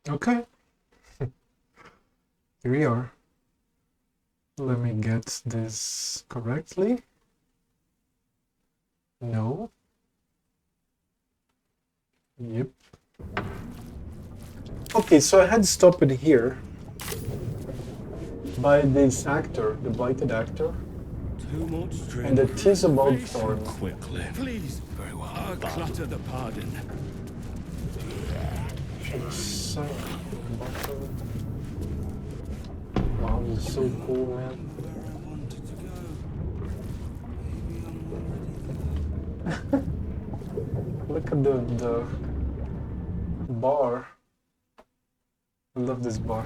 Okay, here we are. Let me get this correctly. No. Yep. Okay, so I had stopped it here by this actor, the blighted actor, Too much drink. and it is about Face Thorn. quickly. Please. Very well. I'll clutter the pardon. So, wow, this is so cool, man. Look at the bar. I love this bar.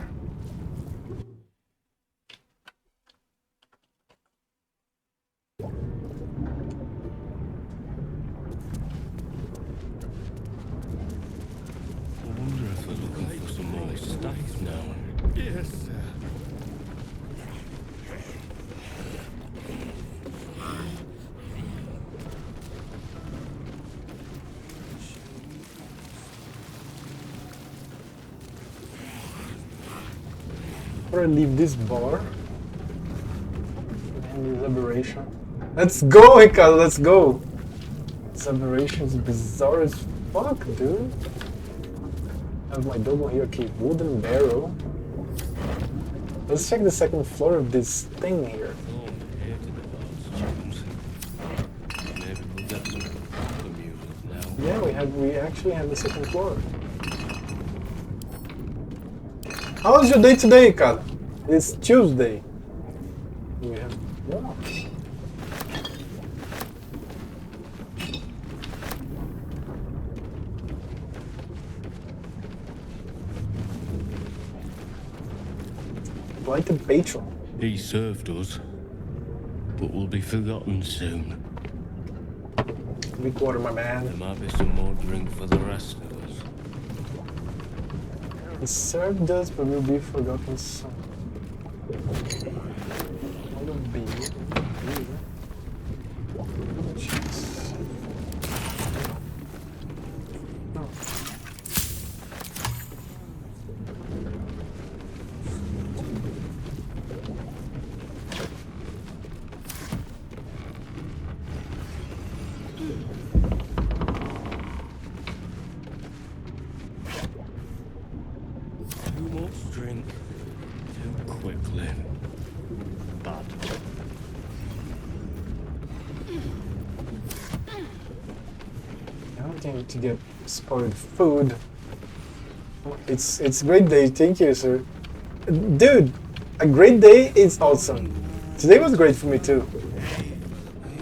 I wonder if they're looking for some more stuff now. Yes, sir. Before I leave this bar and this aberration. Let's go, Hika, let's go! This aberration is bizarre as fuck, dude. I have my dog here, okay, wooden barrel. Let's check the second floor of this thing here. Maybe we'll get some proper music now. Yeah, we actually have the second floor. How was your day today, Kat? It's Tuesday. We have like a patron. He served us, but will be forgotten soon. 3/4, my There man. might be some more drink for the rest of us. He served us, but will be forgotten soon. Little bee. Jeez. No. Too much drink, too quickly. Bad. I don't think to get spoiled food. It's great day, thank you, sir. Dude, a great day is awesome. Today was great for me too.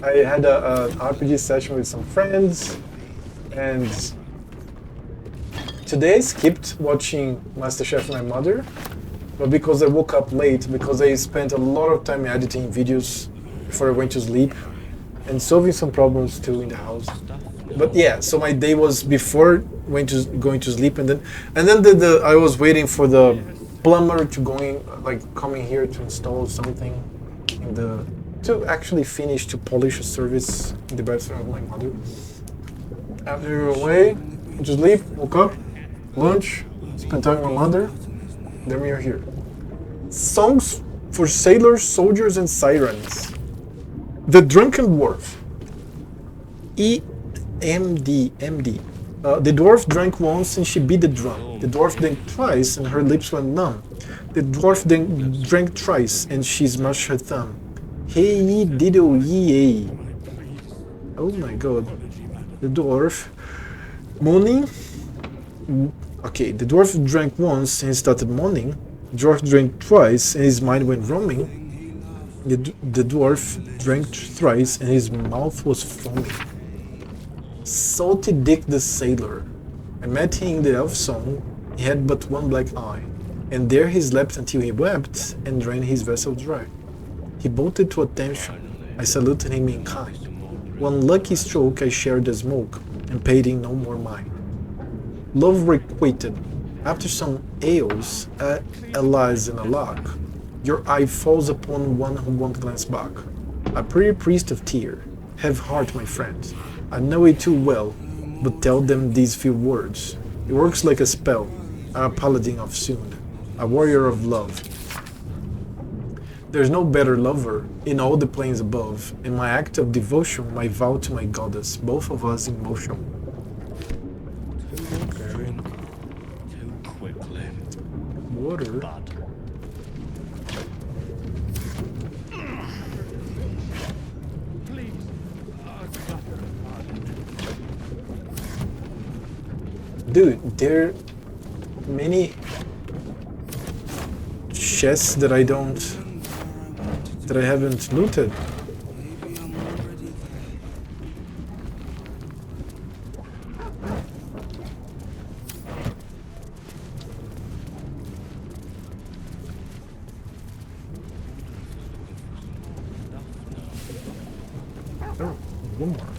I had an RPG session with some friends, and today I skipped watching MasterChef with my mother, but because I woke up late, because I spent a lot of time editing videos before I went to sleep, and solving some problems too in the house. But yeah, so my day was before going to sleep, and then I was waiting for the plumber to coming here to install something in the to actually finish to polish a service in the bathroom of my mother. After we were away, went to sleep, woke up, lunch, spent time with my mother. Then we are here. Songs for sailors, soldiers, and sirens. The Drunken Dwarf. MD. The dwarf drank once and she beat the drum. The dwarf drank twice and her lips went numb. The dwarf then drank thrice and she smashed her thumb. Hey ye diddle ye. Oh my god. The dwarf moaning. Okay, the dwarf drank once and he started moaning. The dwarf drank twice and his mind went roaming. The dwarf drank thrice and his mouth was foaming. Salty Dick the Sailor. I met him in the elf song. He had but one black eye, and there he slept until he wept and drained his vessel dry. He bolted to attention. I saluted him in kind. One lucky stroke I shared the smoke, and paid him no more mind. Love requited. After some ales, a lies and a lock, your eye falls upon one who won't glance back. A pretty priest of tear. Have heart, my friend. I know it too well, but tell them these few words. It works like a spell. a paladin of Soon, a warrior of love. There's no better lover in all the planes above, in my act of devotion, my vow to my goddess, both of us in motion. Going too quickly. Water. Bad. Dude, there are many chests that I haven't looted. Oh, one more.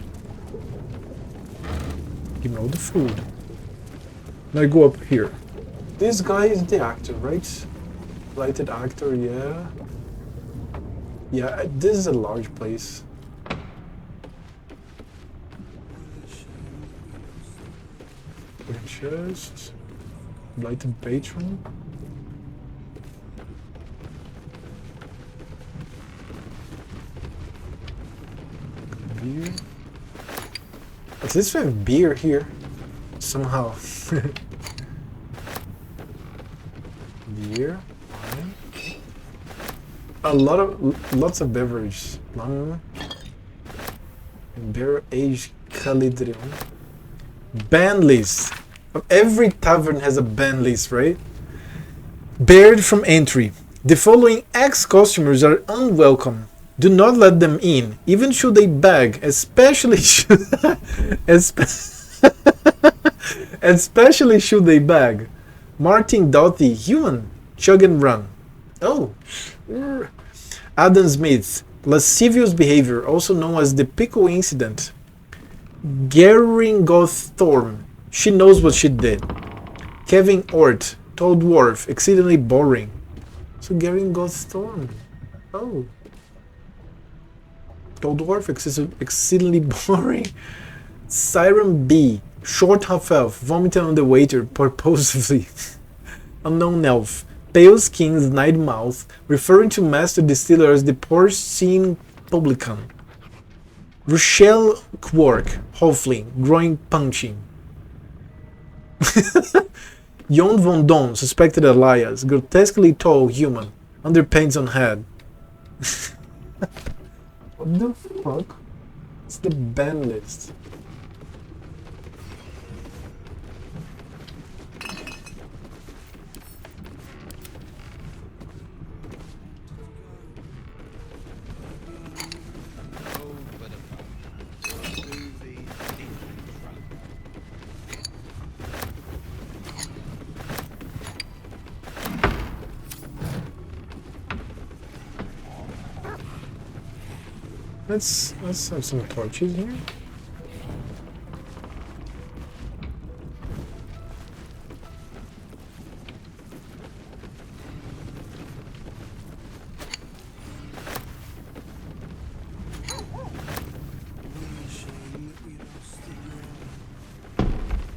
Give me all the food. Now I go up here. This guy is the actor, right? Lighted actor, yeah. Yeah, this is a large place. Wooden chest. Lighted patron. Beer. At least we have beer here. Somehow. Beer. Wine. Lots of beverages. Barrel-aged Calidrion. Ban list. Every tavern has a ban list, right? Barred from entry. The following ex-customers are unwelcome. Do not let them in, even should they beg, especially should especially should they beg. Martin Doughty, human, chug and run. Oh. Adam Smith, lascivious behavior, also known as the pickle incident. Geringoth Storm, she knows what she did. Kevin Ort, tall dwarf, exceedingly boring. So Geringoth Storm. Oh. Tall dwarf, exceedingly boring. Siren B, short half-elf, vomiting on the waiter purposefully. Unknown elf, pale skin, snide mouth, referring to master distiller as the porcine publican. Rochelle Quark, halfling, groin punching. Jon Von Don, suspected alias, grotesquely tall human, underpants on head. What the fuck? It's the ban list. Let's have some torches here.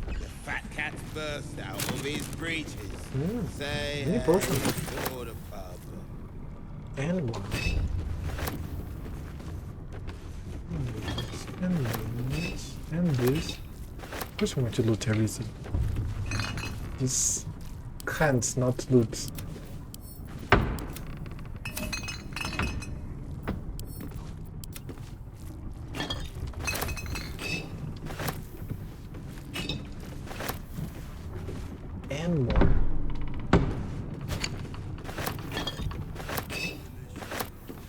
The fat cat's burst out of his breeches. Say Any hey potion. for the pub. And one. And this. And this. Of course I'm going to loot everything. This can't not loot. And more.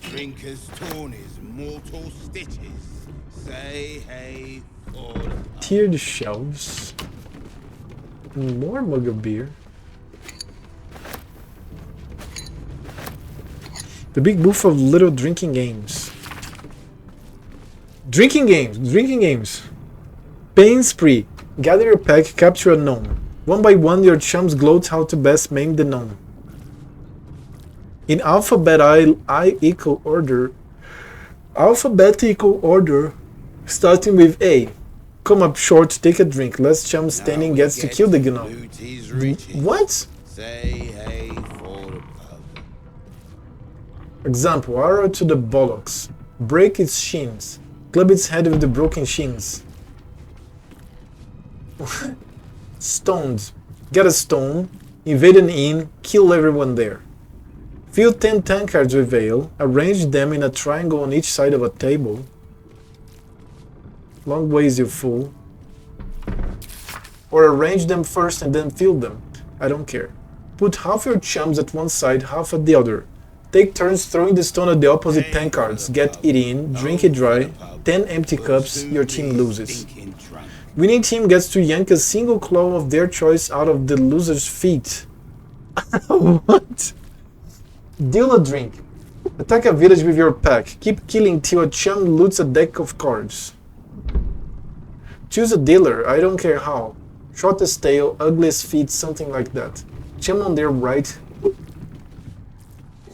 Drinker's torn his mortal stitches. Say hey for the pub. Tiered shelves. More mug of beer. The big booth of little drinking games. Drinking games. Pain spree. Gather your pack, capture a gnome. One by one, your chums gloat how to best maim the gnome. In alphabetical order, starting with A. Come up short, take a drink. Last chum standing gets to kill the gnome. Loot his riches. What? Say hey for the pub. Example, arrow to the bollocks. Break its shins. Club its head with the broken shins. Stoned. Get a stone. Invade an inn. Kill everyone there. Fill 10 tankards with ale. Arrange them in a triangle on each side of a table. Long ways, you fool. Or arrange them first and then fill them. I don't care. Put half your chums at one side, half at the other. Take turns throwing the stone at the opposite tankards. Get it in, drink it dry. 10 empty cups, your team loses. Winning team gets to yank a single claw of their choice out of the loser's feet. What? Deal a drink. Attack a village with your pack. Keep killing till a chum loots a deck of cards. Choose a dealer, I don't care how. Shortest tail, ugliest feet, something like that. Chum on their right.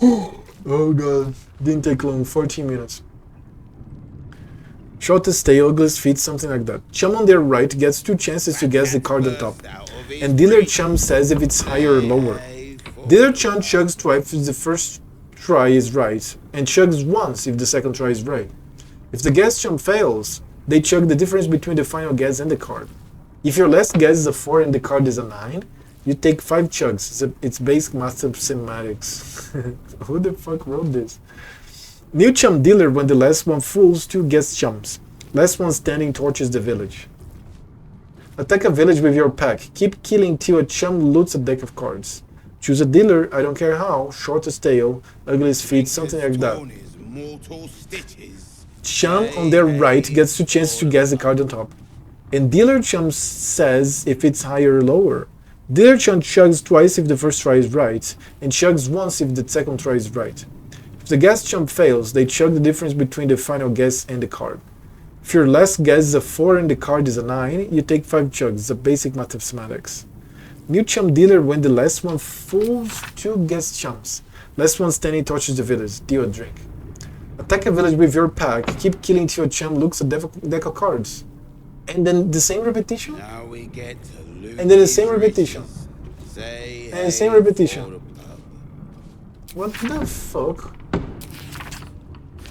Oh god, didn't take long, 14 minutes. Shortest tail, ugliest feet, something like that. Chum on their right gets 2 chances to guess the card on top. And dealer chum says if it's higher or lower. Dealer chum chugs twice if the first try is right, and chugs once if the second try is right. If the guess chum fails, they chug the difference between the final guess and the card. If your last guess is a 4 and the card is a 9, you take 5 chugs. It's basic mathematics. Who the fuck wrote this? New chum dealer when the last one fools 2 guess chums. Last one standing torches the village. Attack a village with your pack. Keep killing till a chum loots a deck of cards. Choose a dealer, I don't care how, shortest tail, ugliest feet, something like that. Chum on their right gets 2 chances to guess the card on top. And dealer chum says if it's higher or lower. Dealer chum chugs twice if the first try is right, and chugs once if the second try is right. If the guess chum fails, they chug the difference between the final guess and the card. If your last guess is a 4 and the card is a 9, you take 5 chugs. It's a basic mathematics. New chum dealer when the last one fools 2 guess chums. Last one standing torches the village. Deal a drink. Attack a village with your pack. Keep killing till a chum looks a deck of cards. And then the same repetition? Now we get to loot And then the same repetition. Say And the same repetition. What the fuck?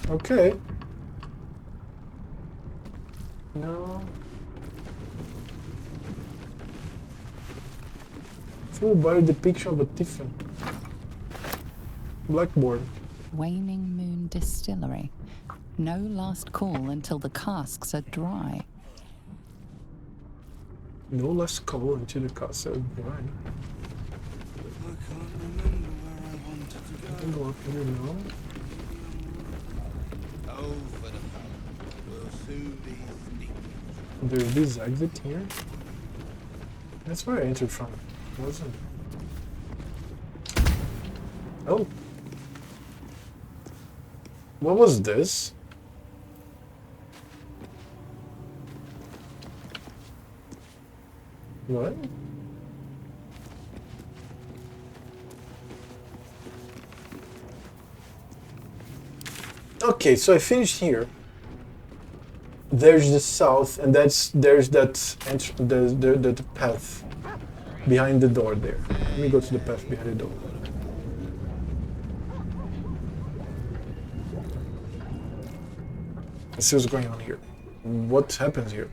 Okay. No. Full body depiction of a tiffin. Blackboard. Waning Moon Distillery. No last call until the casks are dry. No less call until the castle is dry. I can't remember where I wanted to I can go up here now. Oh, for the pub. We'll soon be sneaking. There's this exit here. That's where I entered from, wasn't it? Oh. What was this? What? Okay, so I finished here. There's the south, and there's that the path behind the door there. Let me go to the path behind the door. Let's see what's going on here. What happens here?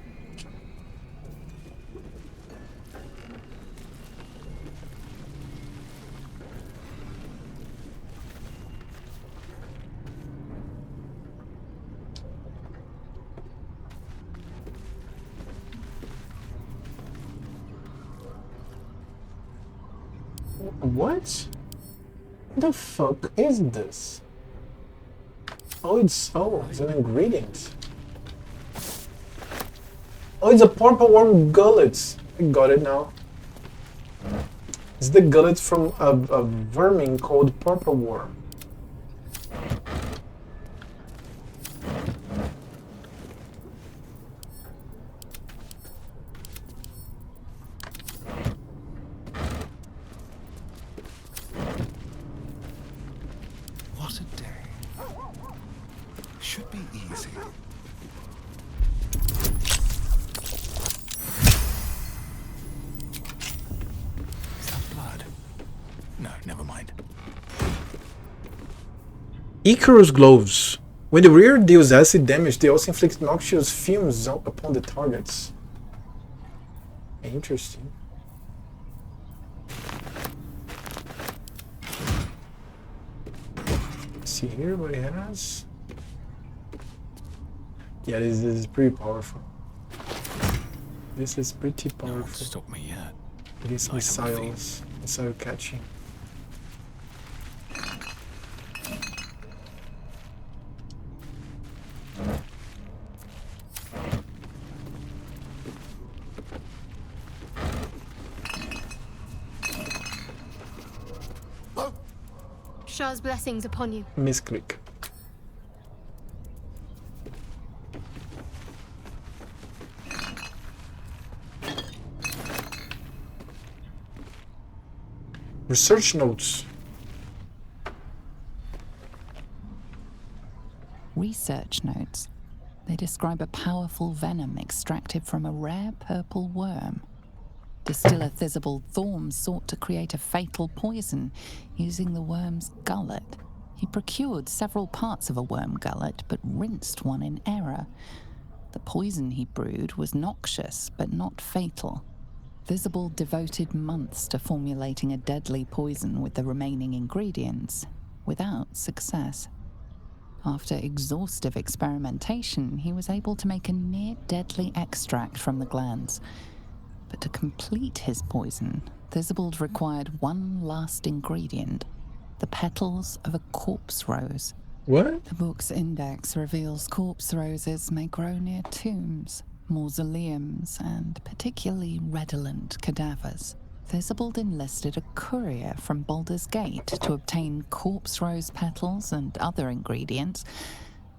What? The fuck is this? Oh, it's an ingredient. Oh, it's a purple worm gullet. I got it now. It's the gullet from a vermin called purple worm. What a day. Should be easy. Icarus gloves. When the rear deals acid damage, they also inflict noxious fumes upon the targets. Interesting. Let's see here what it has. Yeah, this is pretty powerful. This is pretty No one powerful. stop me yet. Against missiles, missile catching. Shah's blessings upon you. Misclick. Research notes. Research notes. They describe a powerful venom extracted from a rare purple worm. Distiller Thizabald Thorm sought to create a fatal poison using the worm's gullet. He procured several parts of a worm gullet, but rinsed one in error. The poison he brewed was noxious, but not fatal. Thizabald devoted months to formulating a deadly poison with the remaining ingredients, without success. After exhaustive experimentation, he was able to make a near-deadly extract from the glands. But to complete his poison, Thizabald required one last ingredient, the petals of a corpse rose. What? The book's index reveals corpse roses may grow near tombs, mausoleums, and particularly redolent cadavers. Thizabald enlisted a courier from Baldur's Gate to obtain corpse rose petals and other ingredients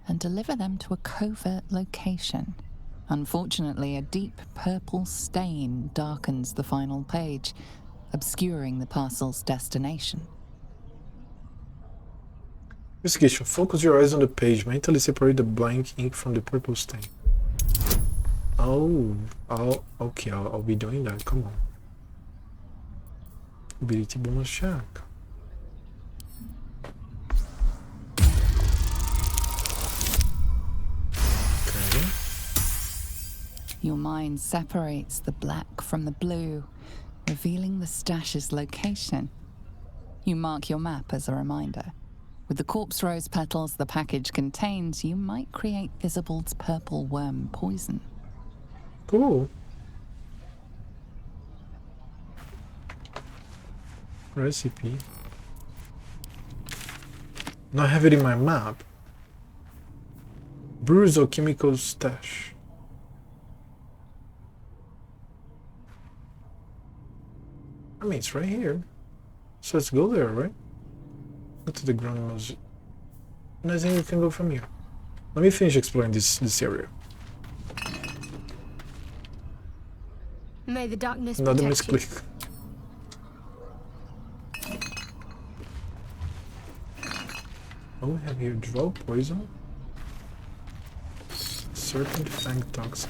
and deliver them to a covert location. Unfortunately, a deep purple stain darkens the final page, obscuring the parcel's destination. Investigation. Focus your eyes on the page. Mentally separate the blank ink from the purple stain. Oh, okay. I'll be doing that. Come on. Ability bonus check. Okay. Your mind separates the black from the blue, revealing the stash's location. You mark your map as a reminder. With the corpse rose petals the package contains, you might create Thizabald's purple worm poison. Cool. Recipe. Now I have it in my map. Brewer's alchemical stash. I mean, it's right here. So let's go there, right? Go to the ground nose. And I think we can go from here. Let me finish exploring this area. May the darkness Another protect you. misclick. Oh, we have here Drow poison. Serpent Fang toxin.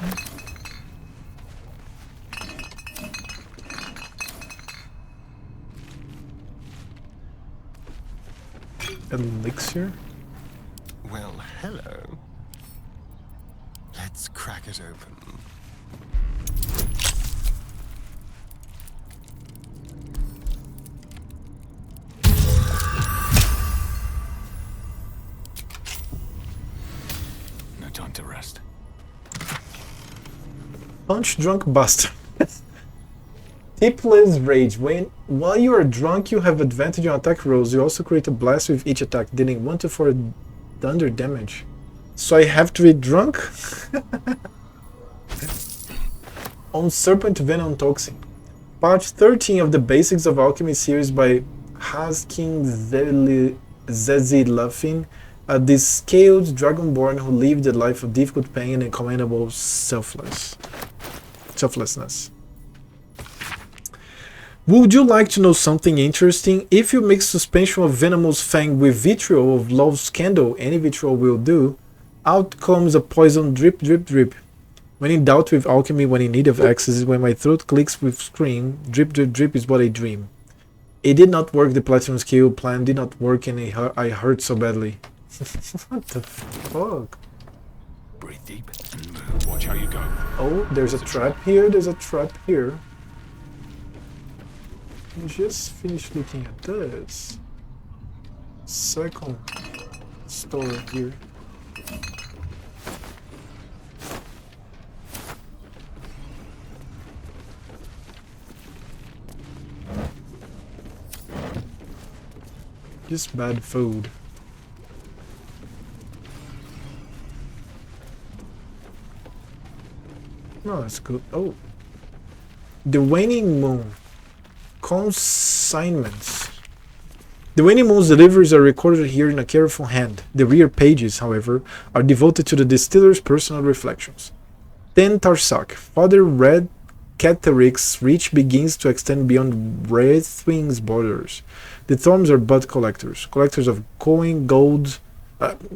Elixir. Well, hello. Let's crack it open. No time to rest. Punch drunk bastard. Tipless rage. While you are drunk, you have advantage on attack rolls. You also create a blast with each attack, dealing 1 to 4 thunder damage. So I have to be drunk? On Serpent Venom Toxin. Part 13 of the Basics of Alchemy series by Haskin Zezilafin, a descaled dragonborn who lived a life of difficult pain and commendable selflessness. Would you like to know something interesting? If you mix suspension of Venomous Fang with vitriol of Love's Candle, any vitriol will do, out comes a poison drip drip drip. When in doubt with alchemy, when in need of access, when my throat clicks with scream, drip drip drip is what I dream. It did not work, the platinum skill plan did not work, and I hurt so badly. What the fuck? Breathe deep and move. Watch how you go. Oh, there's a trap here, there's a trap here. Just finished looking at this. Second store here. Just bad food. No, that's good. Oh. The waning moon. Consignments. The waning moon's deliveries are recorded here in a careful hand. The rear pages, however, are devoted to the distiller's personal reflections. 10 Tarsak. Father Red Catheric's reach begins to extend beyond Wraithwing's borders. The Thorns are but collectors. Collectors of coin, gold,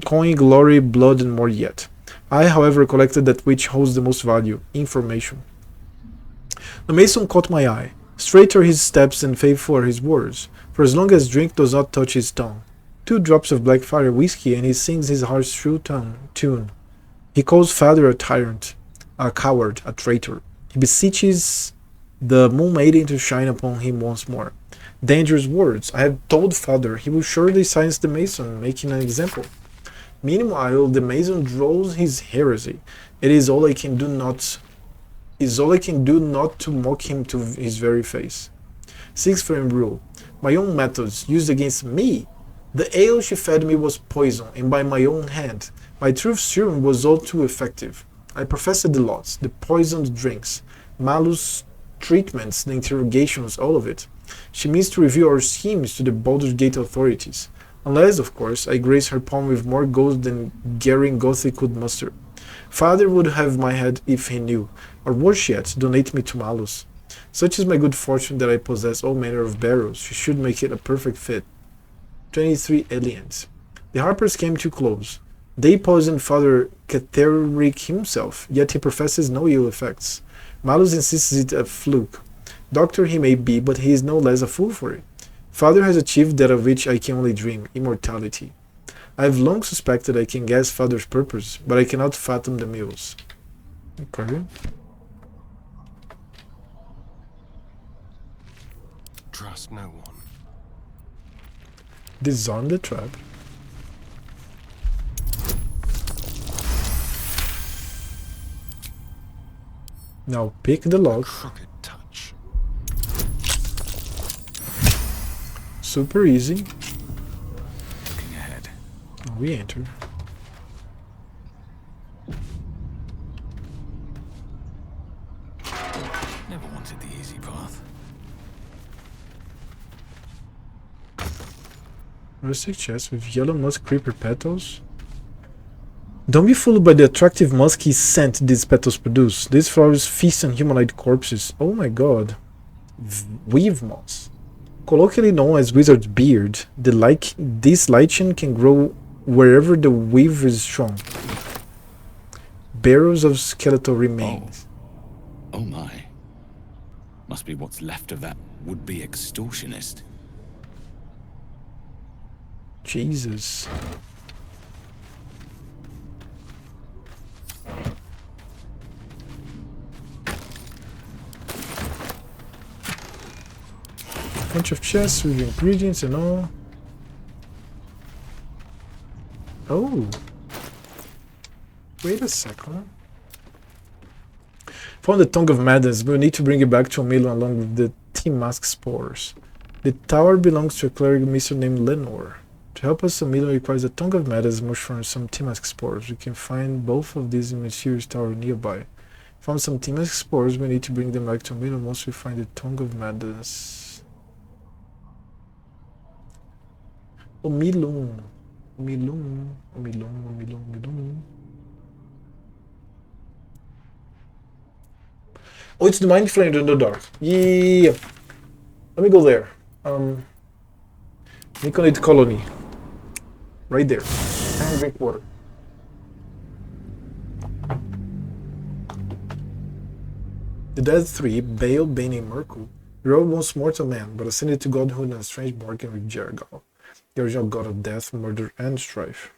coin, glory, blood, and more yet. I, however, collected that which holds the most value, information. The mason caught my eye. Straight are his steps and faithful are his words, for as long as drink does not touch his tongue. 2 drops of black fire whiskey and he sings his heart's true tune. He calls father a tyrant, a coward, a traitor. He beseeches the moon maiden to shine upon him once more. Dangerous words. I have told father he will surely silence the mason, making an example. Meanwhile, the mason draws his heresy. It is all I can do not to mock him to his very face. 6 firm rule. My own methods used against me. The ale she fed me was poison, and by my own hand. My truth serum was all too effective. I professed the lots, the poisoned drinks, malus treatments, the interrogations, all of it. She means to reveal our schemes to the Baldur's Gate authorities. Unless, of course, I grace her palm with more gold than Garen Gothic could muster. Father would have my head if he knew, or worse yet, donate me to Malus. Such is my good fortune that I possess all manner of barrels. She should make it a perfect fit. 23 aliens. The Harpers came too close. They poisoned Father Catterick himself, yet he professes no ill effects. Malus insists it a fluke. Doctor he may be, but he is no less a fool for it. Father has achieved that of which I can only dream, immortality. I have long suspected I can guess Father's purpose, but I cannot fathom the mules. Okay. Trust no one. Disarm the trap. Now pick the lock. Crooked touch. Super easy. Looking ahead. We enter. Never wanted the easy path. Rustic chest with yellow musk creeper petals. Don't be fooled by the attractive musky scent these petals produce. These flowers feast on humanoid corpses. Oh my god. Weave moss. Colloquially known as wizard's beard, this lichen can grow wherever the weave is strong. Barrels of skeletal remains. Oh my. Must be what's left of that would-be extortionist. Jesus. Bunch of chests with ingredients and all. Oh. Wait a second. Found the Tongue of Madness, but we need to bring it back to Omilo along with the T-Mask spores. The tower belongs to a cleric Mr. named Lenore. To help us, Omilo requires a Tongue of Madness mushroom and some T-Mask spores. We can find both of these in Mysterious Tower nearby. Found some T-Mask spores, we need to bring them back to Omilo once we find the Tongue of Madness. Omilum. Omilum. Omilum. Omilum. Omilum. Oh, it's the Mind Flame in the dark. Yeah. Let me go there. Nikonite Colony. Right there. And drink water. The Dead Three, Bale, Bane, and Merkle, rode once mortal man, but ascended to godhood in a strange bargain with Jergal, the original god of death, murder, and strife.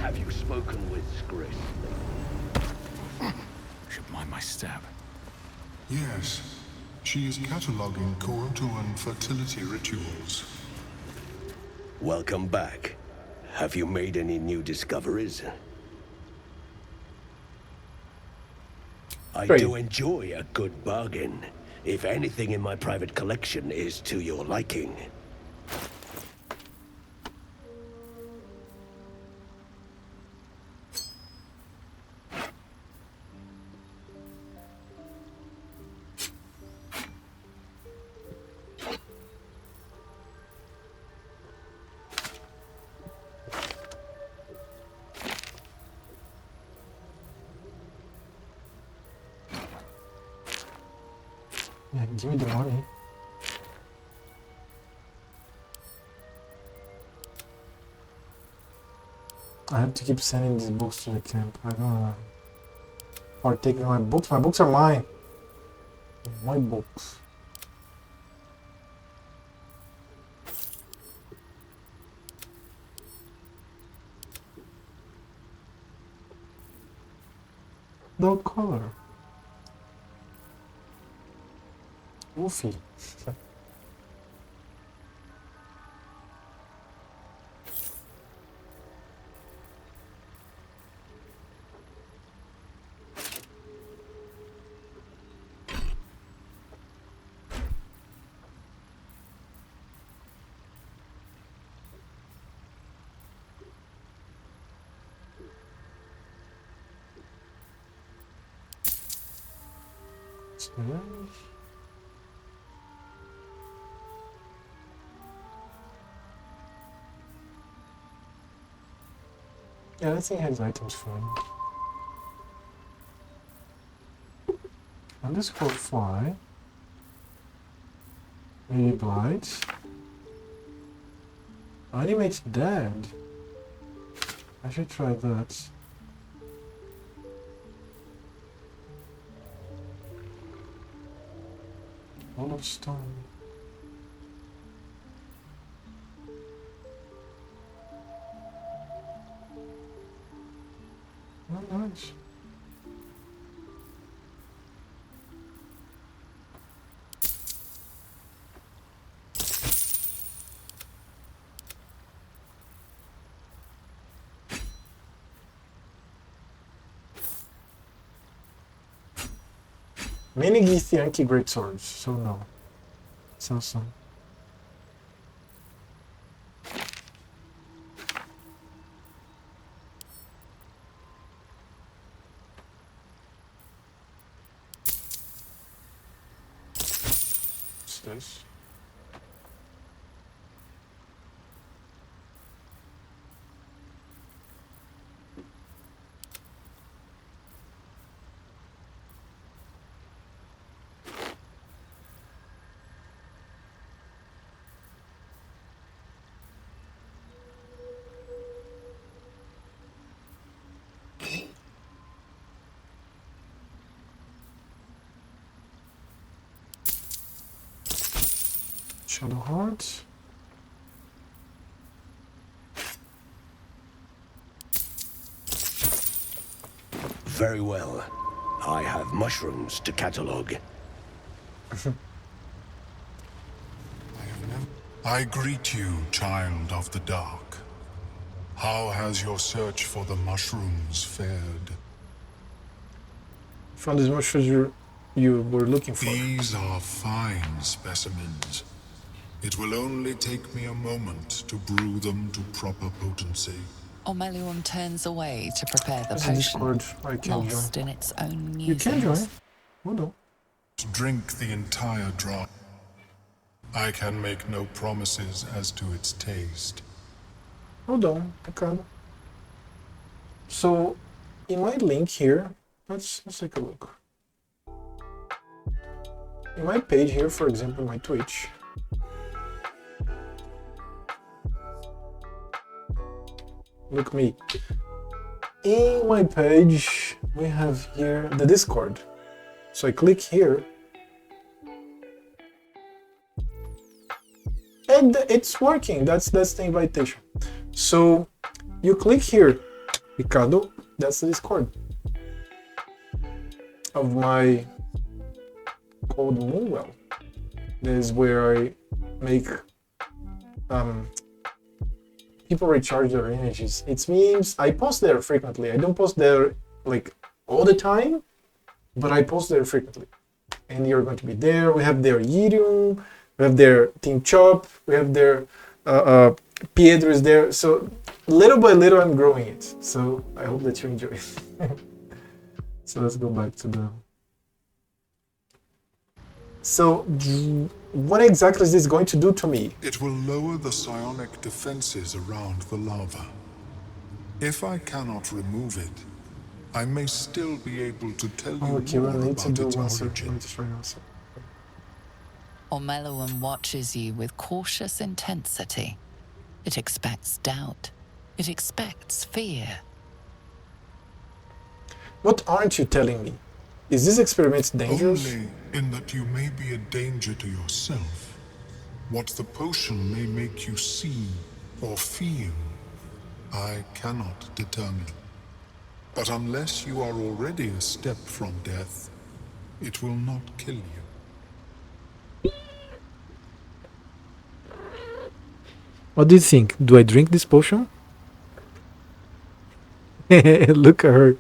Have you spoken with Skris? Should mind my step. Yes. She is cataloging Korutuan fertility rituals. Welcome back. Have you made any new discoveries? I Great. do enjoy a good bargain, if anything in my private collection is to your liking. Yeah, give me the money. I have to keep sending these books to the camp. I don't know. Or taking my books. My books are mine. My books. Dog color. Woofy. Yeah, I think it has items for him. Underscore fly. Maybe blight. Animates dead. I should try that. Wall of stone. Oh, nice. Many Githyanki great swords, so no. It's awesome. What's this? Shadow Heart. Very well. I have mushrooms to catalog. I greet you, child of the dark. How has your search for the mushrooms fared? Found these mushrooms you were looking for. These are fine specimens. It will only take me a moment to brew them to proper potency. Omelion turns away to prepare the There's a potion, Discord I can lost join. in its own musings. You can join. Hold on. Drink the entire draught. I can make no promises as to its taste. Hold on. Okay. So, in my link here, let's take a look. In my page here, for example, my Twitch. Look me. In my page, we have here the Discord. So I click here. And it's working. That's the invitation. So you click here Ricardo, that's the Discord of my called Moonwell. This is where I make people recharge their energies. It's memes. I post there frequently. I don't post there like all the time, but I post there frequently. And you're going to be there. We have their Yirium, we have their Team Chop, we have their Pietro is there. So little by little I'm growing it. So I hope that you enjoy it. So let's go back to the... So what exactly is this going to do to me? It will lower the psionic defenses around the lava. If I cannot remove it, I may still be able to tell you Okay, more we'll need to about do its one origin. second. Ormeluum watches you with cautious intensity. It expects doubt. It expects fear. What aren't you telling me? Is this experiment dangerous? Only in that you may be a danger to yourself. What the potion may make you see or feel, I cannot determine. But unless you are already a step from death, it will not kill you. What do you think? Do I drink this potion? Look at her.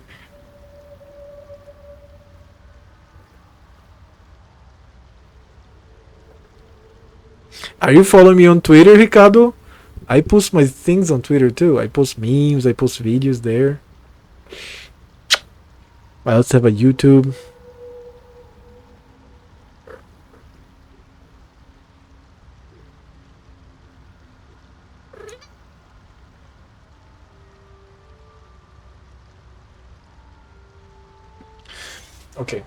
Are you following me on Twitter, Ricardo? I post my things on Twitter too. I post memes, I post videos there. I also have a YouTube. Okay.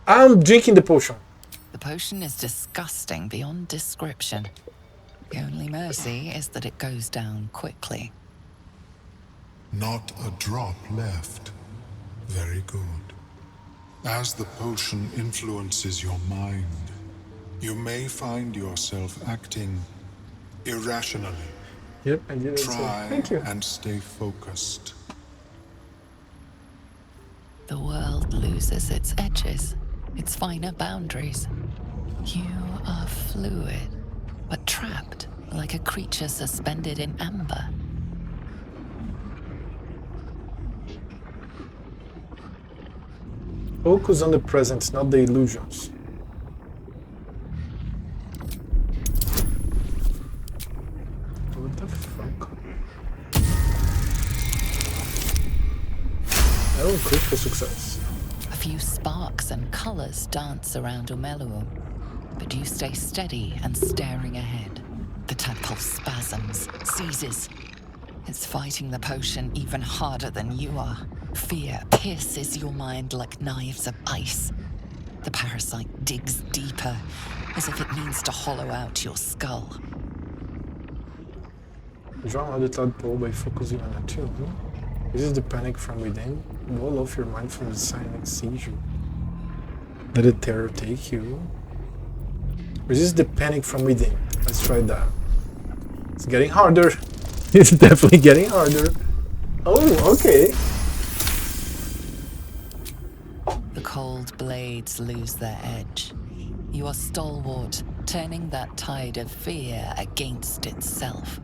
I'm drinking the potion. The potion is disgusting beyond description. The only mercy is that it goes down quickly. Not a drop left. Very good. As the potion influences your mind, you may find yourself acting irrationally. Yep, I did it. Try Thank you. and stay focused. The world loses its edges, its finer boundaries. You are fluid, but trapped like a creature suspended in amber. Focus on the present, not the illusions. What the fuck? Oh, critical success. A few sparks and colors dance around Ormeluum, but you stay steady and staring ahead. The tadpole spasms, seizes. It's fighting the potion even harder than you are. Fear pierces your mind like knives of ice. The parasite digs deeper, as if it means to hollow out your skull. Drown out the tadpole by focusing on a tune. This is the panic from within. Wall off your mind from the psionic seizure. Let the terror take you. Resist the panic from within. Let's try that. It's getting harder. It's definitely getting harder. Oh, okay. The cold blades lose their edge. You are stalwart, turning that tide of fear against itself.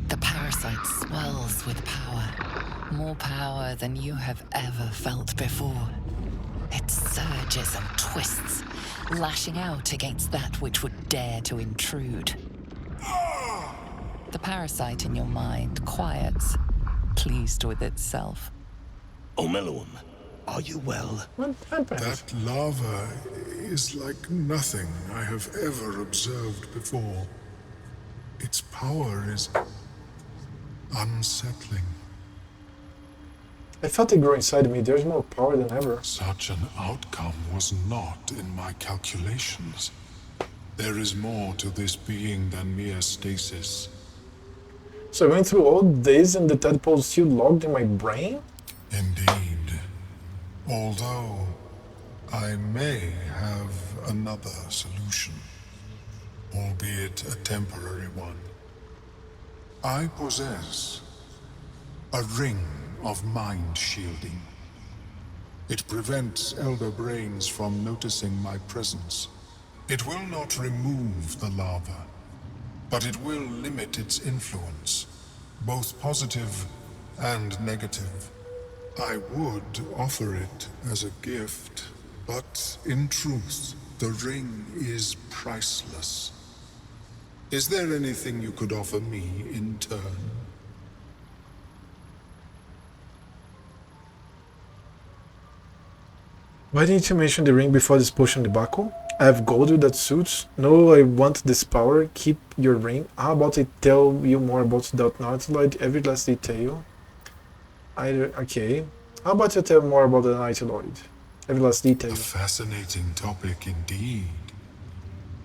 The parasite swells with power. More power than you have ever felt before. It surges and twists, lashing out against that which would dare to intrude. The parasite in your mind quiets, pleased with itself. Ormeluum, are you well? What happened? That lava is like nothing I have ever observed before. Its power is unsettling. I felt it grow inside me. There's more power than ever. Such an outcome was not in my calculations. There is more to this being than mere stasis. So I went through all this and the tadpole's still logged in my brain? Indeed. Although, I may have another solution, albeit a temporary one. I possess a ring of mind shielding. It prevents elder brains from noticing my presence. It will not remove the lava, but it will limit its influence, both positive and negative. I would offer it as a gift, but in truth, the ring is priceless. Is there anything you could offer me in turn? Why didn't you mention the ring before this potion debacle? I have gold that suits. No, I want this power. Keep your ring. How about I tell you more about that Nightlord, every last detail? Okay. How about I tell more about the Nightlord? Every last detail. A fascinating topic indeed.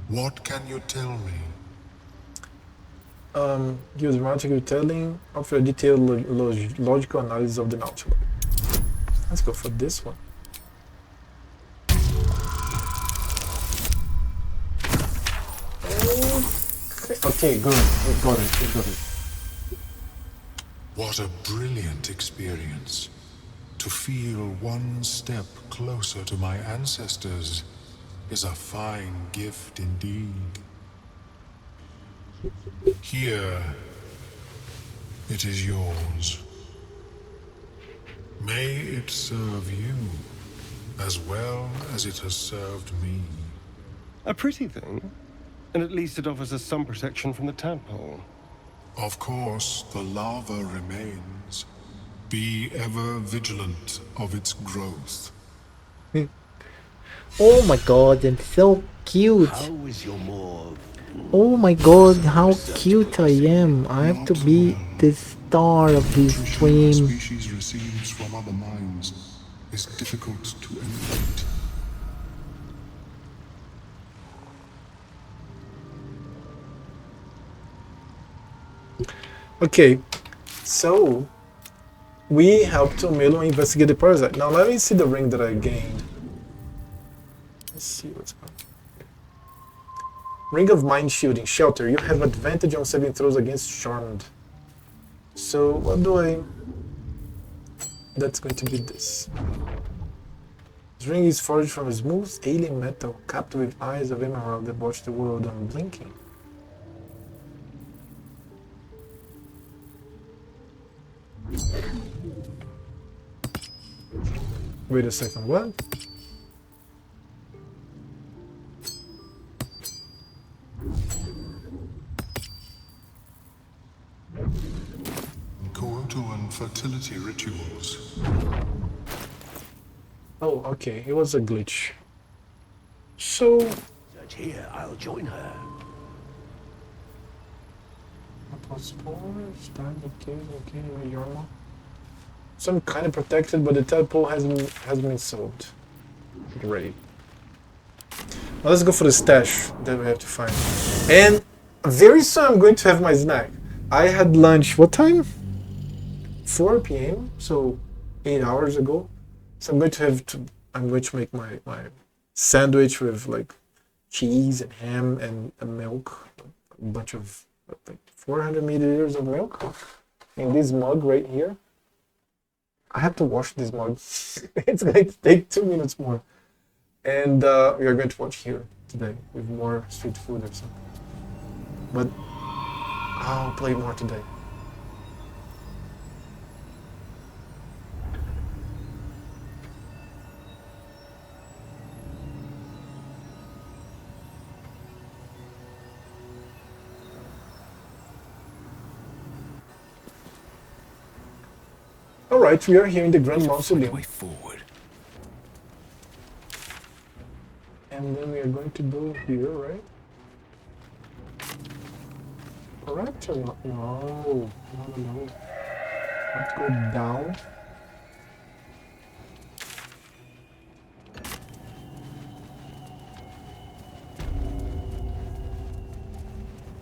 What can you tell me? Use dramatic telling, offer a detailed logical analysis of the Nightlord. Let's go for this one. Okay, good. We got it. What a brilliant experience. To feel one step closer to my ancestors is a fine gift indeed. Here, it is yours. May it serve you as well as it has served me. A pretty thing. And at least it offers us some protection from the tadpole. Of course, the lava remains. Be ever vigilant of its growth. Oh my god, and so cute. How is your more... Oh my god, how cute I am. I have to be the star of this stream. Species receives from other minds is difficult to emulate. Okay, so we helped Melo investigate the parasite. Now let me see the ring that I gained. Let's see what's going on. Ring of Mind Shielding. Shelter. You have advantage on saving throws against Charmed. So what do I... That's going to be this. This ring is forged from a smooth alien metal, capped with eyes of emerald that watch the world unblinking. Wait a second, what? Coital and fertility rituals. Oh, okay, it was a glitch. So... Search here, I'll join her. So I'm kind of protected, but the tadpole hasn't been sold. Great. Now let's go for the stash that we have to find. And very soon I'm going to have my snack. I had lunch, what time? 4 p.m. So 8 hours ago. So I'm going to make my sandwich with like cheese and ham and milk, a bunch of like 400 milliliters of milk in this mug right here. I have to wash this mug. It's going to take 2 minutes more. And we are going to watch here today with more street food or something. But I'll play more today. Alright, we are here in the Grand Mausoleum. Way forward. And then we are going to go here, right? Correct or not? No. Let's go down.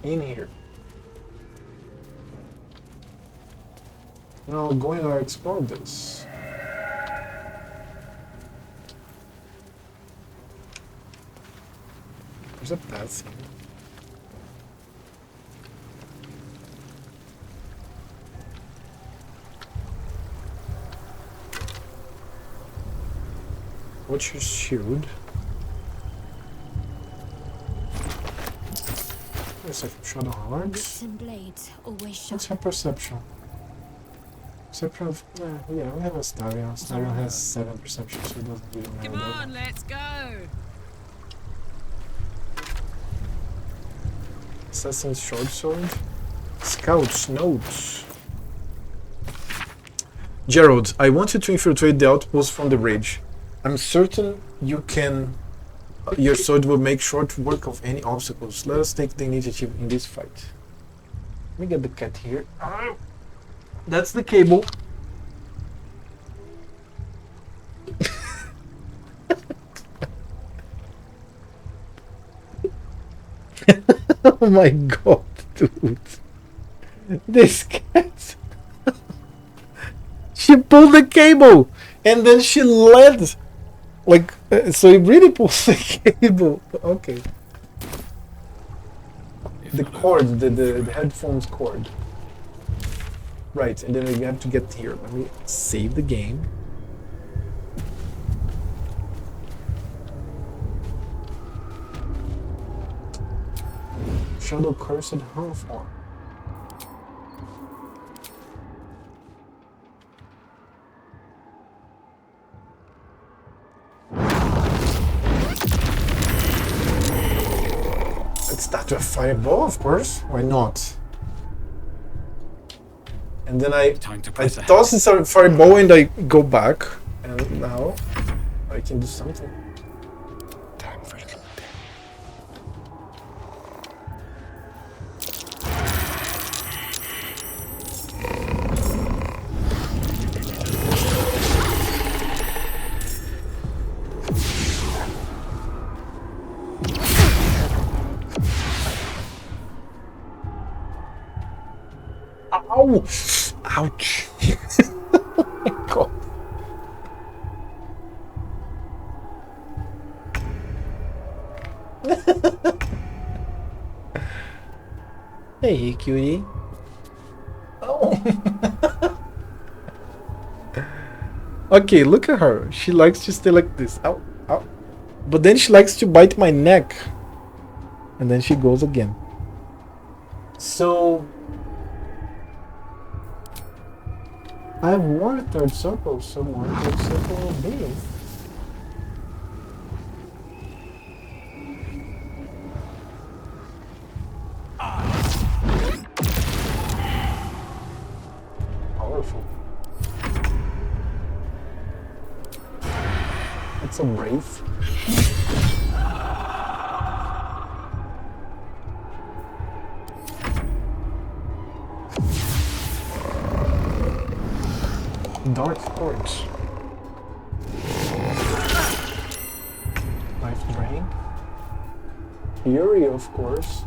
In here. Now going to explore this. There's a path here. What's your shield? Wait a second, Shadow Hearts. And blades always sharp. What's her perception? Perception of... yeah, we have Astarion. Astarion has 7 perception, so it doesn't really matter. Come on, let's go. Assassin's Short Sword. Scout's Notes. Gerald, I want you to infiltrate the outpost from the ridge. I'm certain you can... your sword will make short work of any obstacles. Let us take the initiative in this fight. Let me get the cat here. That's the cable. Oh my god, dude. This cat. She pulled the cable and then she led. Like, so it really pulls the cable. Okay. The cord, the headphones cord. Right, and then we have to get here. Let me save the game. Shadow Cursed Half-Orc. Let's start with a fireball, of course. Why not? And then I toss this fireball and I go back. And now I can do something. Time for a little bit. Ow! Ouch! Oh my god. Hey, cutie. Oh. Okay, look at her. She likes to stay like this. Ow, ow. But then she likes to bite my neck. And then she goes again. So... I have one third circle, so one third circle will be. Powerful. It's a wraith. Dark Torch. Life Drain. Fury, of course.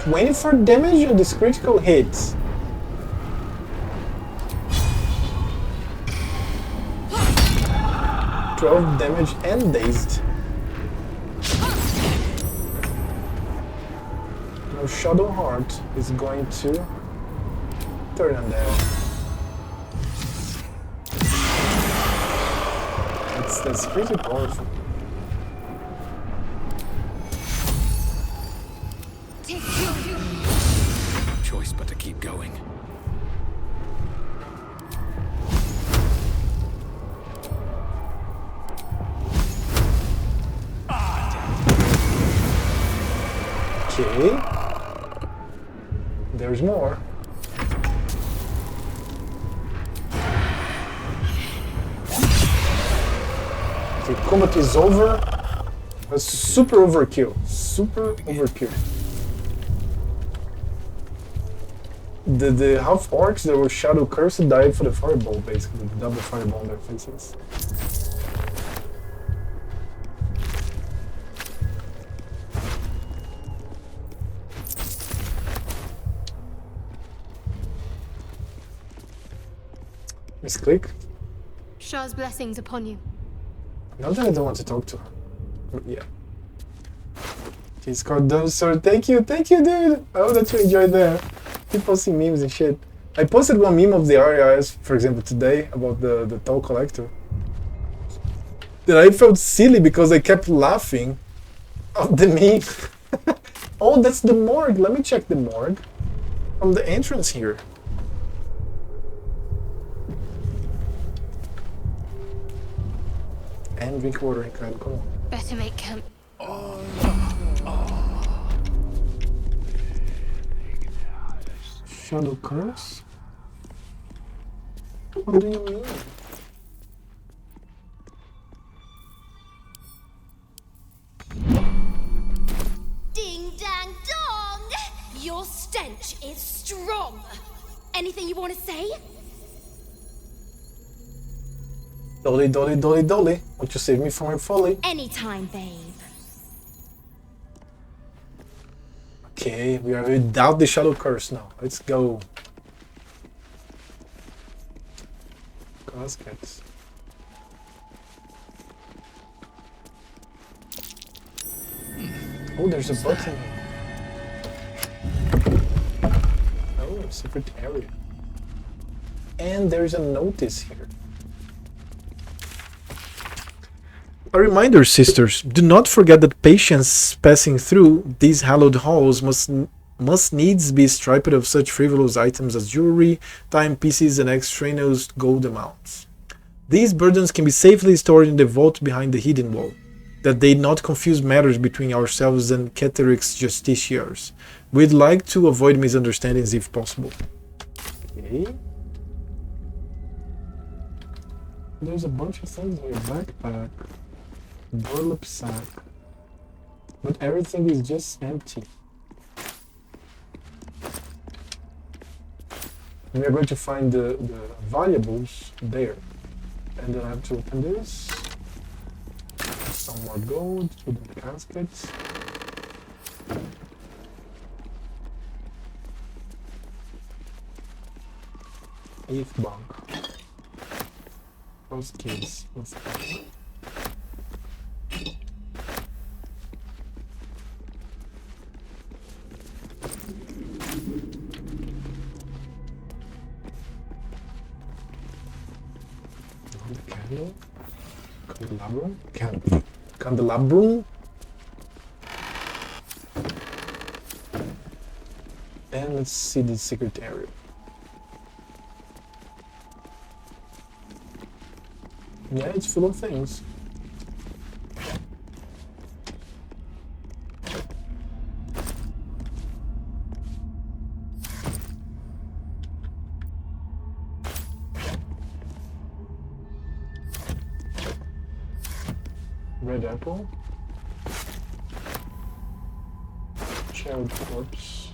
$24 damage on this critical hit. $12 damage and dazed. Now Shadow Heart is going to turn on down. That's pretty powerful. No choice but to keep going. Okay. There's more. The combat is over. That's super overkill. Super overkill. The half orcs that were shadow cursed died for the fireball, basically. The double fireball on their faces. Misclick. Shah's blessings upon you. Not that I don't want to talk to her. But yeah. Discord dumpster. Thank you, dude. I hope that you enjoyed that. Keep posting memes and shit. I posted one meme of the RIS, for example, today about the tall collector. That I felt silly because I kept laughing of the meme. Oh, that's the morgue. Let me check the morgue from the entrance here. And drink water, come on. Better make camp. Shadow curse? What do you mean? Ding dang dong! Your stench is strong. Anything you want to say? Dolly, Dolly, Dolly, Dolly. Won't you save me from her folly? Anytime, babe. Okay, we are without the shadow curse now. Let's go. Caskets. Oh, there's a button. Oh, secret area. And there's a notice here. A reminder, sisters, do not forget that patients passing through these hallowed halls must needs be stripped of such frivolous items as jewelry, timepieces, and extraneous gold amounts. These burdens can be safely stored in the vault behind the hidden wall, that they not confuse matters between ourselves and Caterick's justiciars. We'd like to avoid misunderstandings if possible. Okay. There's a bunch of things in your backpack. Burlap sack. But everything is just empty. We are going to find the valuables there. And then I have to open this. Some more gold to the caskets. Eighth bunk. First case. What's that? Candelabrum? Candelabrum? And let's see the secret area. Yeah, it's full of things. Red apple. Charred corpse.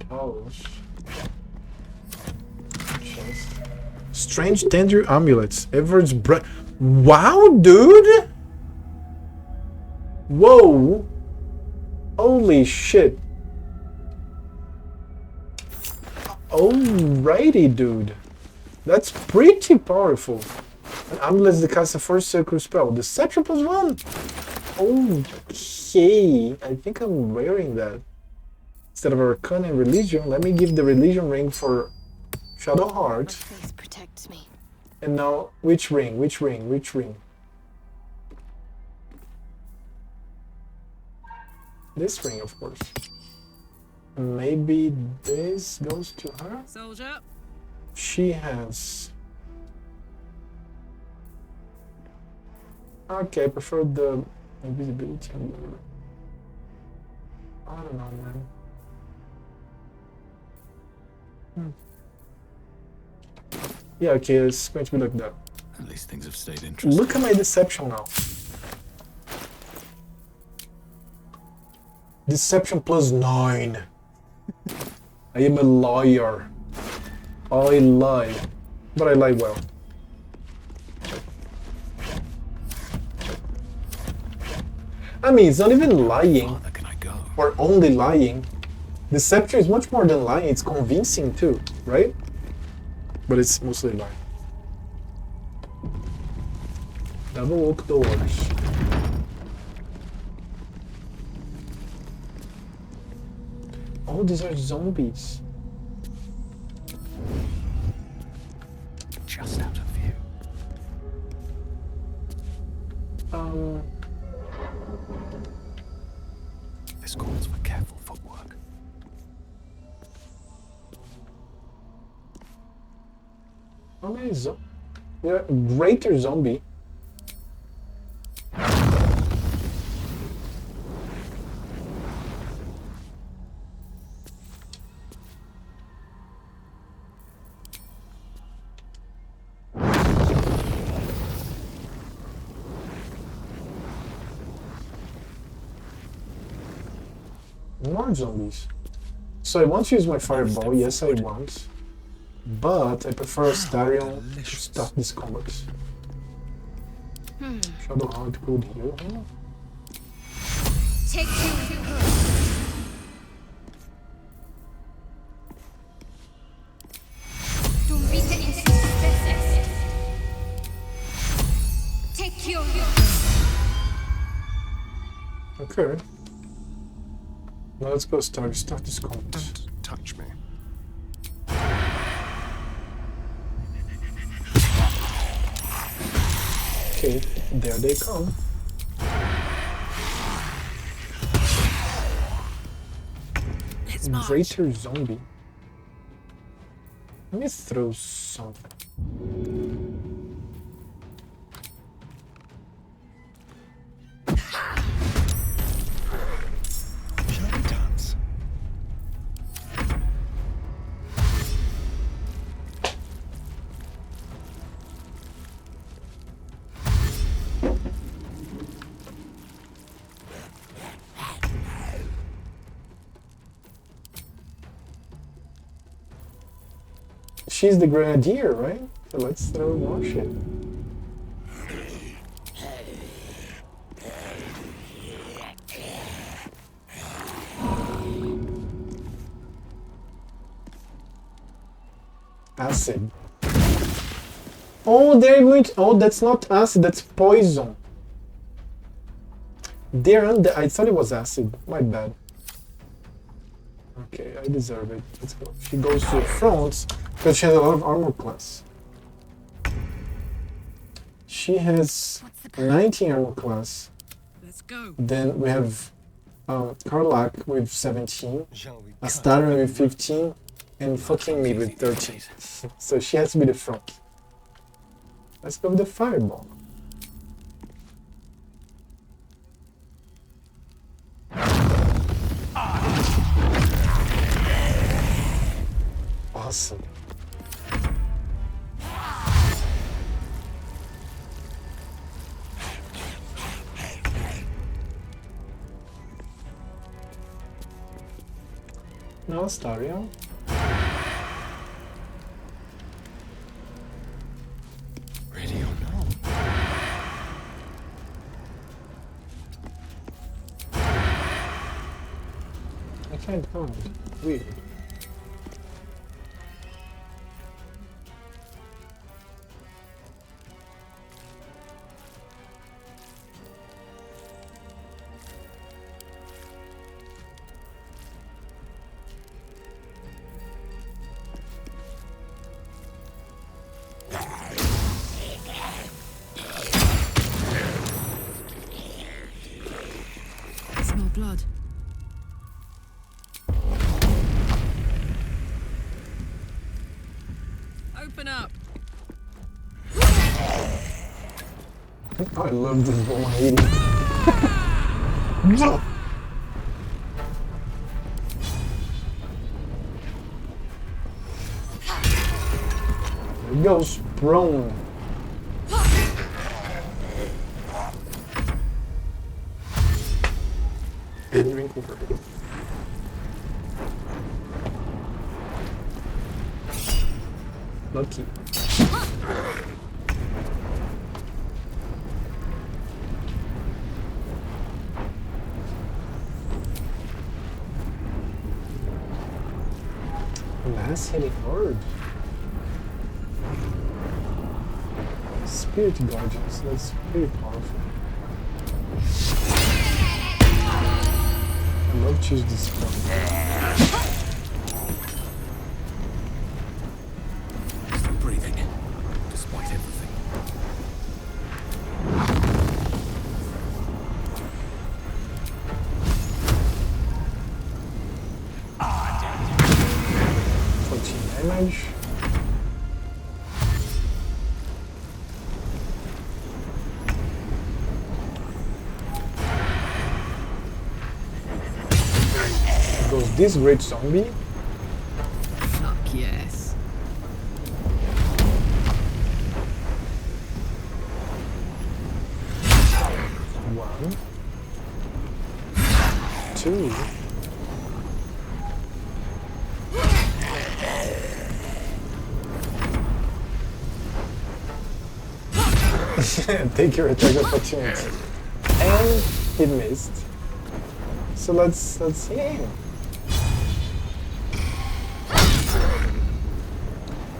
Towels. Chest. Strange tender amulets. Everett's breath. Wow, dude! Whoa! Holy shit. Alrighty, dude. That's pretty powerful. An amulet that casts a first circle spell. Deception +1! Okay. I think I'm wearing that. Instead of Arcana and Religion, let me give the Religion ring for Shadow Heart. Face protects me. And now, which ring? Which ring? Which ring? This ring, of course. Maybe this goes to her? Soldier. She has... Okay, I prefer the invisibility. I don't know, man. Yeah, okay, it's going to be like that. At least things have stayed interesting. Look at my deception now. Deception +9. I am a liar. I lie. But I lie well. I mean, it's not even lying. Or only lying. Deception is much more than lying. It's convincing too, right? But it's mostly lying. Double oak doors. Oh, these are zombies. Just out of view. This calls for careful footwork. How many yeah, greater zombie. More zombies. So I want to use my fireball, yes I want. But I prefer Starion to start this combat. Shadow Heart could heal him. Take you. Take you. Okay. Now let's go start this combat. Don't touch me. Okay, there they come. Greater zombie. Let me throw something. Shall we dance? She's the grenadier, right? So let's throw more shit. Acid. Oh, they're going to... Oh, that's not acid, that's poison. They're under... I thought it was acid. My bad. Okay, I deserve it. Let's go. She goes to the front because she has a lot of armor class. She has 19 armor class. Let's go. Then we have Karlak with 17, Shall we Astarion with 15, and fucking me with 13. So she has to be the front. Let's go with the fireball. Awesome. Now Astarion. Ready or not? I can't count. Weird. I smell blood. Open up. I love this 180. It goes prone. And drink over. Lucky. That's hitting hard. Spirit Guardians, that's pretty powerful. I love choose this one. damage. Goes this great zombie. Fuck yes. One. Two. Take your attack opportunity. And he missed. So let's hit him.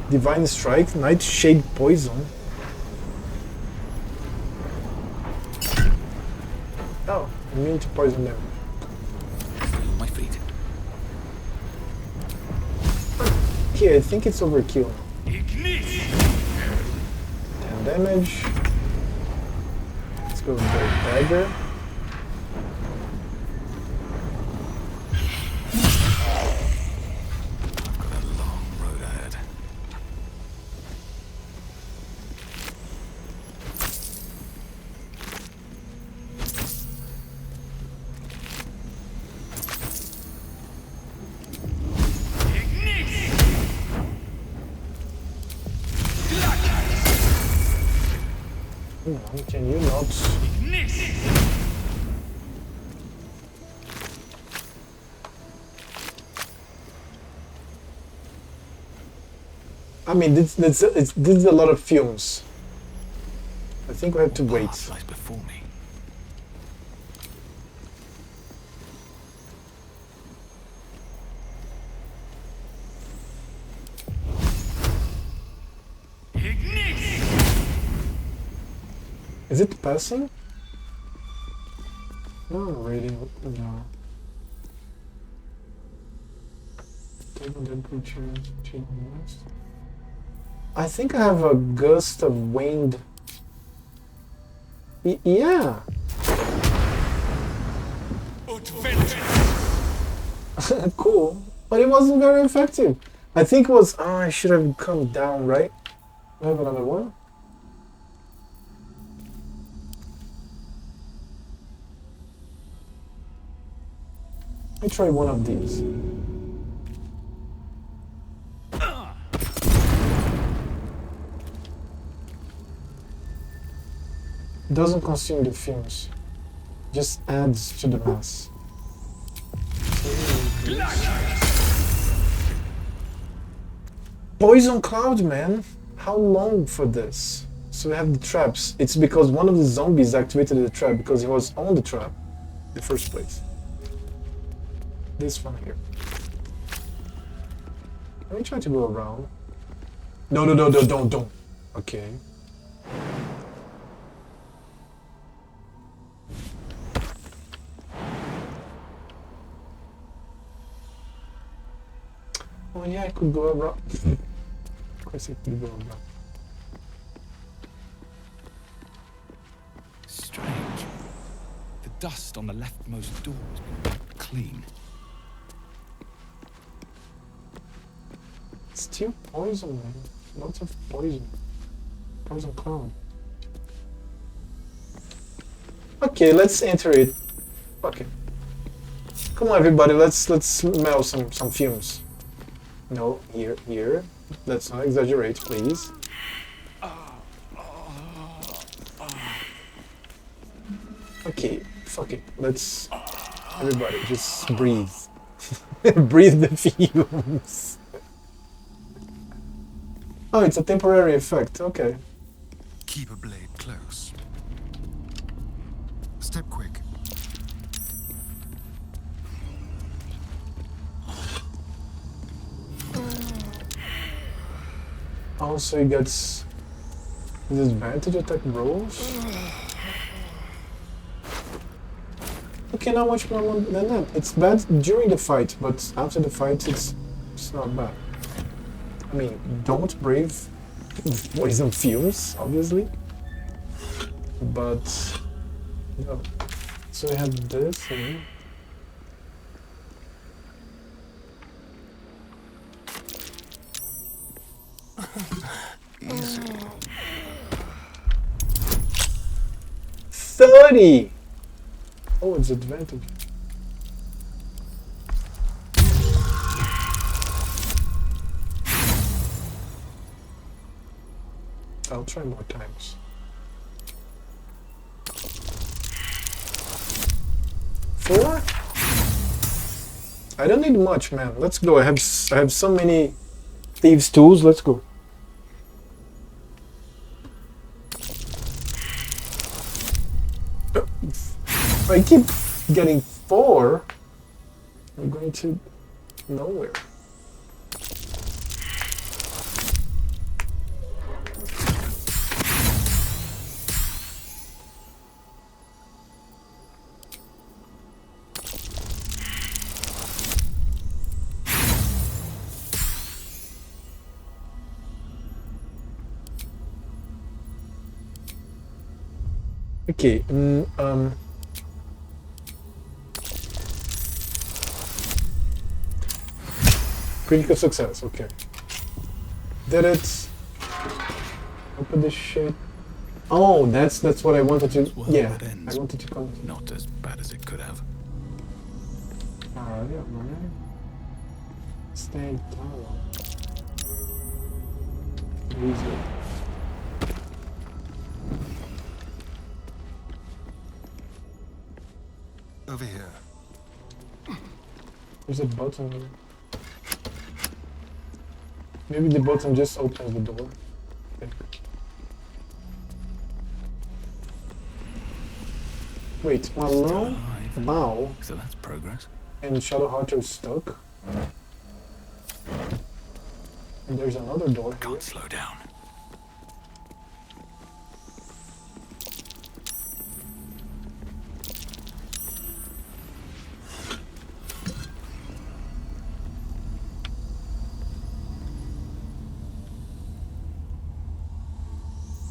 Divine Strike, Nightshade Poison. Oh, immune to poison damage. Feel my feet. Okay, I think it's overkill. 10 damage. Let's go with the dagger. I've got a long road ahead. Come on, can you not? I mean, this is a lot of fumes. I think we have to wait. Path lies before me. Is it passing? No, really, no. Table temperature, change west. I think I have a gust of wind. Yeah. Cool, but it wasn't very effective. I think it was. Oh, I should have come down, right? I have another one. Let me try one of these. Doesn't consume the fumes, just adds to the mass. Poison cloud, man. How long for this? So we have the traps. It's because one of the zombies activated the trap because he was on the trap in the first place. This one here. Let me try to go around. No, don't. Okay. Oh yeah, I could go around. Of course I could go around. Strange. The dust on the leftmost door has been wiped clean. Still poison, man. Lots of poison. Poison cloud. Okay, let's enter it. Okay. Come on, everybody. Let's smell some fumes. No, here. Let's not exaggerate, please. Okay, fuck it. Let's everybody just breathe. Breathe the fumes. Oh, it's a temporary effect. Okay. Keep a blade close. Step quick. Also, he gets disadvantage attack rolls. Okay, not much more than that. It's bad during the fight, but after the fight, it's not bad. I mean, don't brave poison fumes, obviously. But no. So we have this here. Easy. 30! Oh, it's advantage. I'll try more times. 4? I don't need much, man. Let's go. I have so many thieves' tools. Let's go. If I keep getting 4, I'm going to nowhere. Okay, critical success, okay. Did it. Open this shit. Oh, that's what I wanted to, Well, yeah, it ends. I wanted to come. Not as bad as it could have. Yeah, man. Stay down. Easy. Over here. There's a button here. Maybe the button just opens the door. Okay. Wait, Malone, Mao, So that's progress. and Shadowheart are stuck. And there's another door here. Can't slow down.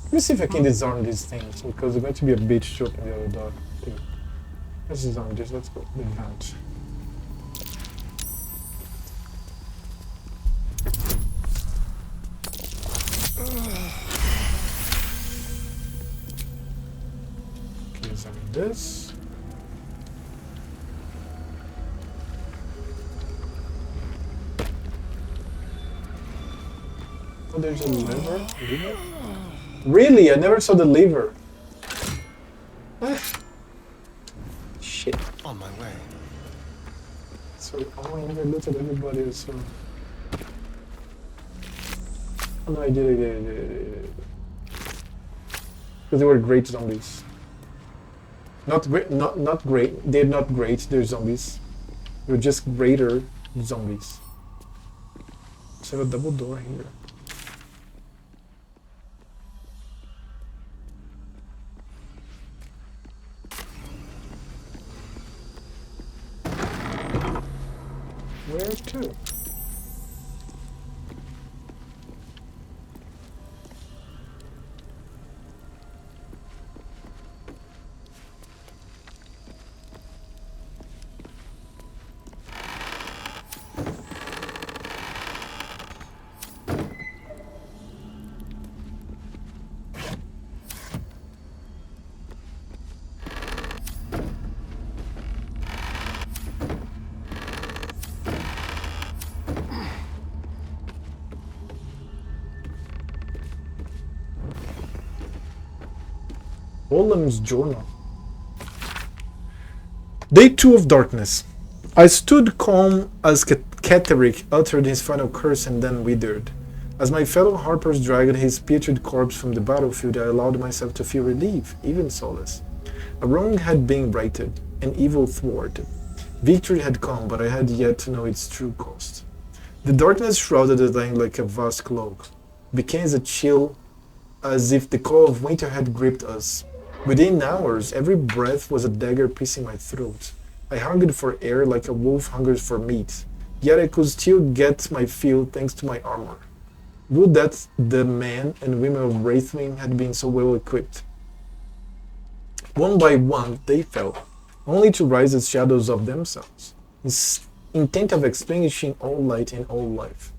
Let me see if I can disarm these things, because they're going to be a bitch to open the other door. Okay. Let's disarm this, let's go. Advance. Okay, disarm this. Oh, there's a lever? Really? I never saw the lever. Ah. Shit. On my way. So, oh, I never looked at everybody, so... Oh no, I did. Because they were great zombies. Not great, not great. They're not great, they're zombies. They're just greater zombies. So I have a double door here. Where to? Olam's journal. Day 2 of darkness. I stood calm as Catterick uttered his final curse and then withered. As my fellow harpers dragged his putrid corpse from the battlefield, I allowed myself to feel relief, even solace. A wrong had been righted, an evil thwarted. Victory had come, but I had yet to know its true cost. The darkness shrouded the land like a vast cloak, became as a chill, as if the cold of winter had gripped us. Within hours, every breath was a dagger piercing my throat. I hungered for air like a wolf hungers for meat, yet I could still get my fill thanks to my armor. Would that the men and women of Wraithwing had been so well equipped. One by one, they fell, only to rise as shadows of themselves, intent of extinguishing all light and all life.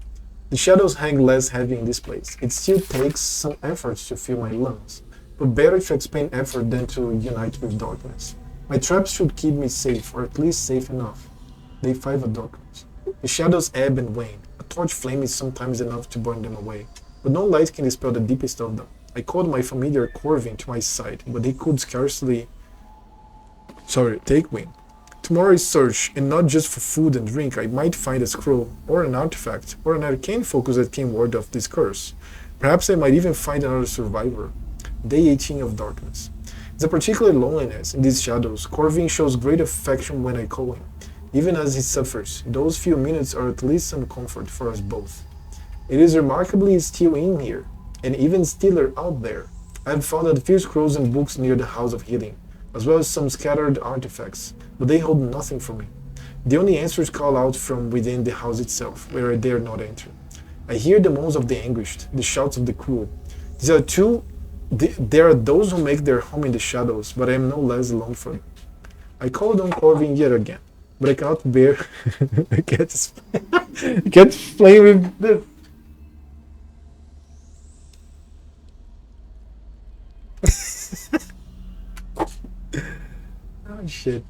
The shadows hang less heavy in this place. It still takes some effort to fill my lungs, but better to expend effort than to unite with darkness. My traps should keep me safe, or at least safe enough. Day 5 of darkness. The shadows ebb and wane. A torch flame is sometimes enough to burn them away, but no light can dispel the deepest of them. I called my familiar Corvin to my side, but he could scarcely take wing. Tomorrow's search, and not just for food and drink, I might find a scroll, or an artifact, or an arcane focus that can ward off this curse. Perhaps I might even find another survivor. Day 18 of darkness. It's a particular loneliness in these shadows. Corvin shows great affection when I call him, even as he suffers. Those few minutes are at least some comfort for us both. It is remarkably still in here, and even stiller out there. I have found a few scrolls and books near the House of Healing, as well as some scattered artifacts, but they hold nothing for me. The only answers call out from within the house itself, where I dare not enter. I hear the moans of the anguished, the shouts of the cruel. There are those who make their home in the shadows, but I am no less alone for them. I called on Corvin yet again, but I cannot bear I can't play with this. Oh shit.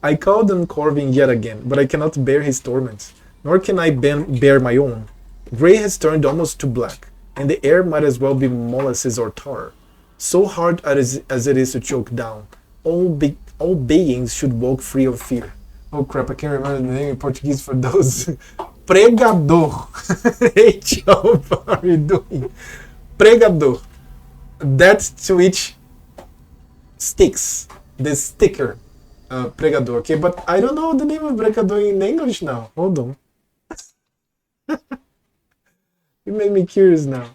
I called on Corvin yet again, but I cannot bear his torments, nor can I bear my own. Grey has turned almost to black, and the air might as well be molasses or tar. So hard as it is to choke down, all beings should walk free of fear. Oh crap, I can't remember the name in Portuguese for those. Pregador. Hey Joe, how are you doing? Pregador. That to which sticks. The sticker. Pregador, okay? But I don't know the name of Pregador in English now. Hold on. You made me curious now.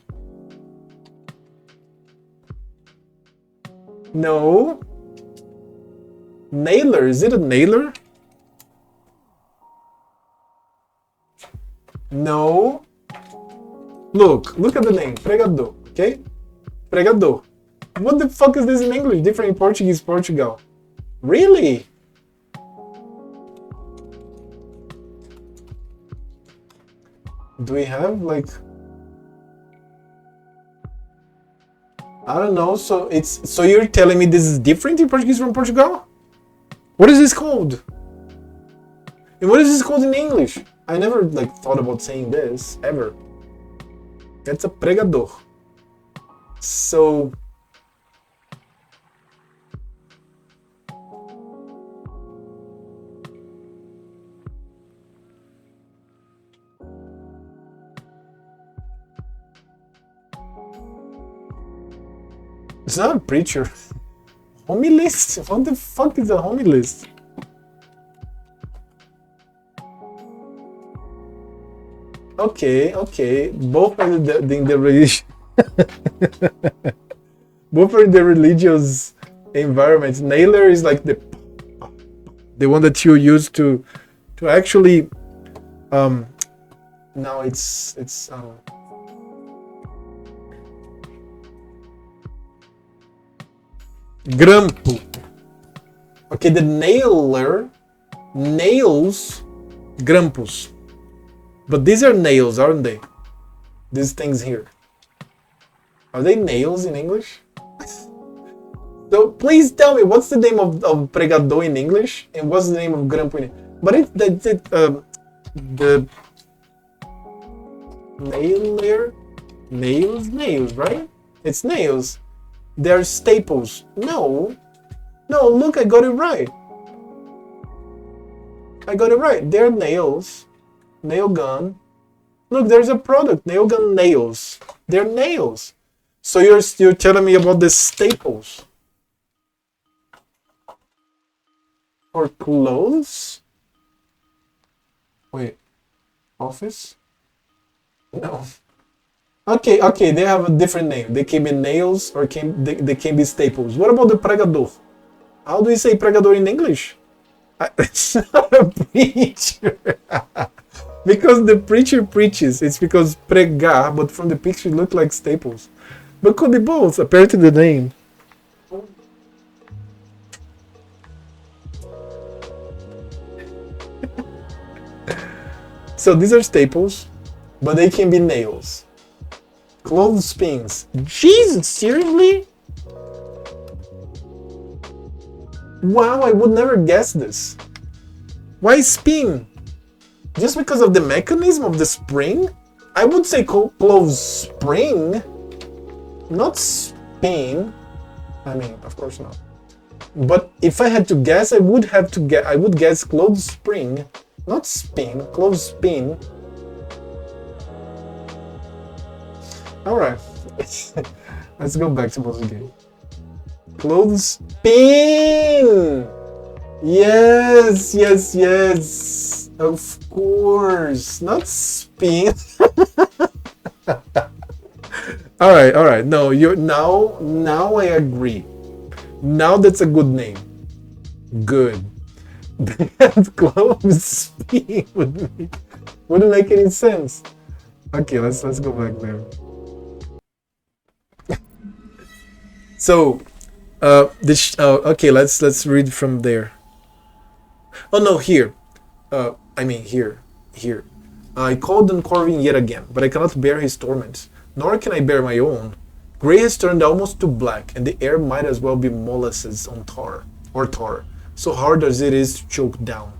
No. Nailer. Is it a nailer? No. Look at the name. Pregador, okay? Pregador. What the fuck is this in English? Different in Portuguese, Portugal. Really? Do we have like... I don't know, so you're telling me this is different in Portuguese from Portugal? What is this called? And what is this called in English? I never like thought about saying this, ever. That's a pregador. So... It's not a preacher. Homilist? What the fuck is a homilist? Okay. Both are in the religion. Both are in the religious environment. Nailer is like the one that you use to actually no, it's Grampo. Okay, the nailer nails grampus. But these are nails, aren't they? These things here. Are they nails in English? So please tell me, what's the name of pregador in English? And what's the name of grampo in English? But the nail layer? Nails, right? It's nails. They're staples. No, look, I got it right. They're nails. Nail gun. Look, there's a product. Nail gun nails. They're nails. So you're telling me about the staples. For clothes? Wait. Office? No. Okay, they have a different name. They can be nails or they can be staples. What about the pregador? How do you say pregador in English? It's not a preacher. Because the preacher preaches. It's because pregar, but from the picture it looked like staples. But could be both, apparently the name. So these are staples. but they can be nails. Clothespins. Jesus, seriously? Wow, I would never guess this. Why spin? Just because of the mechanism of the spring? I would say clothes spring, not spin. I mean, of course not. But if I had to guess, I would guess clothes spring, not spin, clothes spin. Alright, let's go back to boss game. Clothes spin! Yes, yes, yes! Of course, not spin. Alright, no, you're now I agree. Now that's a good name. Good. Clothes spin wouldn't make any sense. Okay, let's go back there. So, okay, let's read from there. Oh no, here. I mean here. I called on Corvin yet again, but I cannot bear his torment, nor can I bear my own. Grey has turned almost to black, and the air might as well be molasses on tar, so hard as it is to choke down.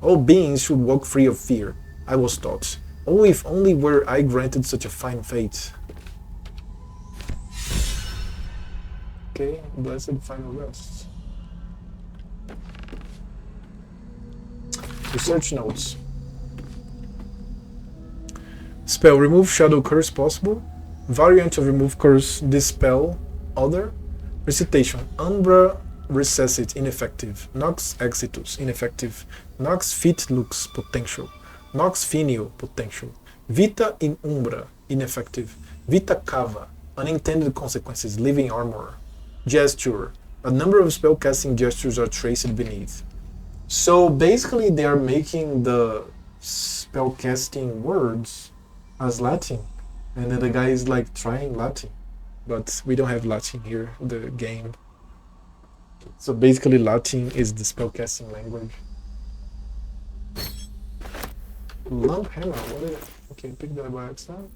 All beings should walk free of fear, I was taught. Oh, if only were I granted such a fine fate. Okay, blessed final rest. Research notes. Spell, remove shadow curse possible. Variant of remove curse, dispel, other. Recitation, Umbra recessit, ineffective. Nox exitus, ineffective. Nox fit lux, potential. Nox finio, potential. Vita in umbra, ineffective. Vita cava, unintended consequences, living armor. Gesture, a number of spellcasting gestures are traced beneath. So basically they are making the spellcasting words as Latin. And then the guy is like trying Latin, but we don't have Latin here in the game. So basically Latin is the spellcasting language. Lump hammer, what is it? Okay, pick that by accident.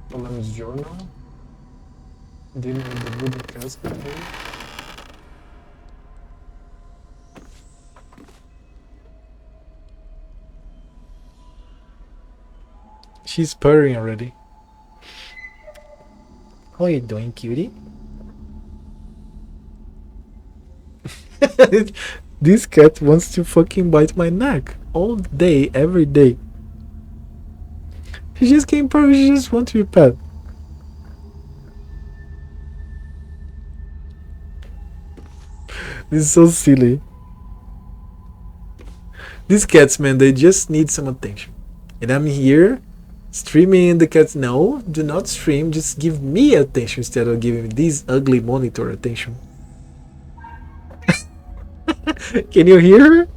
Polem's journal. Dealing with the wooden casket here. She's purring already. How are you doing, cutie? This cat wants to fucking bite my neck all day, every day. She just came purring, she just wants to be pet. This is so silly. These cats, man, they just need some attention. And I'm here streaming and the cats, no, do not stream, just give me attention instead of giving this ugly monitor attention. Can you hear her?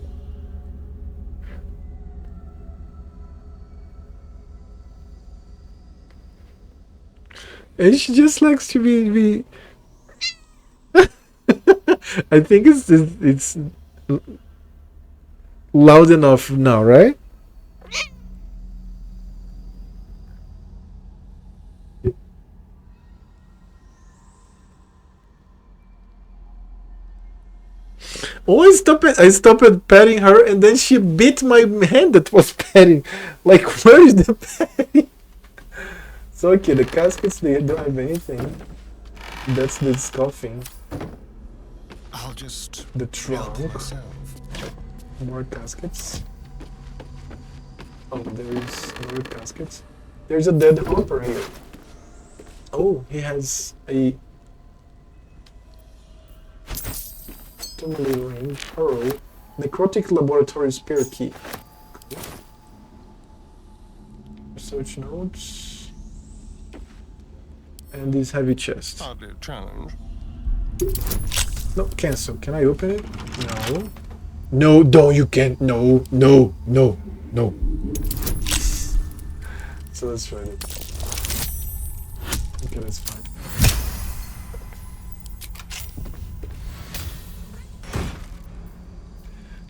And she just likes to be I think it's loud enough now, right? Oh, I stopped petting her, and then she bit my hand that was petting. Like, where is the petting? So, okay, the caskets, they don't have anything. That's the scoffing. I'll just the trunk. myself. More caskets. Oh, there's more caskets. There's a dead hopper here. Oh, he has a ring, pearl, necrotic laboratory spare key. Cool. Research notes. And this heavy chest. Hardly a challenge. No, cancel. Can I open it? No. No, don't, you can't. No, no, no, no. So let's try it. Okay, that's fine.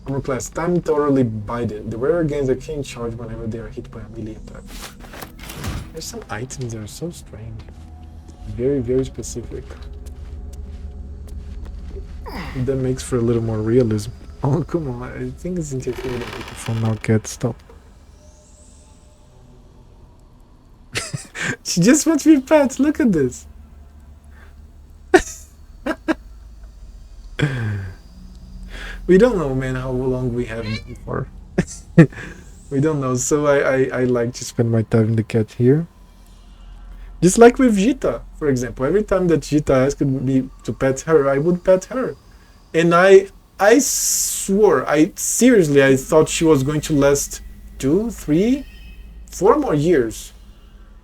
Armor class. Time thoroughly bided. The rare gains a keen charge whenever they are hit by a melee attack. There's some items that are so strange. Very, very specific. That makes for a little more realism. Oh, come on. I think it's interfering with the microphone now, cat. Stop. She just wants me pets. Look at this. We don't know, man, how long we have for. We don't know, so I like to spend my time in the cat here. Just like with Jita, for example. Every time that Jita asked me to pet her, I would pet her. And I swore, seriously, I thought she was going to last 2, 3, 4 more years.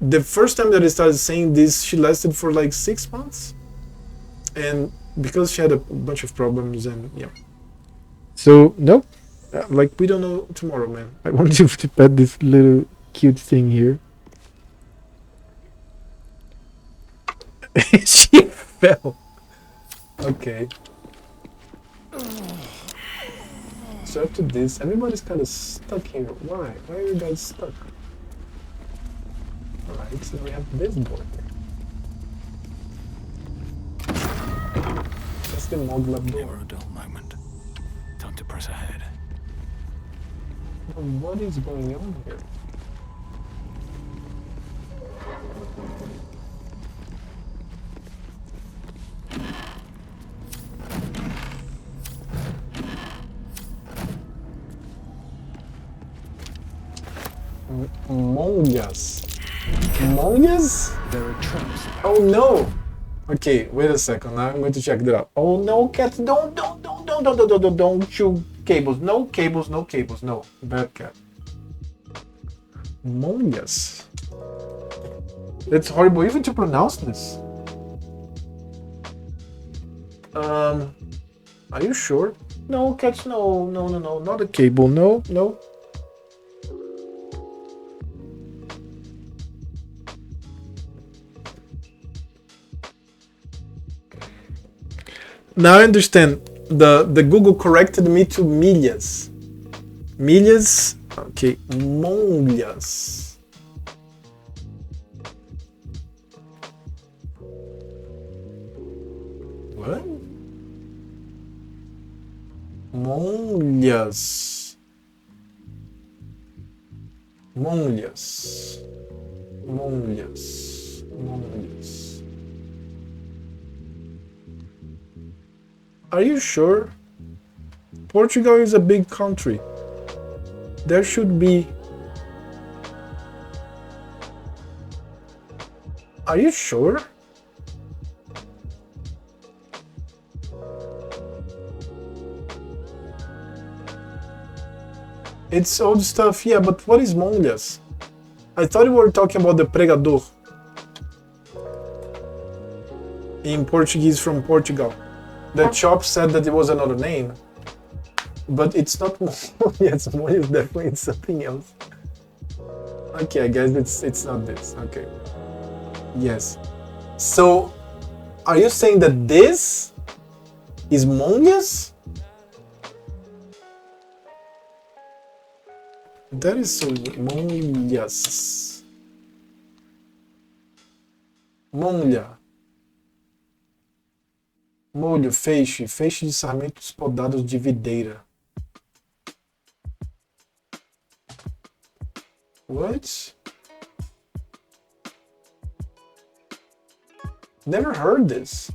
The first time that I started saying this, she lasted for like 6 months. And because she had a bunch of problems and yeah. So, nope. Like, we don't know tomorrow, man. I want you to pet this little cute thing here. She fell. Okay. So after this, everybody's kind of stuck here. Why? Why are you guys stuck? Alright, so we have this board. That's the mod lab door. Never a dull moment. Time to press ahead. What is going on here? Mongas. Mongas? There are traps. Oh no! Okay, wait a second. Now I'm going to check that out. Oh no, cat! Don't shoot cables. No cables, no cables, no. Bad cat. Mongas. It's horrible even to pronounce this. Are you sure? No, cats, no, not a cable, no. Now I understand. The Google corrected me to milhas. Milhas, okay, monhas. What? Monhas. Monhas. Monhas. Monhas. Are you sure? Portugal is a big country. There should be... Are you sure? It's old stuff, yeah, but what is mongas? I thought we were talking about the pregador. In Portuguese from Portugal. The shop said that it was another name. But it's not mongas, mongas definitely it's something else. Okay, I guess it's not this. Okay. Yes. So, are you saying that this is mongas? That is so... Mongas. Monga. Molho, feixe, feixe de sarmentos podados de videira. What? Never heard this.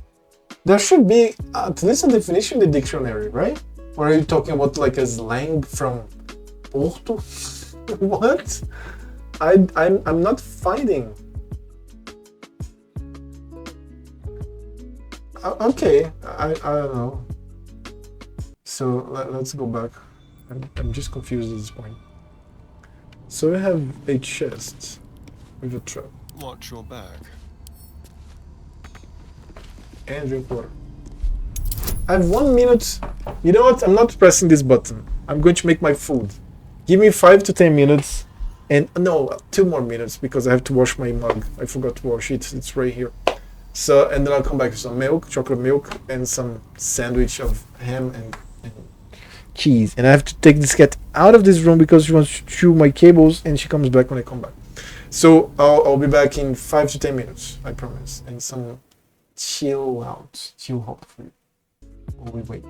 There should be at least a definition in the dictionary, right? Or are you talking about like a slang from Porto? What? I'm not finding. Okay, I don't know. So let's go back. I'm just confused at this point. So we have a chest with a trap. Watch your back. And drink water. I have 1 minute. You know what? I'm not pressing this button. I'm going to make my food. Give me 5 to 10 minutes. And no, 2 more minutes because I have to wash my mug. I forgot to wash it. It's right here. So, and then I'll come back with some milk, chocolate milk, and some sandwich of ham and cheese. And I have to take this cat out of this room because she wants to chew my cables, and she comes back when I come back. So I'll be back in 5 to 10 minutes, I promise. And some chill hop for you. While we wait.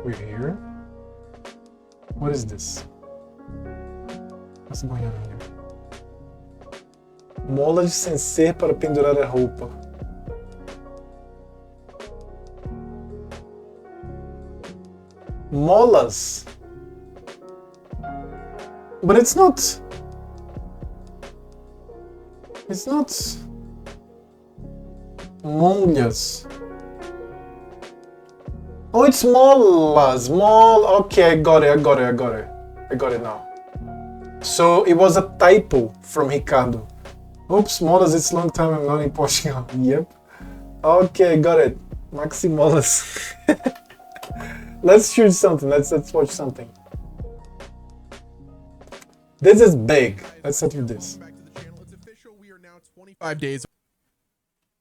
We're here. What is this? What's going on here? Mola de cencer para pendurar a roupa. Molas. But it's not. It's not. Molhas. Oh, it's molas. Okay, I got it. I got it now. So it was a typo from Ricardo. Oops, molas, it's long time I'm not in Portugal. Yep. Okay, got it. Maxi molas. Let's shoot something. Let's watch something. This is big. Let's start with this. Back to the channel. It's official. We are now 25 days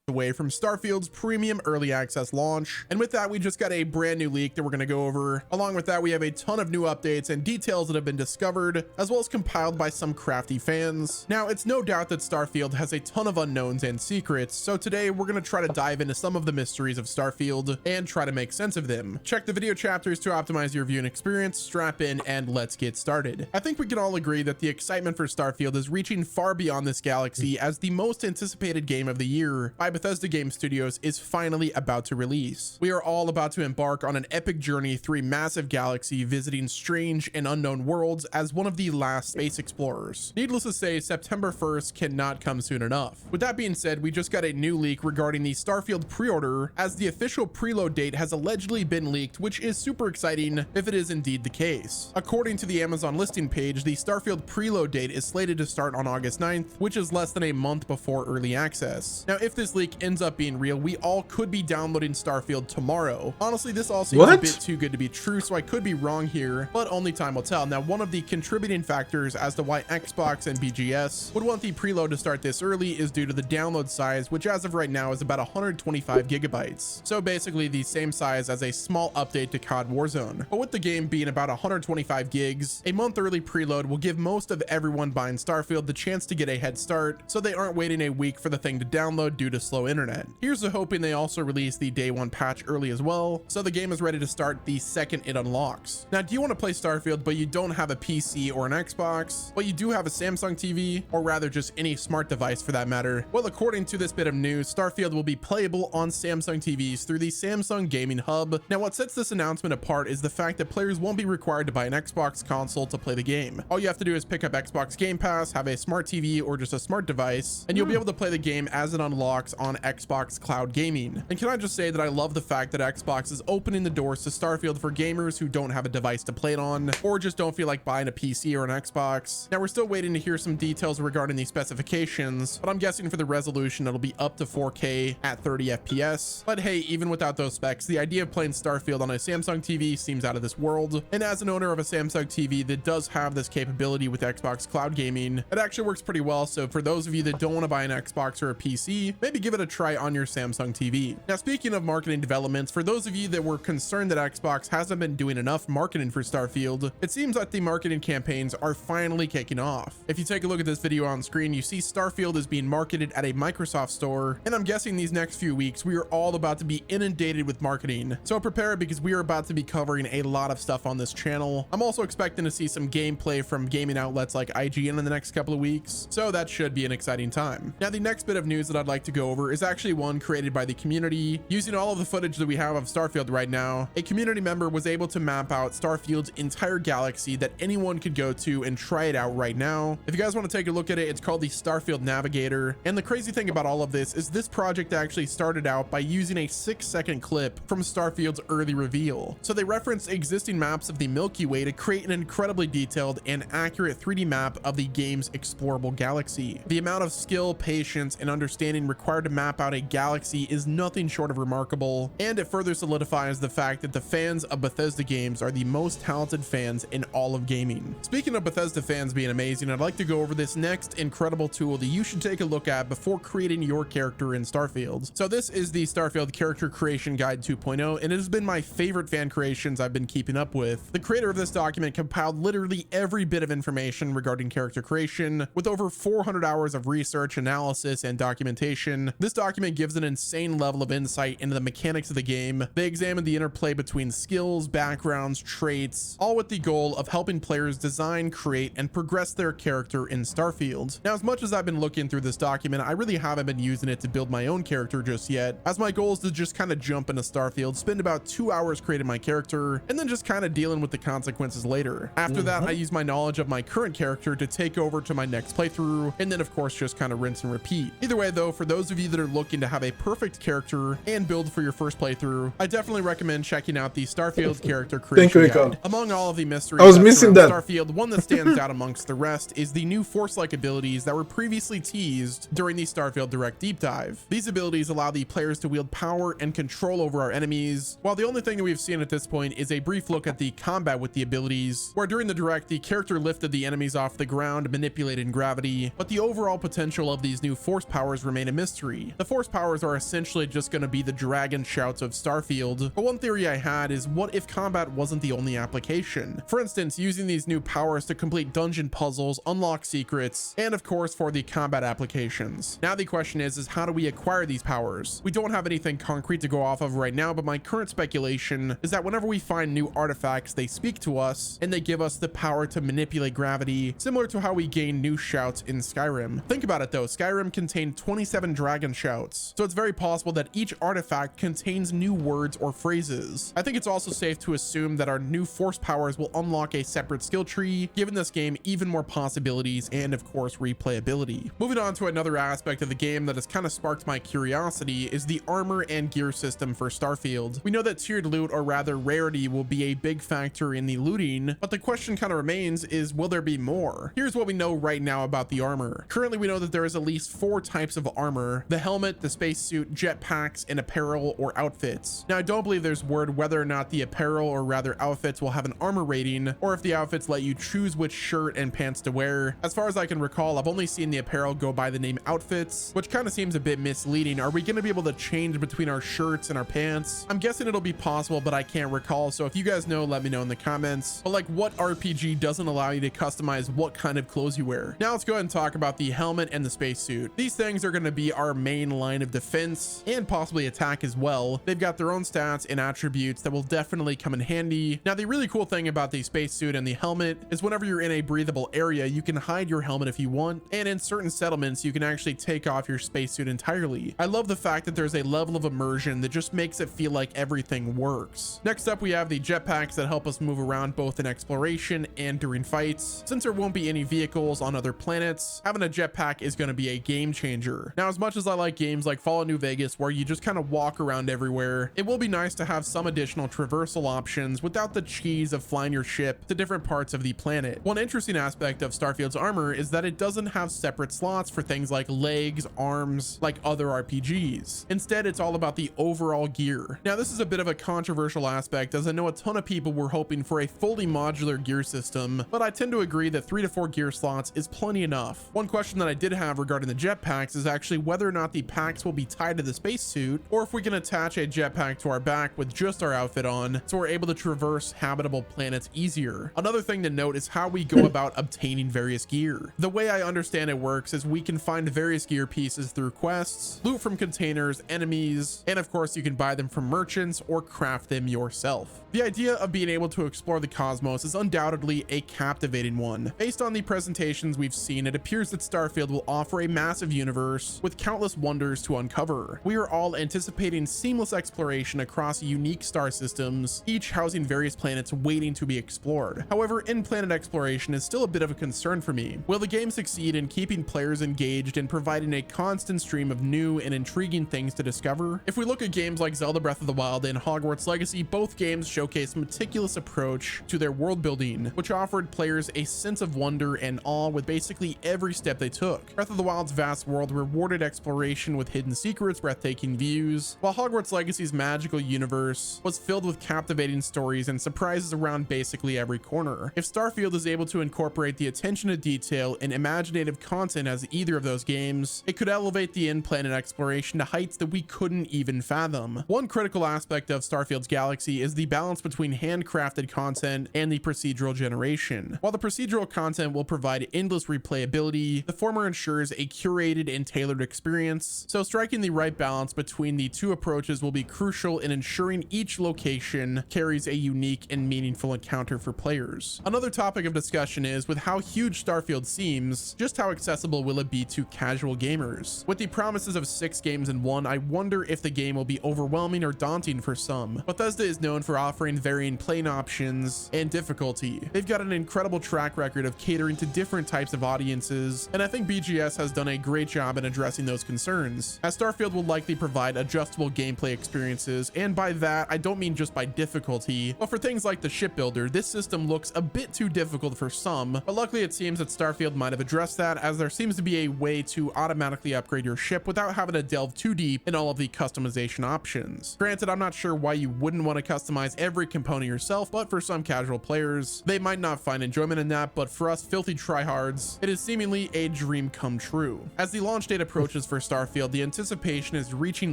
away from Starfield's premium early access launch, and with that we just got a brand new leak that we're going to go over. Along with that, we have a ton of new updates and details that have been discovered, as well as compiled by some crafty fans. Now, it's no doubt that Starfield has a ton of unknowns and secrets, so today we're going to try to dive into some of the mysteries of Starfield and try to make sense of them. Check the video chapters to optimize your viewing experience, strap in, and let's get started. I think we can all agree that the excitement for Starfield is reaching far beyond this galaxy, as the most anticipated game of the year by Bethesda Game Studios is finally about to release. We are all about to embark on an epic journey through a massive galaxy, visiting strange and unknown worlds as one of the last space explorers. Needless to say, September 1st cannot come soon enough. With that being said, we just got a new leak regarding the Starfield pre-order, as the official preload date has allegedly been leaked, which is super exciting if it is indeed the case. According to the Amazon listing page, the Starfield preload date is slated to start on August 9th, which is less than a month before early access. Now, if this leak ends up being real, we all could be downloading Starfield tomorrow. Honestly, this all seems a bit too good to be true, so I could be wrong here, but only time will tell. Now, one of the contributing factors as to why Xbox and BGS would want the preload to start this early is due to the download size, which as of right now is about 125 gigabytes. So basically the same size as a small update to COD Warzone. But with the game being about 125 gigs, a month early preload will give most of everyone buying Starfield the chance to get a head start, so they aren't waiting a week for the thing to download due to slow internet. Here's to hoping they also release the day one patch early as well, so the game is ready to start the second it unlocks. Now, do you want to play Starfield but you don't have a PC or an Xbox, but you do have a Samsung TV, or rather just any smart device for that matter? Well, according to this bit of news, Starfield will be playable on Samsung TVs through the Samsung Gaming Hub. Now, what sets this announcement apart is the fact that players won't be required to buy an Xbox console to play the game. All you have to do is pick up Xbox Game Pass, have a smart TV or just a smart device, and you'll be able to play the game as it unlocks on Xbox Cloud Gaming. And can I just say that I love the fact that Xbox is opening the doors to Starfield for gamers who don't have a device to play it on, or just don't feel like buying a PC or an Xbox. Now, we're still waiting to hear some details regarding the specifications, but I'm guessing for the resolution it'll be up to 4K at 30 FPS. But hey, even without those specs, the idea of playing Starfield on a Samsung TV seems out of this world. And as an owner of a Samsung TV that does have this capability with Xbox Cloud Gaming, it actually works pretty well. So for those of you that don't want to buy an Xbox or a PC, maybe give it a try on your Samsung TV. Now, speaking of marketing developments, for those of you that were concerned that Xbox hasn't been doing enough marketing for Starfield, it seems like the marketing campaigns are finally kicking off. If you take a look at this video on screen, you see Starfield is being marketed at a Microsoft store, and I'm guessing these next few weeks we are all about to be inundated with marketing. So prepare, because we are about to be covering a lot of stuff on this channel. I'm also expecting to see some gameplay from gaming outlets like IGN in the next couple of weeks, so that should be an exciting time. Now, the next bit of news that I'd like to go over is actually one created by the community. Using all of the footage that we have of Starfield right now, a community member was able to map out Starfield's entire galaxy that anyone could go to and try it out right now. If you guys want to take a look at it, it's called the Starfield Navigator. And the crazy thing about all of this is this project actually started out by using a 6-second clip from Starfield's early reveal. So they referenced existing maps of the Milky Way to create an incredibly detailed and accurate 3D map of the game's explorable galaxy. The amount of skill, patience, and understanding required to map out a galaxy is nothing short of remarkable, and it further solidifies the fact that the fans of Bethesda games are the most talented fans in all of gaming. Speaking of Bethesda fans being amazing, I'd like to go over this next incredible tool that you should take a look at before creating your character in Starfield. So this is the Starfield Character Creation Guide 2.0, and it has been my favorite fan creations I've been keeping up with. The creator of this document compiled literally every bit of information regarding character creation, with over 400 hours of research, analysis, and documentation. This document gives an insane level of insight into the mechanics of the game. They examine the interplay between skills, backgrounds, traits, all with the goal of helping players design, create, and progress their character in Starfield. Now, as much as I've been looking through this document, I really haven't been using it to build my own character just yet, as my goal is to just kind of jump into Starfield, spend about 2 hours creating my character, and then just kind of dealing with the consequences later. After that, I use my knowledge of my current character to take over to my next playthrough, and then of course just kind of rinse and repeat. Either way though, for those of you that are looking to have a perfect character and build for your first playthrough, I definitely recommend checking out the Starfield Character Creation Guide. Among all of the mysteries I was missing that. Starfield, one that stands out amongst the rest is the new Force-like abilities that were previously teased during the Starfield Direct Deep Dive. These abilities allow the players to wield power and control over our enemies, while the only thing that we've seen at this point is a brief look at the combat with the abilities, where during the Direct, the character lifted the enemies off the ground, manipulating gravity, but the overall potential of these new Force powers remain a mystery. The Force powers are essentially just going to be the dragon shouts of Starfield, but one theory I had is, what if combat wasn't the only application? For instance, using these new powers to complete dungeon puzzles, unlock secrets, and of course for the combat applications. Now the question is how do we acquire these powers? We don't have anything concrete to go off of right now, but my current speculation is that whenever we find new artifacts, they speak to us and they give us the power to manipulate gravity, similar to how we gain new shouts in Skyrim. Think about it though, Skyrim contained 27 dragon shouts, so it's very possible that each artifact contains new words or phrases. I think it's also safe to assume that our new Force powers will unlock a separate skill tree, giving this game even more possibilities and of course replayability. Moving on to another aspect of the game that has kind of sparked my curiosity is the armor and gear system for Starfield. We know that tiered loot, or rather rarity, will be a big factor in the looting, but the question kind of remains is, will there be more? Here's what we know right now about the armor. Currently we know that there is at least 4 types of armor. The the helmet, the spacesuit, jetpacks, and apparel or outfits. Now, I don't believe there's word whether or not the apparel or rather outfits will have an armor rating, or if the outfits let you choose which shirt and pants to wear. As far as I can recall, I've only seen the apparel go by the name outfits, which kind of seems a bit misleading. Are we going to be able to change between our shirts and our pants? I'm guessing it'll be possible, but I can't recall. So if you guys know, let me know in the comments. But like, what RPG doesn't allow you to customize what kind of clothes you wear? Now let's go ahead and talk about the helmet and the spacesuit. These things are going to be our main line of defense and possibly attack as well. They've got their own stats and attributes that will definitely come in handy. Now, the really cool thing about the spacesuit and the helmet is whenever you're in a breathable area, you can hide your helmet if you want, and in certain settlements you can actually take off your spacesuit entirely. I love the fact that there's a level of immersion that just makes it feel like everything works. Next up, we have the jetpacks that help us move around both in exploration and during fights. Since there won't be any vehicles on other planets, having a jetpack is going to be a game changer. Now, as much as I like games like Fallout New Vegas where you just kind of walk around everywhere, it will be nice to have some additional traversal options without the cheese of flying your ship to different parts of the planet. One interesting aspect of Starfield's armor is that it doesn't have separate slots for things like legs, arms, like other RPGs. Instead, it's all about the overall gear. Now, this is a bit of a controversial aspect, as I know a ton of people were hoping for a fully modular gear system, but I tend to agree that 3 to 4 gear slots is plenty enough. One question that I did have regarding the jetpacks is actually whether or not the packs will be tied to the spacesuit, or if we can attach a jetpack to our back with just our outfit on, so we're able to traverse habitable planets easier. Another thing to note is how we go about obtaining various gear. The way I understand it works is we can find various gear pieces through quests, loot from containers, enemies, and of course you can buy them from merchants or craft them yourself. The idea of being able to explore the cosmos is undoubtedly a captivating one. Based on the presentations we've seen, it appears that Starfield will offer a massive universe with countless wonders to uncover. We are all anticipating seamless exploration across unique star systems, each housing various planets waiting to be explored. However, in-planet exploration is still a bit of a concern for me. Will the game succeed in keeping players engaged and providing a constant stream of new and intriguing things to discover? If we look at games like Zelda Breath of the Wild and Hogwarts Legacy, both games showcase a meticulous approach to their world building, which offered players a sense of wonder and awe with basically every step they took. Breath of the Wild's vast world rewarded exploration with hidden secrets, breathtaking views, while Hogwarts Legacy's magical universe was filled with captivating stories and surprises around basically every corner. If Starfield is able to incorporate the attention to detail and imaginative content as either of those games, it could elevate the in-planet exploration to heights that we couldn't even fathom. One critical aspect of Starfield's galaxy is the balance between handcrafted content and the procedural generation. While the procedural content will provide endless replayability, the former ensures a curated and tailored experience, so striking the right balance between the two approaches will be crucial in ensuring each location carries a unique and meaningful encounter for players. Another topic of discussion is, with how huge Starfield seems, just how accessible will it be to casual gamers? With the promises of 6 games in one, I wonder if the game will be overwhelming or daunting for some. Bethesda is known for offering varying playing options and difficulty. They've got an incredible track record of catering to different types of audiences, and I think BGS has done a great job in addressing those concerns, as Starfield will likely provide adjustable gameplay experiences, and by that I don't mean just by difficulty, but for things like the shipbuilder, this system looks a bit too difficult for some, but luckily it seems that Starfield might have addressed that, as there seems to be a way to automatically upgrade your ship without having to delve too deep in all of the customization options. Granted, I'm not sure why you wouldn't want to customize every component yourself, but for some casual players, they might not find enjoyment in that, but for us filthy tryhards, it is seemingly a dream come true. As the launch date approaches for Starfield, the anticipation is reaching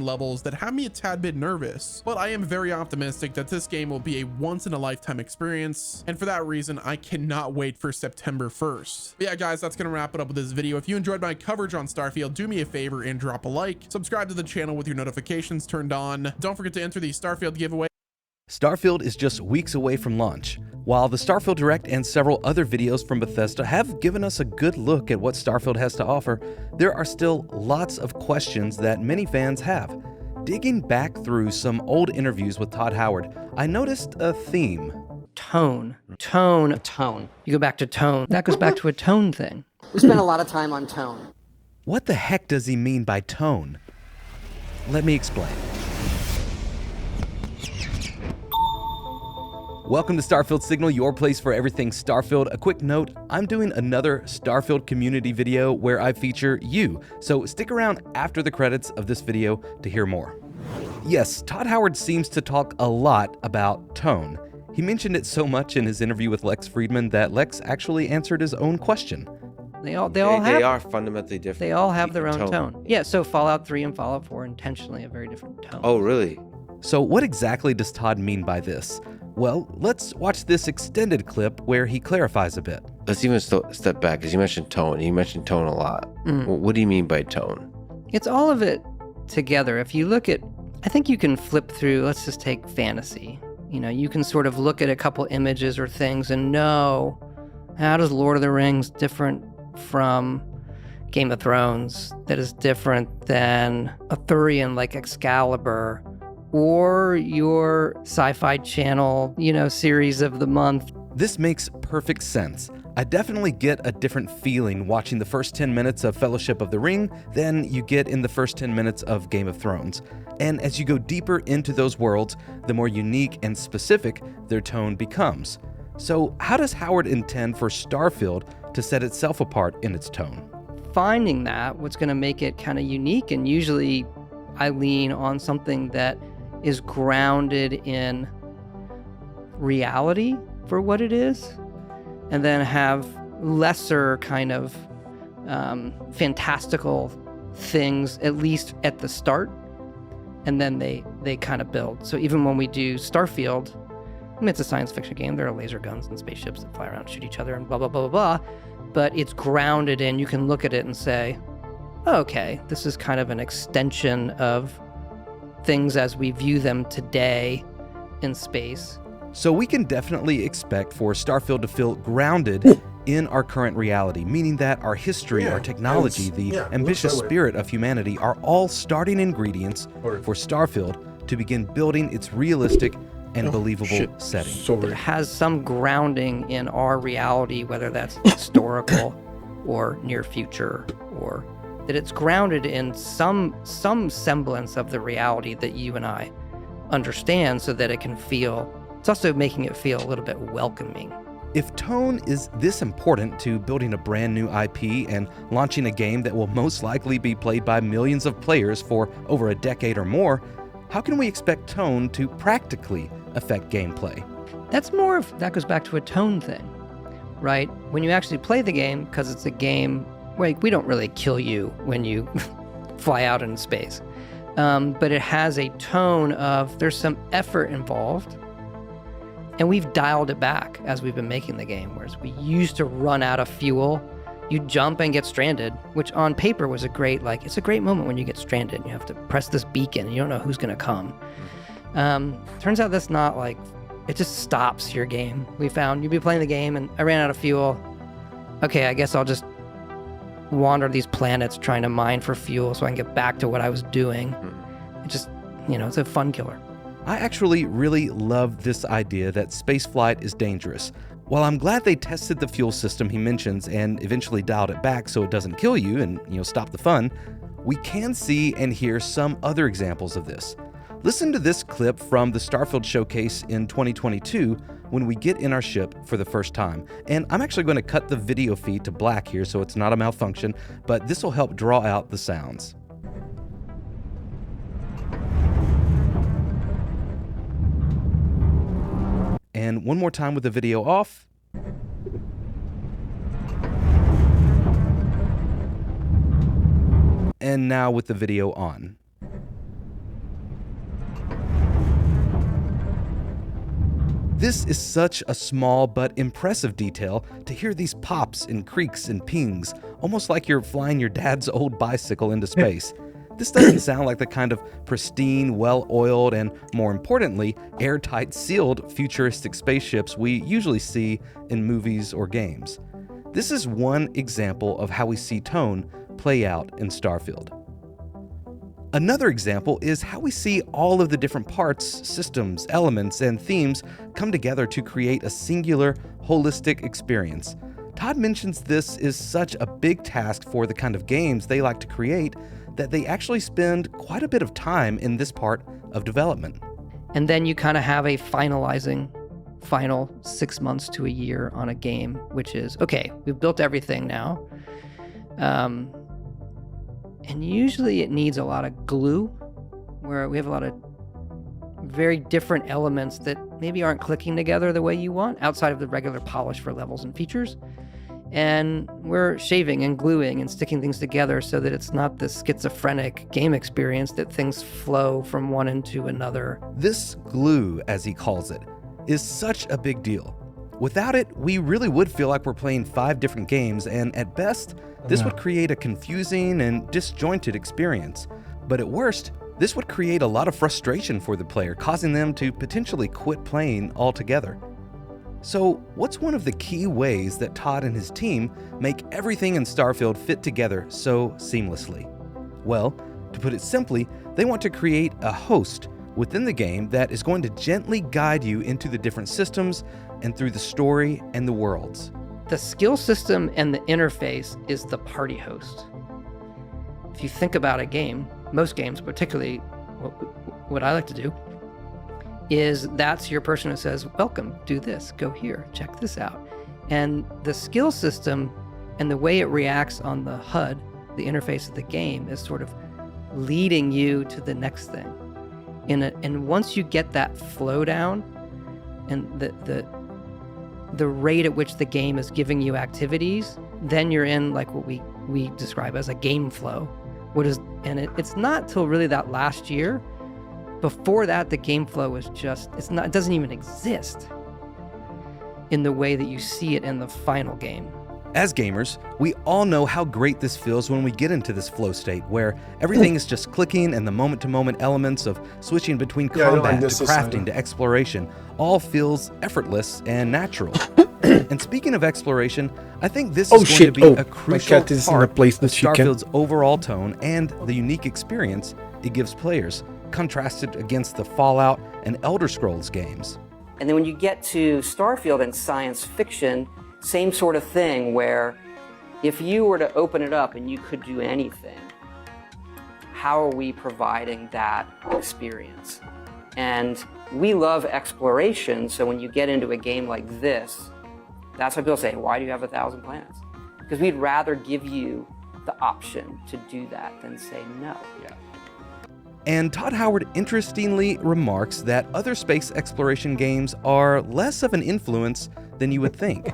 levels that have me a tad bit nervous, but I am very optimistic that this game will be a once-in-a-lifetime experience, and for that reason, I cannot wait for September 1st. But yeah, guys, that's gonna wrap it up with this video. If you enjoyed my coverage on Starfield, do me a favor and drop a like, subscribe to the channel with your notifications turned on, don't forget to enter the Starfield giveaway. Starfield is just weeks away from launch. While the Starfield Direct and several other videos from Bethesda have given us a good look at what Starfield has to offer, there are still lots of questions that many fans have. Digging back through some old interviews with Todd Howard, I noticed a theme. Tone. You go back to tone. That goes back to a tone thing. We spent a lot of time on tone. What the heck does he mean by tone? Let me explain. Welcome to Starfield Signal, your place for everything Starfield. A quick note, I'm doing another Starfield community video where I feature you, so stick around after the credits of this video to hear more. Yes, Todd Howard seems to talk a lot about tone. He mentioned it so much in his interview with Lex Friedman that Lex actually answered his own question. They are fundamentally different. They all have their own tone. Yeah, so Fallout 3 and Fallout 4 intentionally a very different tone. Oh, really? So what exactly does Todd mean by this? Well, let's watch this extended clip where he clarifies a bit. Let's even step back, because you mentioned tone. You mentioned tone a lot. What do you mean by tone? It's all of it together. If you look at, I think you can flip through, let's just take fantasy. You know, you can sort of look at a couple images or things and know, how does Lord of the Rings different from Game of Thrones, that is different than Arthurian like Excalibur, or your Sci-Fi Channel, series of the month. This makes perfect sense. I definitely get a different feeling watching the first 10 minutes of Fellowship of the Ring than you get in the first 10 minutes of Game of Thrones. And as you go deeper into those worlds, the more unique and specific their tone becomes. So how does Howard intend for Starfield to set itself apart in its tone? Finding that, what's going to make it kind of unique, and usually I lean on something that is grounded in reality for what it is, and then have lesser kind of fantastical things, at least at the start, and then they kind of build. So even when we do Starfield, I mean, it's a science fiction game. There are laser guns and spaceships that fly around and shoot each other and blah, blah, blah, blah, blah. But it's grounded in, you can look at it and say, oh, okay, this is kind of an extension of things as we view them today in space. So we can definitely expect for Starfield to feel grounded in our current reality, meaning that our history, our technology, the ambitious spirit of humanity are all starting ingredients for Starfield to begin building its realistic and believable setting. It has some grounding in our reality, whether that's historical or near future, or that it's grounded in some semblance of the reality that you and I understand, so that it can feel, it's also making it feel a little bit welcoming. If tone is this important to building a brand new IP and launching a game that will most likely be played by millions of players for over a decade or more, how can we expect tone to practically affect gameplay? That goes back to a tone thing, right? When you actually play the game, because it's a game, like, we don't really kill you when you fly out in space. But it has a tone of, there's some effort involved, and we've dialed it back as we've been making the game. Whereas we used to run out of fuel, you jump and get stranded, which on paper was it's a great moment when you get stranded and you have to press this beacon and you don't know who's gonna come. Turns out that's not it just stops your game. We found you'd be playing the game and I ran out of fuel. Okay, I guess I'll just wander these planets trying to mine for fuel so I can get back to what I was doing. It just, it's a fun killer. I actually really love this idea that spaceflight is dangerous. While I'm glad they tested the fuel system he mentions and eventually dialed it back so it doesn't kill you and, stop the fun, we can see and hear some other examples of this. Listen to this clip from the Starfield showcase in 2022 when we get in our ship for the first time. And I'm actually going to cut the video feed to black here so it's not a malfunction, but this will help draw out the sounds. And one more time with the video off. And now with the video on. This is such a small but impressive detail to hear these pops and creaks and pings, almost like you're flying your dad's old bicycle into space. This doesn't sound like the kind of pristine, well-oiled, and more importantly, airtight sealed futuristic spaceships we usually see in movies or games. This is one example of how we see tone play out in Starfield. Another example is how we see all of the different parts, systems, elements, and themes come together to create a singular, holistic experience. Todd mentions this is such a big task for the kind of games they like to create that they actually spend quite a bit of time in this part of development. And then you kind of have a finalizing final 6 months to a year on a game, which is, okay, we've built everything now. And usually it needs a lot of glue, where we have a lot of very different elements that maybe aren't clicking together the way you want, outside of the regular polish for levels and features. And we're shaving and gluing and sticking things together so that it's not this schizophrenic game experience that things flow from one into another. This glue, as he calls it, is such a big deal. Without it, we really would feel like we're playing 5 different games, and at best, this would create a confusing and disjointed experience. But at worst, this would create a lot of frustration for the player, causing them to potentially quit playing altogether. So, what's one of the key ways that Todd and his team make everything in Starfield fit together so seamlessly? Well, to put it simply, they want to create a host within the game that is going to gently guide you into the different systems and through the story and the worlds. The skill system and the interface is the party host. If you think about a game, most games, particularly what I like to do, is that's your person who says, welcome, do this, go here, check this out. And the skill system and the way it reacts on the HUD, the interface of the game, is sort of leading you to the next thing. And once you get that flow down and the rate at which the game is giving you activities, then you're in like what we describe as a game flow. It's not till really that last year. Before that, the game flow is just, it doesn't even exist in the way that you see it in the final game. As gamers, we all know how great this feels when we get into this flow state where everything is just clicking and the moment-to-moment elements of switching between combat to crafting to exploration all feels effortless and natural. And speaking of exploration, I think this is going to be a crucial part of Starfield's overall tone and the unique experience it gives players, contrasted against the Fallout and Elder Scrolls games. And then when you get to Starfield and science fiction, same sort of thing, where if you were to open it up and you could do anything, how are we providing that experience? And we love exploration, so when you get into a game like this, that's why people say, why do you have 1,000 planets? Because we'd rather give you the option to do that than say no. Yeah. And Todd Howard interestingly remarks that other space exploration games are less of an influence than you would think,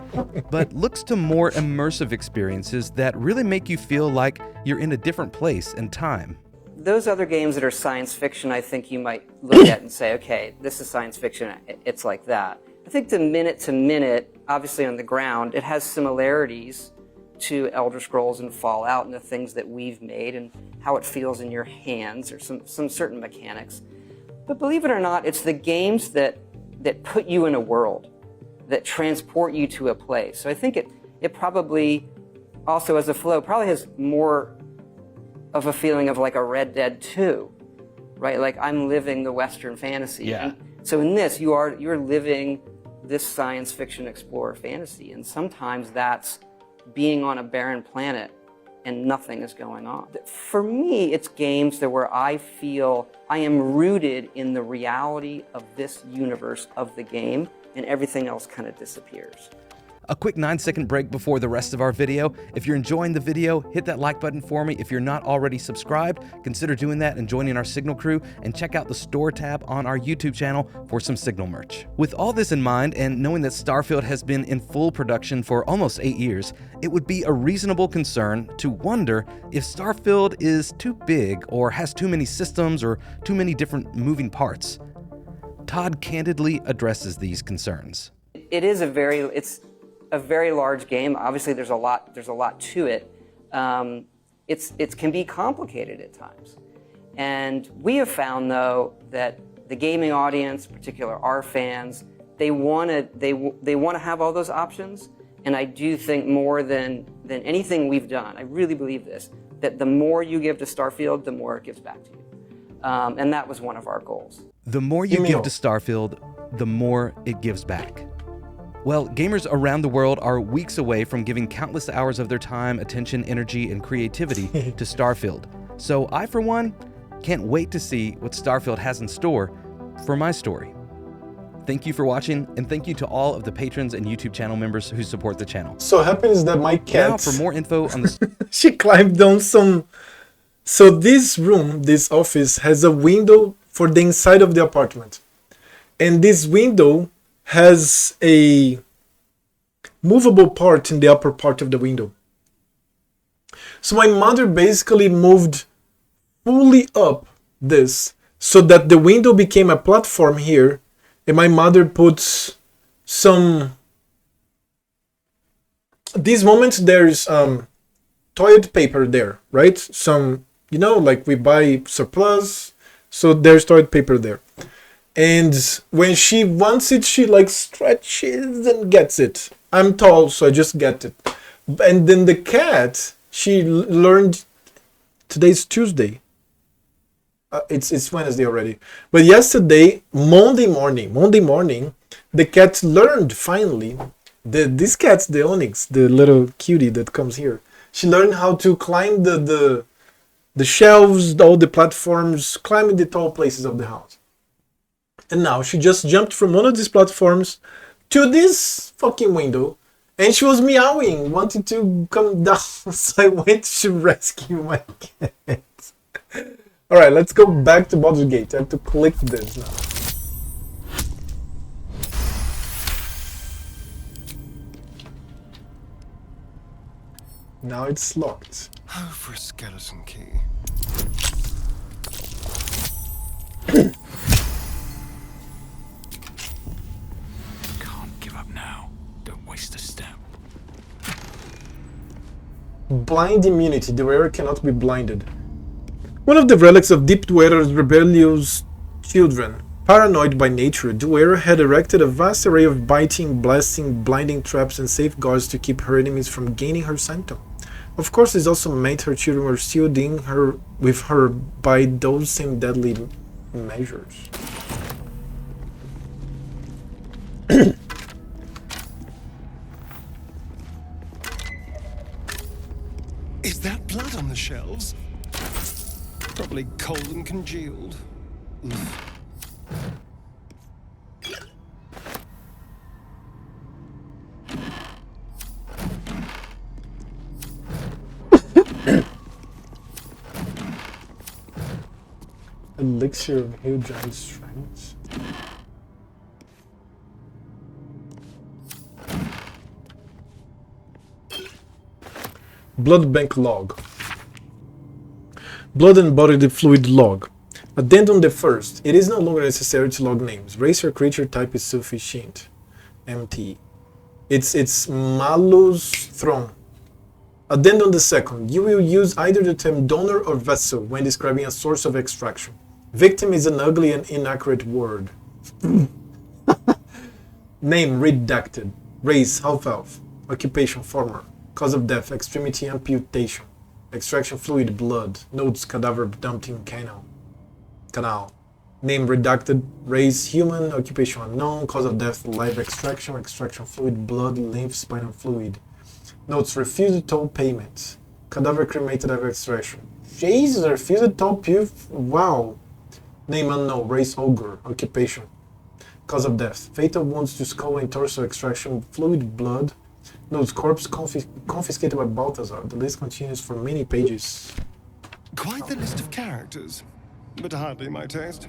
but looks to more immersive experiences that really make you feel like you're in a different place and time. Those other games that are science fiction, I think you might look at and say, okay, this is science fiction, it's like that. I think the minute-to-minute, obviously on the ground, it has similarities to Elder Scrolls and Fallout and the things that we've made and how it feels in your hands or some certain mechanics. But believe it or not, it's the games that put you in a world, that transport you to a place. So I think it probably also as a flow probably has more of a feeling of like a Red Dead 2, right? Like I'm living the Western fantasy. Yeah. And so in this, you're living this science fiction explorer fantasy, and sometimes that's being on a barren planet and nothing is going on. For me, it's games where I feel I am rooted in the reality of this universe of the game, and everything else kind of disappears. A quick 9-second break before the rest of our video. If you're enjoying the video, hit that like button for me. If you're not already subscribed, consider doing that and joining our Signal crew, and check out the store tab on our YouTube channel for some Signal merch. With all this in mind, and knowing that Starfield has been in full production for almost 8 years, it would be a reasonable concern to wonder if Starfield is too big or has too many systems or too many different moving parts. Todd candidly addresses these concerns. It's a very large game. Obviously, there's a lot to it. It can be complicated at times. And we have found, though, that the gaming audience, particularly our fans, they want to have all those options. And I do think more than anything we've done, I really believe this, that the more you give to Starfield, the more it gives back to you. And that was one of our goals. The more you give to Starfield, the more it gives back. Well, gamers around the world are weeks away from giving countless hours of their time, attention, energy, and creativity to Starfield. So I, for one, can't wait to see what Starfield has in store for my story. Thank you for watching, and thank you to all of the patrons and YouTube channel members who support the channel. So happens that my cat... Now, for more info on the... she climbed down some... So this room, this office, has a window for the inside of the apartment. And this window has a movable part in the upper part of the window. So my mother basically moved fully up this so that the window became a platform here, and my mother puts some... These moments there's toilet paper there, right? Some, you know, like we buy surplus, so there's toilet paper there. And when she wants it, she like stretches and gets it. I'm tall, so I just get it. And then the cat, she learned, today's Tuesday. It's Wednesday already. But yesterday, Monday morning, the cat learned finally. This cat's the Onyx, the little cutie that comes here. She learned how to climb the shelves, all the platforms, climbing the tall places of the house. And now she just jumped from one of these platforms to this fucking window, and she was meowing, wanting to come down. So I went to rescue my cat. Alright, let's go back to Baldur's Gate. I have to click this now. Now it's locked. Oh, for a skeleton key. Can't give up now. Don't waste a step. Blind immunity. The wearer cannot be blinded. One of the relics of Deep Dweor's rebellious children. Paranoid by nature, Dweor had erected a vast array of biting, blasting, blinding traps and safeguards to keep her enemies from gaining her sanctum. Of course, this also meant her children were still dealing with her by those same deadly measures. Is that blood on the shelves? Probably cold and congealed. Elixir of Hill Giant Strength. Blood Bank Log. Blood and Bodily Fluid Log. Addendum the first. It is no longer necessary to log names. Race or creature type is sufficient. MT. It's Malus Throne. Addendum the second. You will use either the term donor or vessel when describing a source of extraction. Victim is an ugly and inaccurate word. Name redacted. Race half-elf. Occupation farmer. Cause of death extremity amputation. Extraction fluid blood. Notes cadaver dumping canal. Name redacted. Race human. Occupation unknown. Cause of death live extraction. Extraction fluid blood lymph spinal fluid. Notes refused toll payment. Cadaver cremated after extraction. Jesus, refused toll pay. Wow. Name unknown. Race ogre. Occupation. Cause of death. Fatal wounds to skull and torso. Extraction fluid blood. Notes corpse confiscated by Balthazar. The list continues for many pages. Quite the list of characters, but hardly my taste.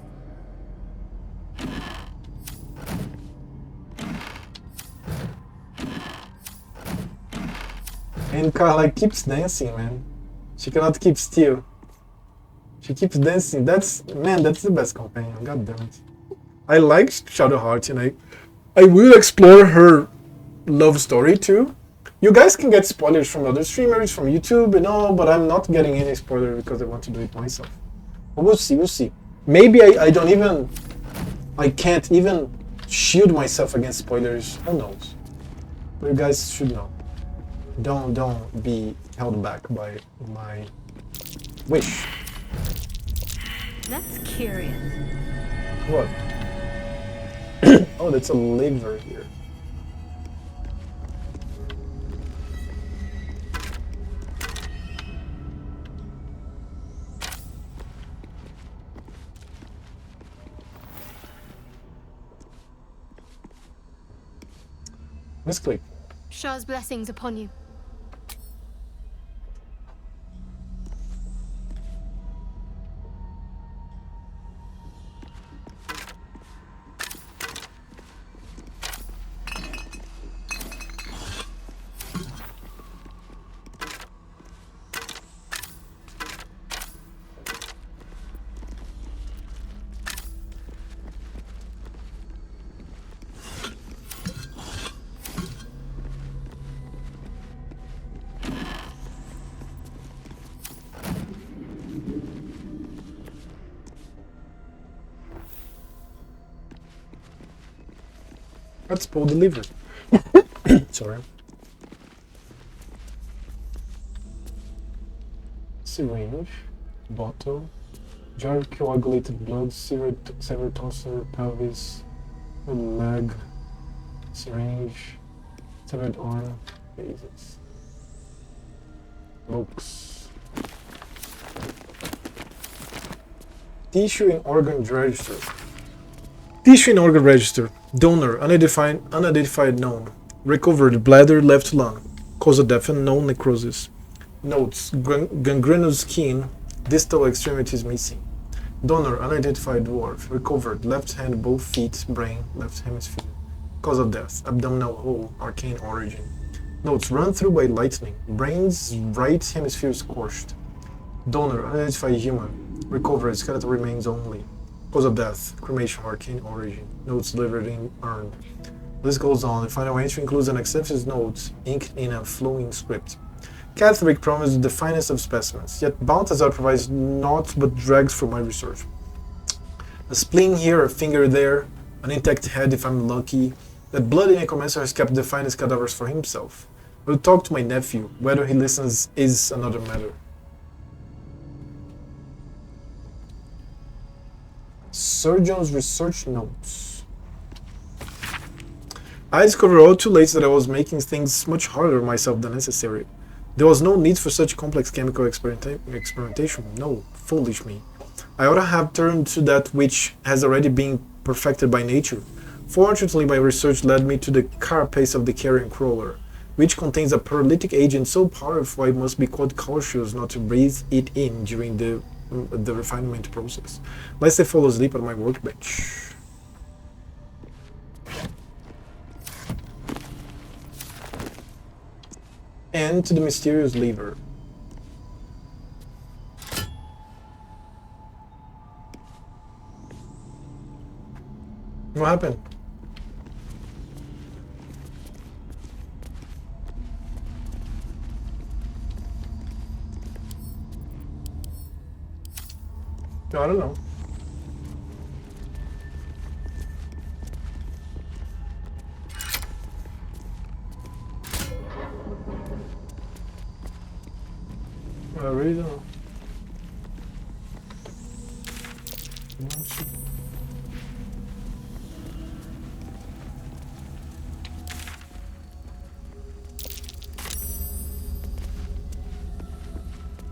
And Carla keeps dancing, man. She cannot keep still. She keeps dancing. That's the best companion. God damn it. I like Shadowheart, and I will explore her love story too. You guys can get spoilers from other streamers, from YouTube and all, but I'm not getting any spoilers because I want to do it myself. But we'll see. Maybe I can't even shield myself against spoilers. Who knows? But you guys should know. Don't be held back by my wish. That's curious. What? Oh, that's a liver here. Misclick. Shah's blessings upon you. Let's pull the lever. Sorry. Syringe, bottle, jar of coagulated blood, severed torso, pelvis, leg, syringe, severed arm, Jesus. Books. Tissue in organ register. Tissue in organ register. Donor, unidentified known. Recovered bladder, left lung. Cause of death unknown, necrosis. Notes, gangrenous skin, distal extremities missing. Donor, unidentified dwarf. Recovered, left hand, both feet, brain, left hemisphere. Cause of death, abdominal hole, arcane origin. Notes, run through by lightning. Brain's right hemisphere scorched. Donor, unidentified human. Recovered, skeletal remains only. Cause of death, cremation, arcane origin. Notes delivered in urn. This goes on. The final entry includes an extensive note inked in a flowing script. Catholic promised the finest of specimens, yet Balthazar provides naught but dregs for my research. A spleen here, a finger there, an intact head if I'm lucky. That bloody necromancer has kept the finest cadavers for himself. I will talk to my nephew. Whether he listens is another matter. Surgeon's research notes. I discovered all too late that I was making things much harder on myself than necessary. There was no need for such complex chemical experimentation. No, foolish me. I ought to have turned to that which has already been perfected by nature. Fortunately, my research led me to the carapace of the carrion crawler, which contains a paralytic agent so powerful I must be quite cautious not to breathe it in during the refinement process, lest I fall asleep on my workbench. And to the mysterious lever. What happened? I don't know. I really don't know.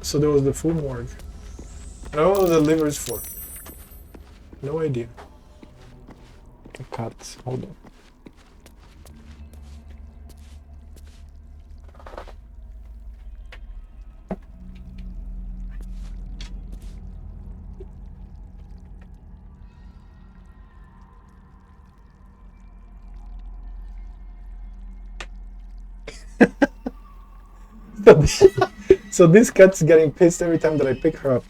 So there was the full morgue. I don't know what the liver is for. No idea. The cat. Hold on. So this cat's getting pissed every time that I pick her up.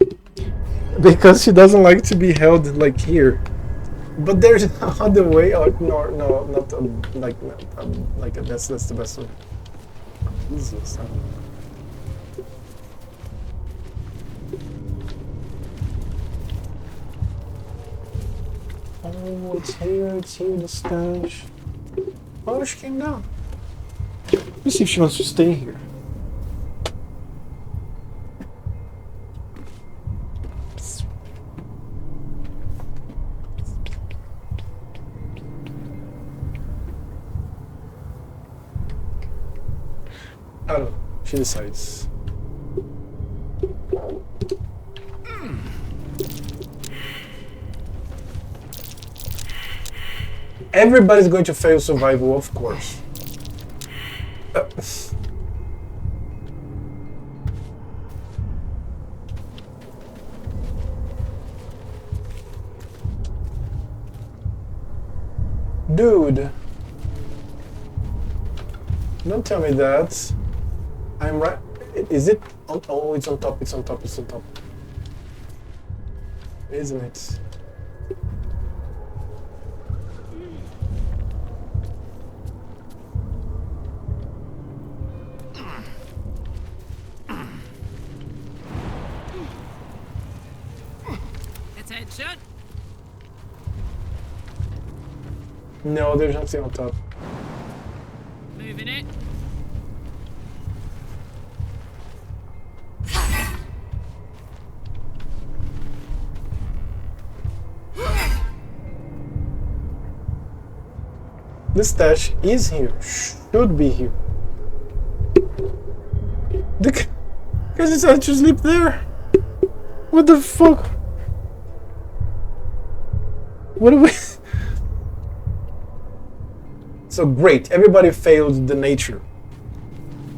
Because she doesn't like to be held like here. But there's another way out. No, not like that's the best way. Jesus. Oh, it's here, the stash. Oh, she came down. Let me see if she wants to stay here. I don't know. She decides. Everybody's going to fail survival, of course. Dude. Don't tell me that. I'm right. Is it? Oh, it's on top. It's on top. It's on top. Isn't it? Attention. No, there's nothing on top. Moving it. The stash is here. Should be here. The guy decided to sleep there. What the fuck? What do we... So great, everybody failed the nature.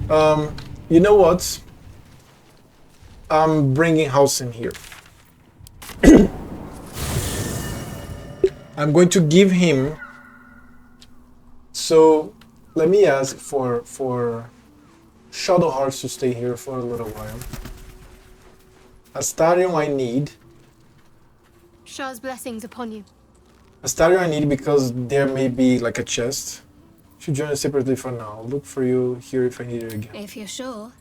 You know what? I'm bringing House in here. I'm going to give him... So, let me ask for Shadow Hearts to stay here for a little while. Astarion I need. Shah's blessings upon you. Astarion I need because there may be like a chest. Should join us separately for now. Look for you here if I need it again. If you're sure.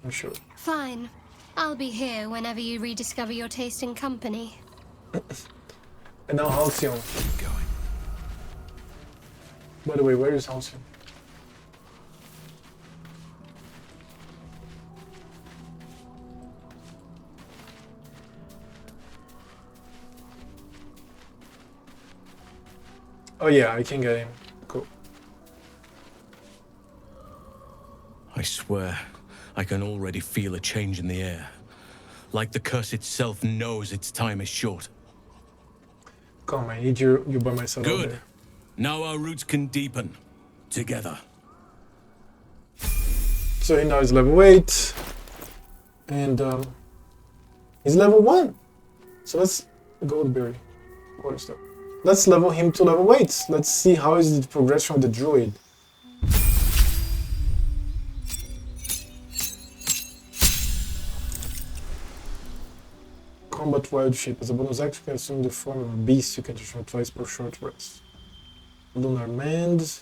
I'm sure. Fine. I'll be here whenever you rediscover your taste in company. And now Halcyon. Keep going. By the way, where is Halcyon? Oh yeah, I can get him. Cool. I swear, I can already feel a change in the air. Like the curse itself knows its time is short. Come, I need you by my side. Good. Now our roots can deepen. Together. So he now is level 8. And he's level 1. So let's Goldberry. What is that? Let's level him to level 8. Let's see how is the progression of the druid. Combat Wild Shape. As a bonus action, you can assume the form of a beast you can transform twice per short rest. Lunar Mand.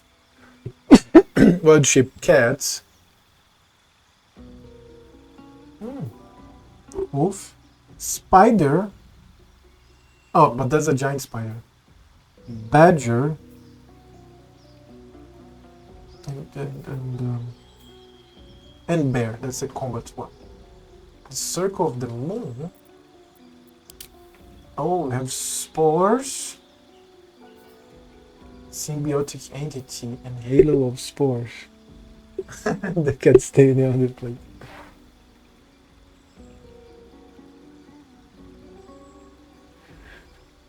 Wild Shape Cat. Wolf. Spider. Oh, but that's a giant spider. Badger. And bear. That's a combat one. The Circle of the Moon. Oh, we have spores. Symbiotic entity and halo of spores. The cat stayed on the plate.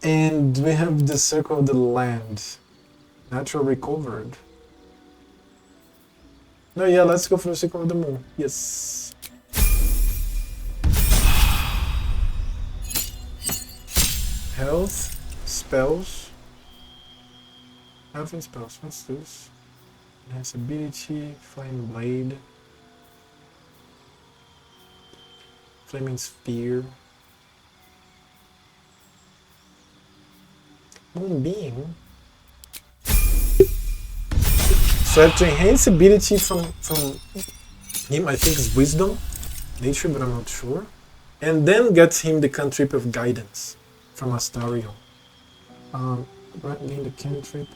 And we have the Circle of the Land. Natural recovered. No, yeah, let's go for the Circle of the Moon. Yes. Health, spells. Health and spells. What's this? Enhance ability, Flame Blade, Flaming Spear. Moonbeam. So I have to enhance ability from him, I think it's Wisdom, Nature, but I'm not sure. And then get him the cantrip of Guidance from Astarion. Gain the cantrip.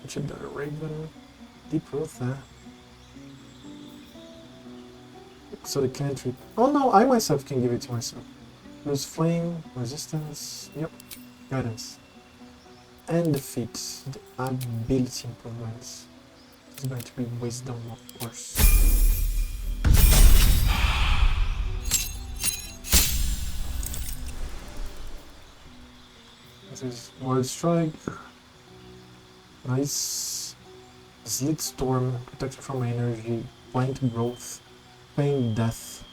Which the Raven. Deep Growth there. So the cantrip. Oh no, I myself can give it to myself. Lose Flame, Resistance, yep. Guidance. And defeat the ability improvements. It's going to be Wisdom, of course. This is Wild Strike. Nice. Slit Storm, protection from energy, Blind Growth, Plain Death,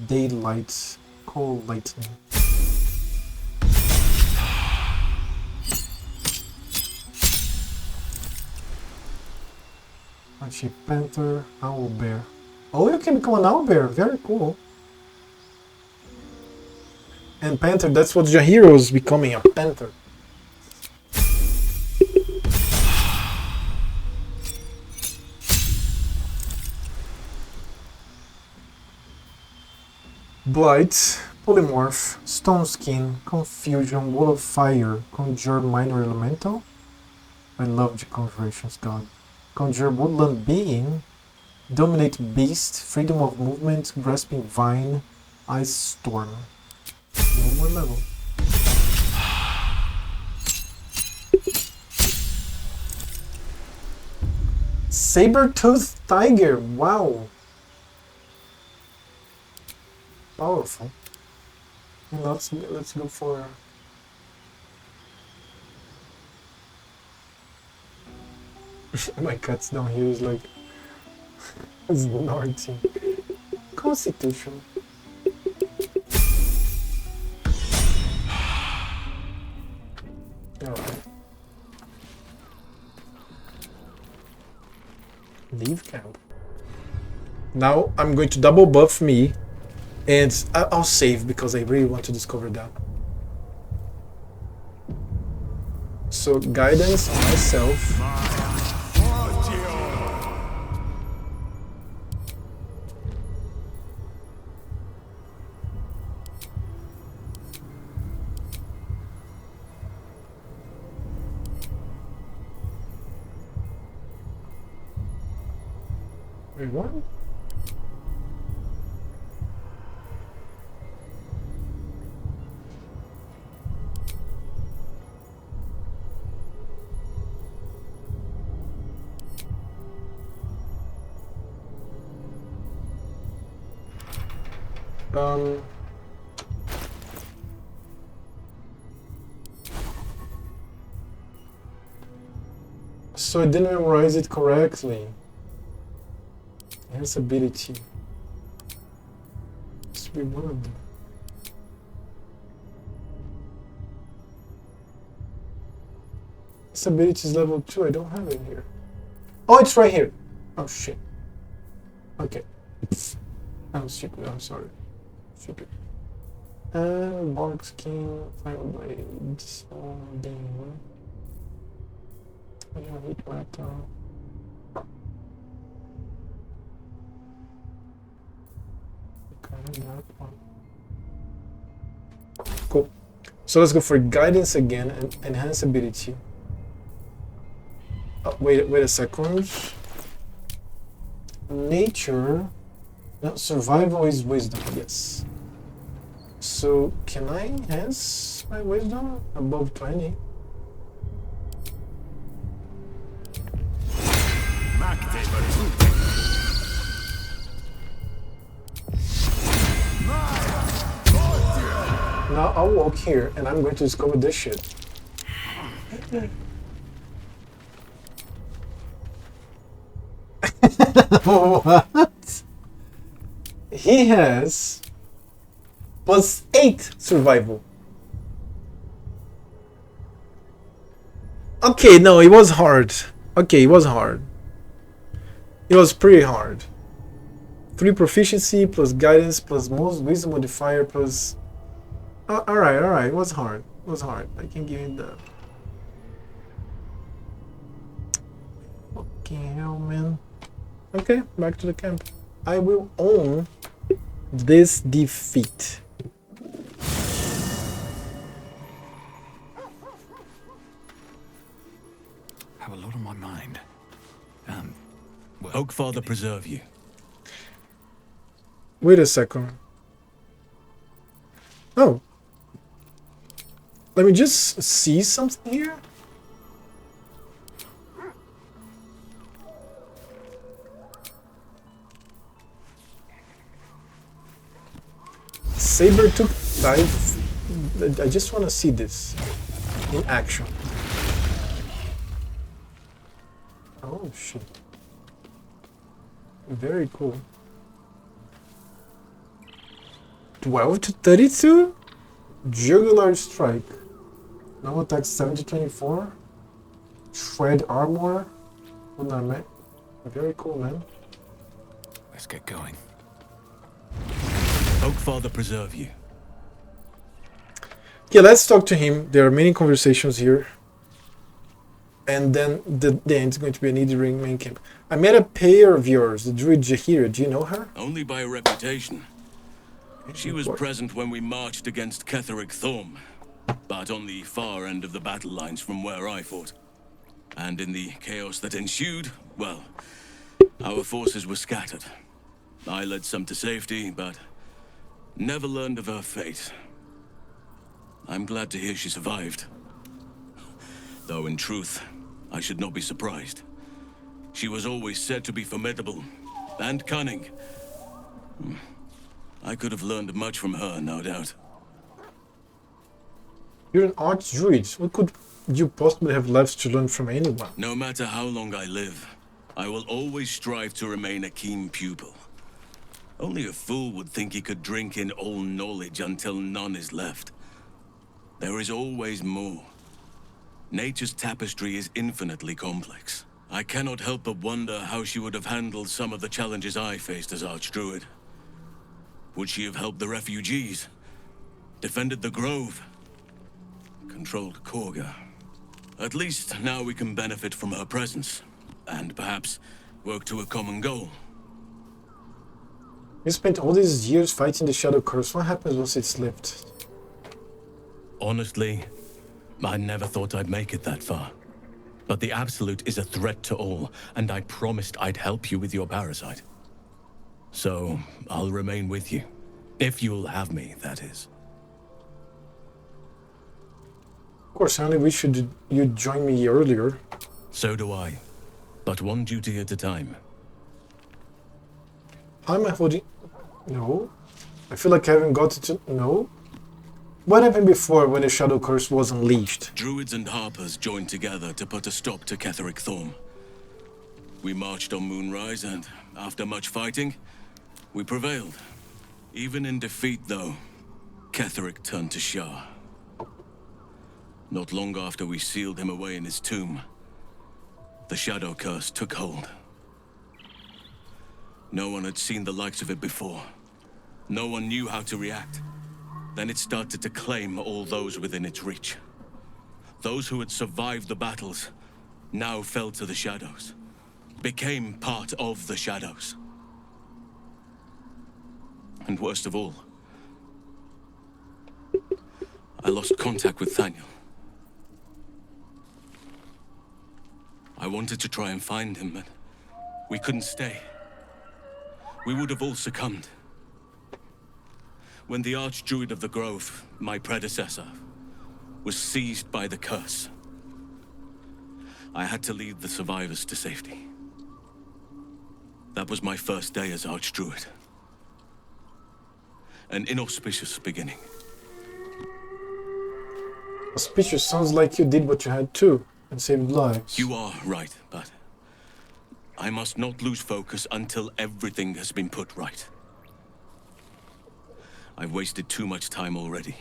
Daylight, Cold Lightning. Actually, panther, owl bear. Oh, you can become an owl bear. Very cool. And panther, that's what your hero is becoming, a panther. Blight, polymorph, stone skin, confusion, wall of fire, conjure minor elemental. I love the conjurations, god. Conjure woodland being, dominate beast, freedom of movement, grasping vine, ice storm. One more level. Saber-toothed tiger, wow. Powerful. Let's go for my cat's down here is like snorting. Constitution. Alright. Leave camp. Now I'm going to double buff me. And I'll save because I really want to discover that. So guidance on myself. Wait, what? So I didn't memorize it correctly. Here's ability. Must be one of them. This ability is level 2, I don't have it here. Oh, it's right here. Oh shit. Okay. I'm stupid, I'm sorry. Stupid. Bark skin, fire blades, beam. I don't hit metal. Okay, that one. Cool. So let's go for guidance again and enhance ability. Oh, wait a second. Nature. No, survival is wisdom, yes. So can I enhance my wisdom above 20? Now I'll walk here and I'm going to discover this shit. What? He has +8 survival. Okay, no, it was hard. Okay, it was hard. It was pretty hard. 3 proficiency plus guidance plus most wisdom modifier plus. Alright, it was hard. It was hard. I can give it that. Fucking hell, man. Okay, back to the camp. I will own this defeat. Have a lot on my mind. Well, Oakfather preserve you. Wait a second. Oh. Let me just see something here. Saber took dive. I just want to see this in action. Oh shit. Very cool. 12 to 32? Jugular strike. No attack 7 to 24. Shred armor. Very cool, man. Let's get going. Oakfather preserve you. Yeah, let's talk to him. There are many conversations here. And then the end is going to be an Eating main camp. I met a pair of yours, the druid Jahira. Do you know her? Only by reputation. She was present when we marched against Ketheric Thorm, but on the far end of the battle lines from where I fought. And in the chaos that ensued, well, our forces were scattered. I led some to safety, but never learned of her fate. I'm glad to hear she survived. Though in truth, I should not be surprised. She was always said to be formidable and cunning. I could have learned much from her, no doubt. You're an archdruid. What could you possibly have left to learn from anyone? No matter how long I live, I will always strive to remain a keen pupil. Only a fool would think he could drink in all knowledge until none is left. There is always more. Nature's tapestry is infinitely complex. I cannot help but wonder how she would have handled some of the challenges I faced as Archdruid. Would she have helped the refugees? Defended the Grove? Controlled Korga? At least now we can benefit from her presence, and perhaps work to a common goal. You spent all these years fighting the Shadow Curse. What happens once it's lifted? Honestly, I never thought I'd make it that far. But the Absolute is a threat to all, and I promised I'd help you with your parasite. So, I'll remain with you. If you'll have me, that is. Of course, I only wish you'd join me earlier. So do I. But one duty at a time. How am I holding... No. I feel like I haven't got it to... No. What happened before when the Shadow Curse was unleashed? Druids and Harpers joined together to put a stop to Ketheric Thorm. We marched on Moonrise and, after much fighting, we prevailed. Even in defeat, though, Ketheric turned to Shah. Not long after we sealed him away in his tomb, the Shadow Curse took hold. No one had seen the likes of it before. No one knew how to react. Then it started to claim all those within its reach. Those who had survived the battles now fell to the shadows, became part of the shadows. And worst of all, I lost contact with Thaniel. I wanted to try and find him, but we couldn't stay. We would have all succumbed. When the Archdruid of the Grove, my predecessor, was seized by the curse, I had to lead the survivors to safety. That was my first day as Archdruid. An inauspicious beginning. Auspicious sounds like you did what you had to and saved lives. You are right, but I must not lose focus until everything has been put right. I've wasted too much time already.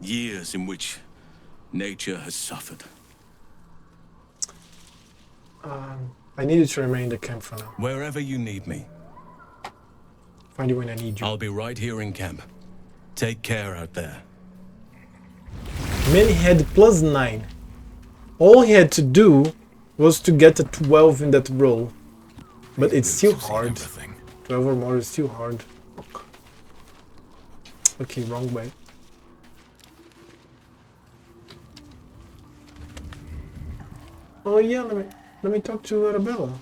Years in which nature has suffered. I needed to remain in the camp for now. Wherever you need me. Find you when I need you. I'll be right here in camp. Take care out there. Man had +9. All he had to do was to get a 12 in that roll. But it's still hard. 12 or more is still hard. Okay, wrong way. Oh yeah, let me talk to Arabella.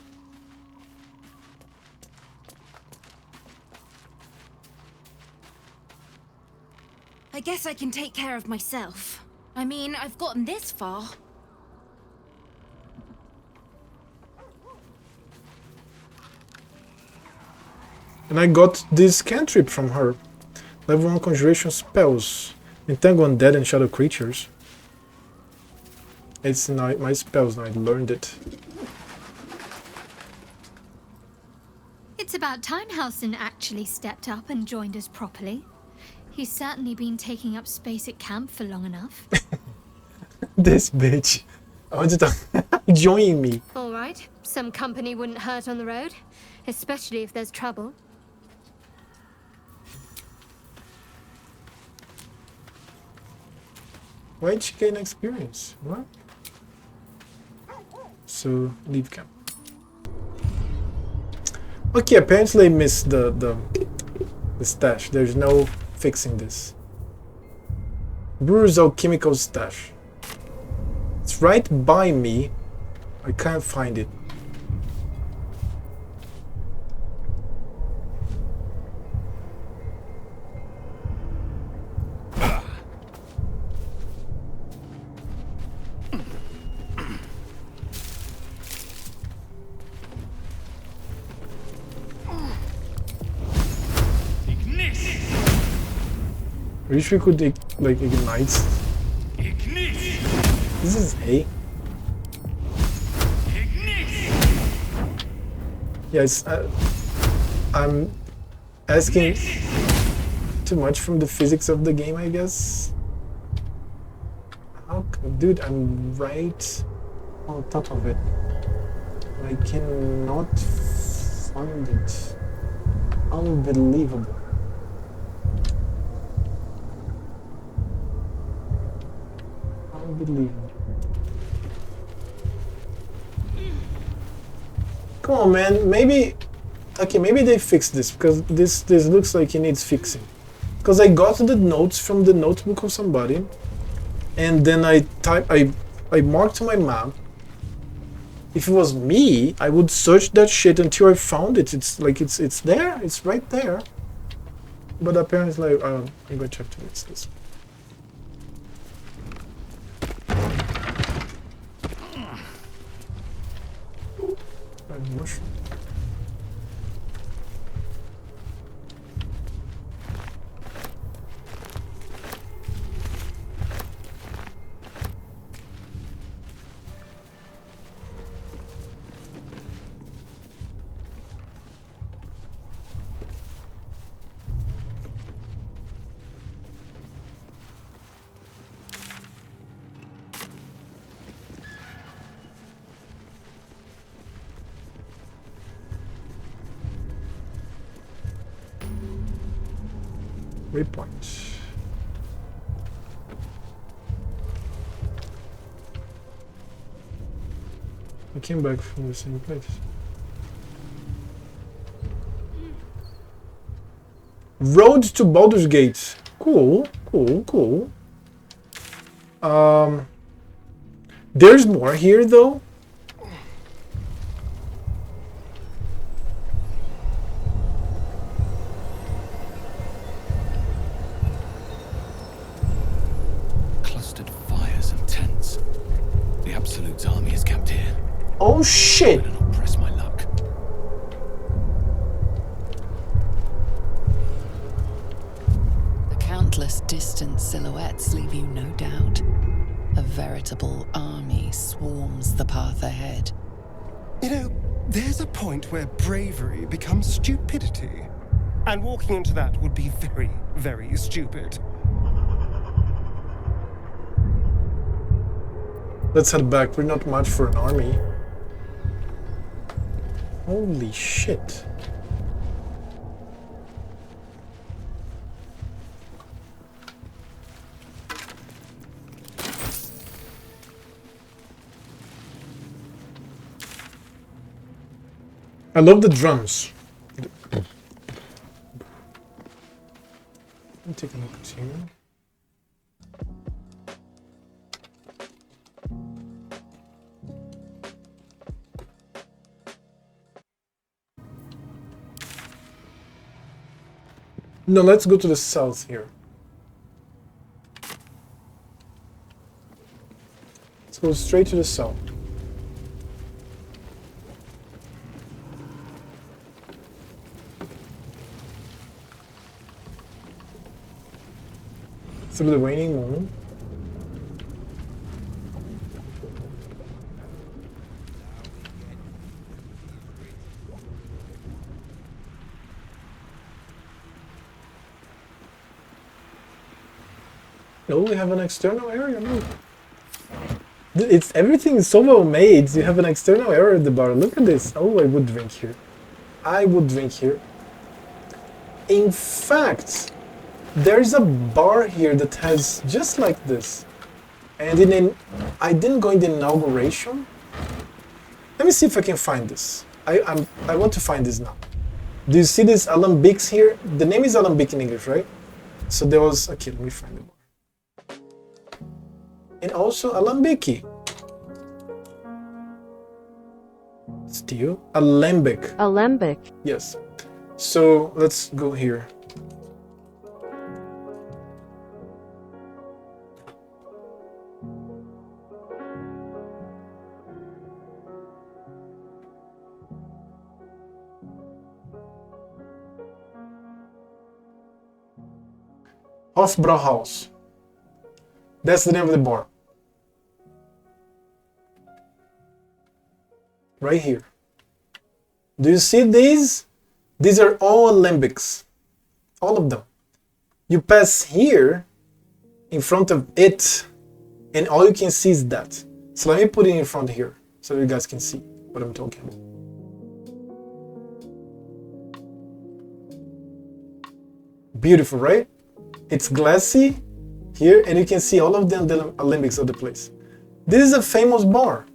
I guess I can take care of myself. I mean, I've gotten this far. And I got this cantrip from her. Level 1 conjuration spells. Entangle undead and shadow creatures. It's in my spells now, I learned it. It's about time Halsin actually stepped up and joined us properly. He's certainly been taking up space at camp for long enough. This bitch. I want to talk. Join me. All right. Some company wouldn't hurt on the road, especially if there's trouble. Why'd she gain experience? What? So, leave camp. Okay, apparently I missed the stash. There's no fixing this. Brewer's alchemical stash. It's right by me. I can't find it. I wish we could like ignite. This is A. Yes, I'm asking too much from the physics of the game, I guess. How, dude, I'm right on top of it. I cannot find it. Unbelievable. Unbelievable. Come on, man. Maybe, okay, maybe they fixed this because this looks like it needs fixing. Because I got the notes from the notebook of somebody, and then I marked my map. If it was me, I would search that shit until I found it. It's like it's there. It's right there. But apparently, I'm gonna check to fix this. Mushroom. Waypoint. I came back from the same place. Road to Baldur's Gate. Cool, cool, cool. There's more here though. Oh shit! Press my luck. The countless distant silhouettes leave you no doubt. A veritable army swarms the path ahead. You know, there's a point where bravery becomes stupidity. And walking into that would be very, very stupid. Let's head back. We're not much for an army. Holy shit. I love the drums. I'm taking a look at here. No, let's go to the south here. Let's go straight to the south. Through the waning moon. No, we have an external area, no. It's everything is so well made. You have an external area at the bar. Look at this. Oh, I would drink here. I would drink here. In fact, there's a bar here that has just like this. And I didn't go in the inauguration. Let me see if I can find this. I want to find this now. Do you see these alambics here? The name is alambic in English, right? So there was, okay, let me find it. And also alambiki. Still alembic. Alembic. Yes. So let's go here. Hofbrauhaus. That's the name of the bar. Right here. Do you see these? These are all alembics. All of them. You pass here in front of it and all you can see is that. So let me put it in front here so you guys can see what I'm talking about. Beautiful, right? It's glassy here and you can see all of the alembics of the place. This is a famous bar.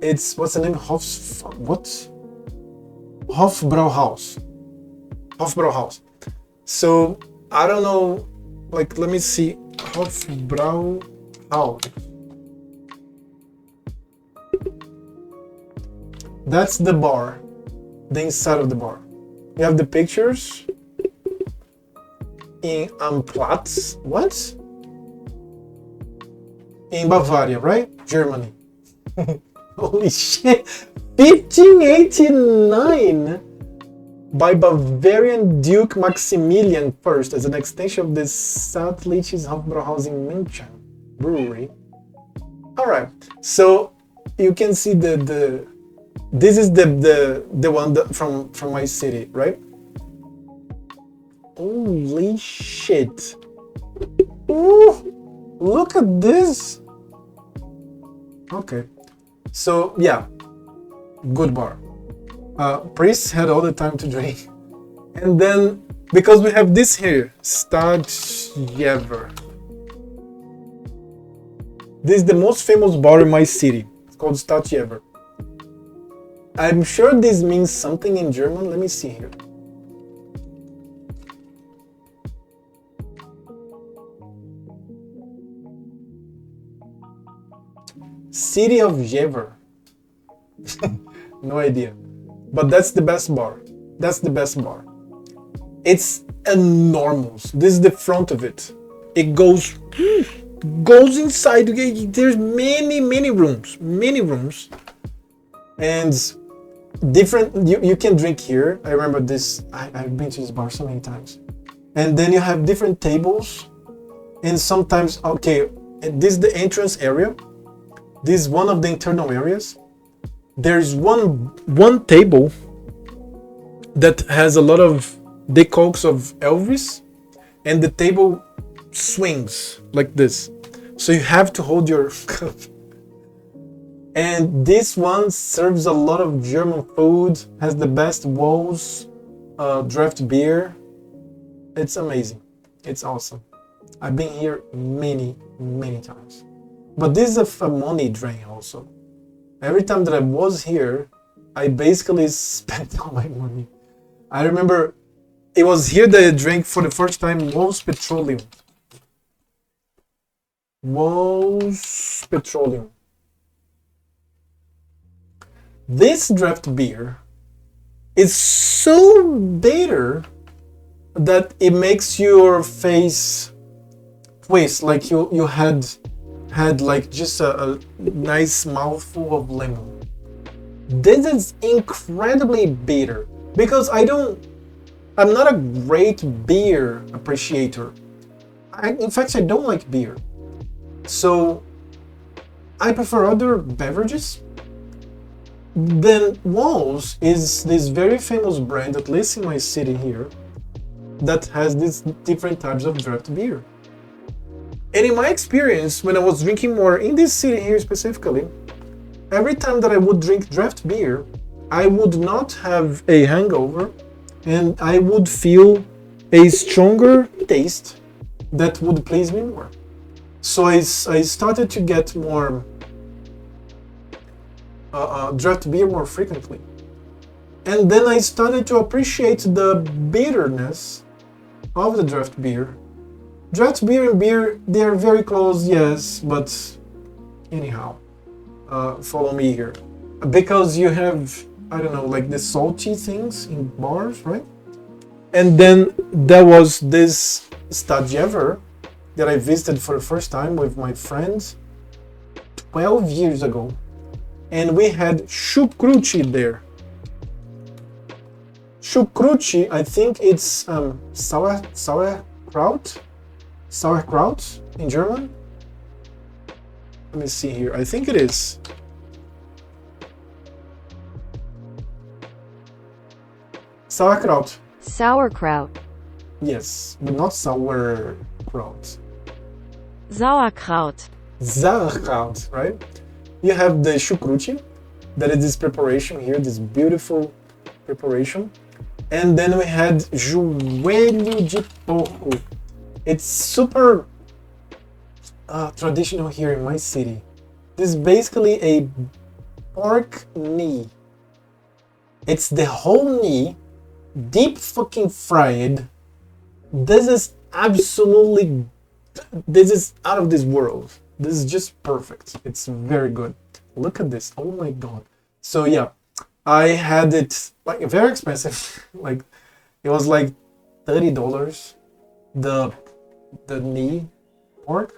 It's, what's the name? Hofbrauhaus. Hofbrauhaus. So, I don't know, like, let me see. Hofbrauhaus. That's the bar. The inside of the bar. You have the pictures. In Platz. What? In Bavaria, right? Germany. Holy shit! 1589 by Bavarian Duke Maximilian I as an extension of the Saatliches Hofbrauhaus in München brewery. Alright, so you can see this is the one from my city, right? Holy shit! Ooh, look at this! Okay. So yeah, good bar. Priests had all the time to drink. And then, because we have this here, Stadtjever. This is the most famous bar in my city. It's called Stadtjever. I'm sure this means something in German. Let me see here. City of Jever. No idea. But that's the best bar. That's the best bar. It's enormous. This is the front of it. It goes inside. There's many rooms. Many rooms. And different, you can drink here. I remember this. I've been to this bar so many times. And then you have different tables. And sometimes, okay, this is the entrance area. This is one of the internal areas. There's one table that has a lot of decals of Elvis, and the table swings like this. So you have to hold your cup. And this one serves a lot of German food, has the best walls, draft beer. It's amazing. It's awesome. I've been here many times. But this is a money drain also. Every time that I was here, I basically spent all my money. I remember it was here that I drank for the first time Wolves Petroleum. Wolves Petroleum. This draft beer is so bitter that it makes your face twist, like you had like just a nice mouthful of lemon. This is incredibly bitter because I'm not a great beer appreciator. In fact, I don't like beer. So I prefer other beverages. Then Walls is this very famous brand, at least in my city here, that has these different types of draft beer. And in my experience, when I was drinking more in this city here specifically, every time that I would drink draft beer, I would not have a hangover, and I would feel a stronger taste that would please me more. So I started to get more draft beer more frequently. And then I started to appreciate the bitterness of the draft beer. Draft beer and beer, they are very close, yes, but anyhow, follow me here. Because you have, I don't know, like the salty things in bars, right? And then there was this Stadjever that I visited for the first time with my friends 12 years ago. And we had chucrute there. Chucrute, I think it's sauerkraut in German. Let me see here. I think it is. Sauerkraut. Sauerkraut. Yes, but not sauerkraut. Sauerkraut. Sauerkraut, right? You have the chucrute, that is this preparation here, this beautiful preparation. And then we had joelho de porco. It's super traditional here in my city. This is basically a pork knee. It's the whole knee, deep fucking fried. This is absolutely, this is out of this world. This is just perfect. It's very good. Look at this. Oh my god. So yeah, I had it like very expensive. Like it was like $30 the knee pork,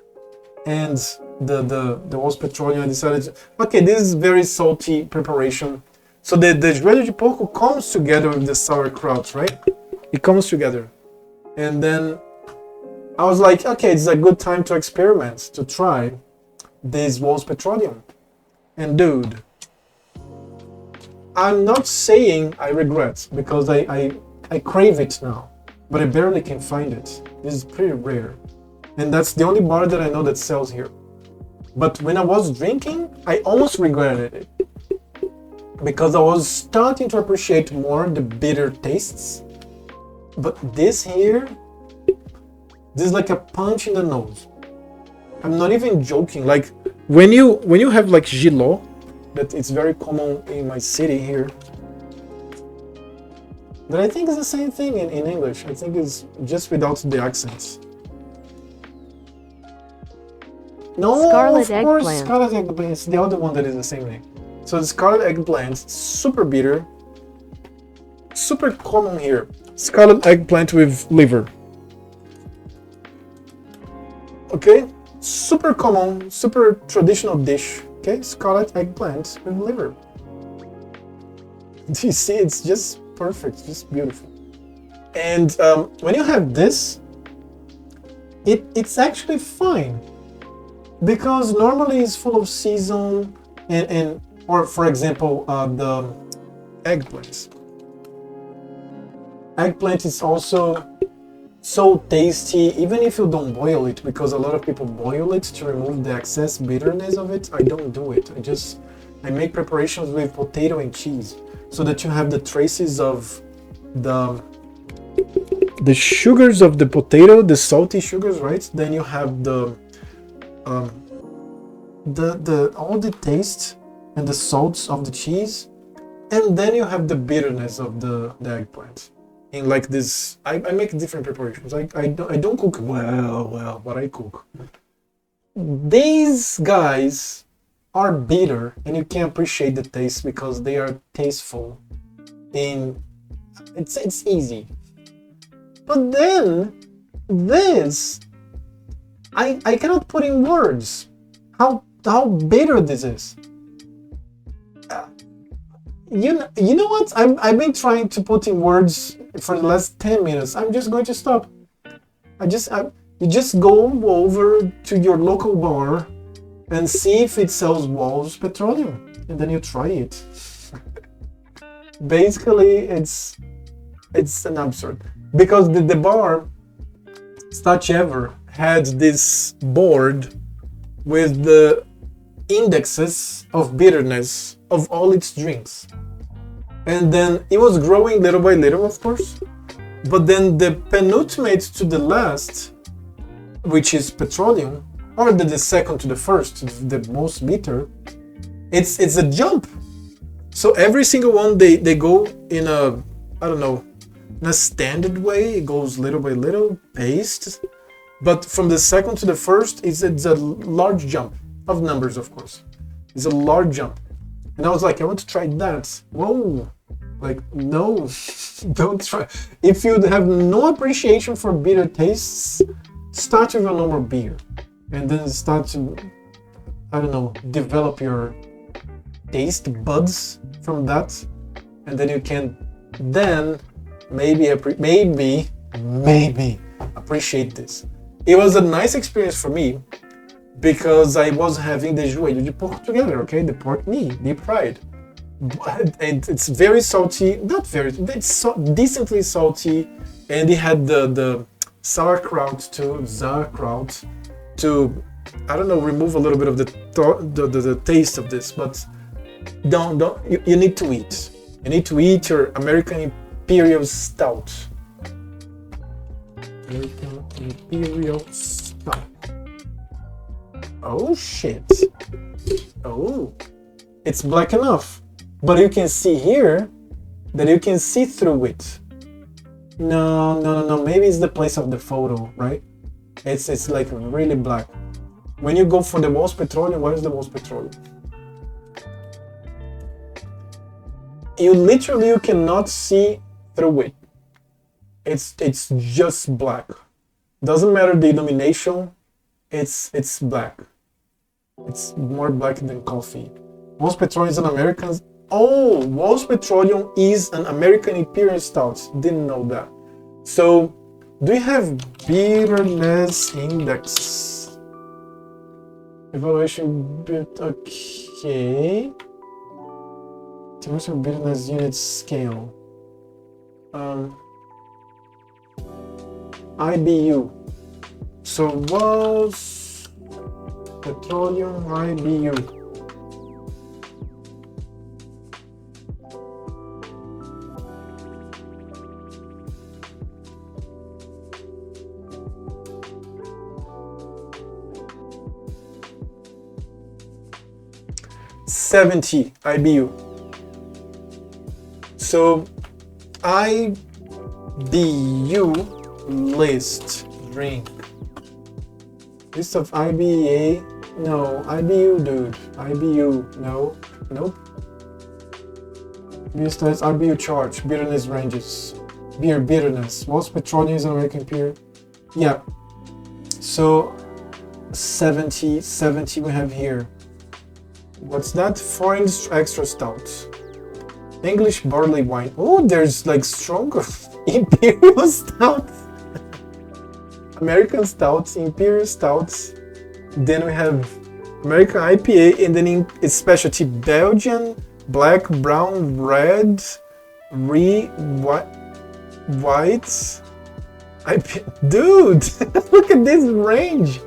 and the was petroleum. I decided, okay, this is very salty preparation. So the joelho de porco comes together with the sauerkraut, right? It comes together. And then I was like, okay, it's a good time to experiment, to try this was petroleum. And dude, I'm not saying I regret, because I crave it now, but I barely can find it. This is pretty rare. And that's the only bar that I know that sells here. But when I was drinking, I almost regretted it, because I was starting to appreciate more the bitter tastes. But this here, this is like a punch in the nose. I'm not even joking. Like when you have like gilot, that it's very common in my city here. But I think it's the same thing in English. I think it's just without the accents. No, Scarlet of course, eggplant. scarlet eggplant. It's the other one that is the same name. So the scarlet eggplant, super bitter, super common here. Scarlet eggplant with liver. Okay, super common, super traditional dish. Okay, scarlet eggplant with liver. Do you see? It's just perfect, just beautiful. And when you have this, it's actually fine, because normally it's full of season and or for example the eggplant. Eggplant is also so tasty, even if you don't boil it, because a lot of people boil it to remove the excess bitterness of it. I don't do it. I make preparations with potato and cheese, so that you have the traces of the sugars of the potato, the salty sugars, right? Then you have the all the taste and the salts of the cheese, and then you have the bitterness of the eggplant. In like this, I make different preparations. I don't cook well, but I cook. These guys are bitter, and you can appreciate the taste because they are tasteful. It's easy. But then this, I cannot put in words how bitter this is. You know what? I've been trying to put in words for the last 10 minutes. I'm just going to stop. You just go over to your local bar and see if it sells Walls Petroleum, and then you try it. Basically, it's an absurd, because the bar Stadjever had this board with the indexes of bitterness of all its drinks. And then it was growing little by little, of course. But then the penultimate to the last, which is petroleum, or the second to the first, the most bitter, it's a jump. So every single one, they go in a, I don't know, in a standard way. It goes little by little, paced. But from the second to the first, it's a large jump of numbers, of course. It's a large jump. And I was like, I want to try that. Whoa. Like, no, don't try. If you have no appreciation for bitter tastes, start with a normal beer. And then start to, I don't know, develop your taste buds from that. And then you can then maybe appreciate this. It was a nice experience for me because I was having the joelho de porco together, okay? The pork knee, deep fried. And it's very salty, not very, it's decently salty, and it had the sauerkraut to, I don't know, remove a little bit of the taste of this, but you need to eat. You need to eat your American Imperial Stout. American Imperial Stout. Oh shit. Oh, it's black enough. But you can see here that you can see through it. No. Maybe it's the place of the photo, right? It's like really black. When you go for the most petroleum, what is the most petroleum? You cannot see through it. It's just black. Doesn't matter the illumination. It's black. It's more black than coffee. Most petroleum is an American. Oh, Most Petroleum is an American Imperial Stout. Didn't know that. So, do you have bitterness index? Evaluation bit, okay. Temperature bitterness unit scale. IBU. So, was petroleum IBU? $70 IBU. So IBU list drink. List of IBA. No, IBU, dude. IBU. No. Nope. Beer styles, IBU charge. Bitterness ranges. Beer bitterness. Most petroleum is American beer. Yeah. So 70 we have here. What's that? Foreign extra stout. English barley wine. Oh, there's like stronger imperial stout. American stouts, imperial stouts. Then we have American IPA, and then it's specialty Belgian, black, brown, red, white. Dude, look at this range.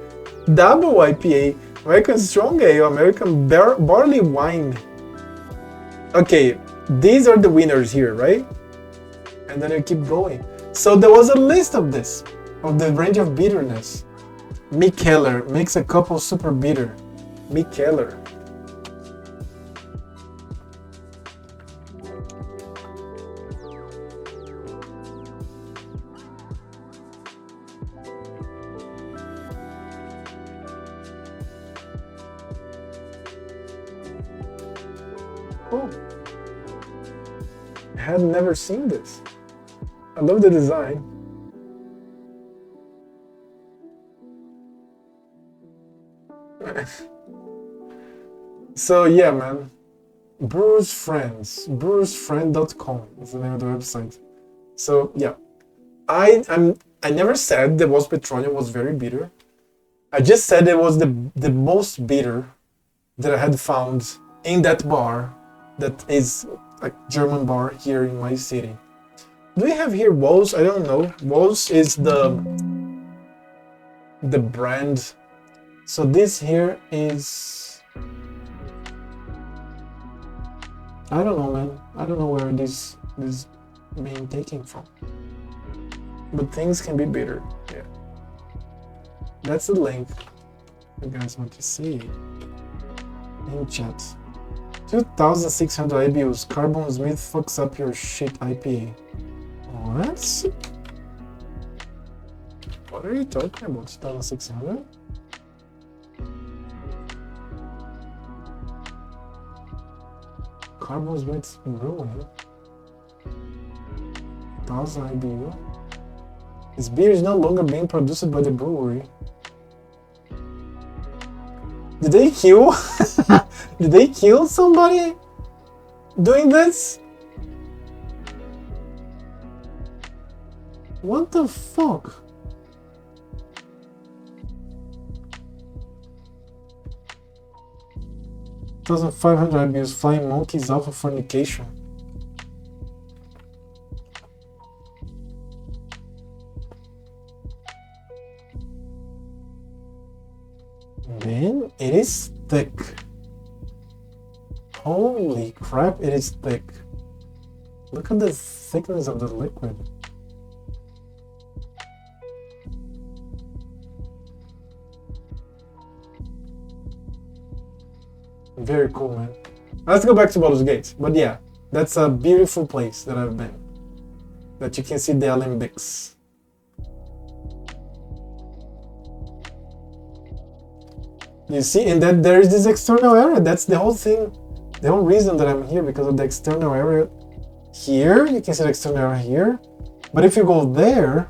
Double IPA. American Strong Ale, American Barley Wine. Okay, these are the winners here, right? And then you keep going. So there was a list of this, of the range of bitterness. Mikkeller makes a couple super bitter. Mikkeller. Oh, I had never seen this. I love the design. So yeah, man. Brewer's Friends. brewersfriend.com is the name of the website. So yeah, I never said the Most Petroleum was very bitter. I just said it was the most bitter that I had found in that bar. That is like German bar here in my city. Do we have here Woes? I don't know. Woes is the the brand. So this here is, I don't know, man. I don't know where this is being taken from. But things can be better. Yeah. That's the link. You guys want to see in chat. 2,600 IBUs. Carbon Smith fucks up your shit IPA. What? What are you talking about? 2,600? Carbon Smith brewing. 1,000 IBU. This beer is no longer being produced by the brewery. Did they kill? Did they kill somebody doing this? What the fuck? $1,500 IBUs, flying monkeys off of fornication. Man, it is thick. Holy crap, it is thick. Look at the thickness of the liquid. Very cool, man. Let's go back to Baldur's Gate. But yeah, that's a beautiful place that I've been. That you can see the Alembics. You see, and that there is this external area. That's the whole thing, the whole reason that I'm here, because of the external area here. You can see the external area here. But if you go there,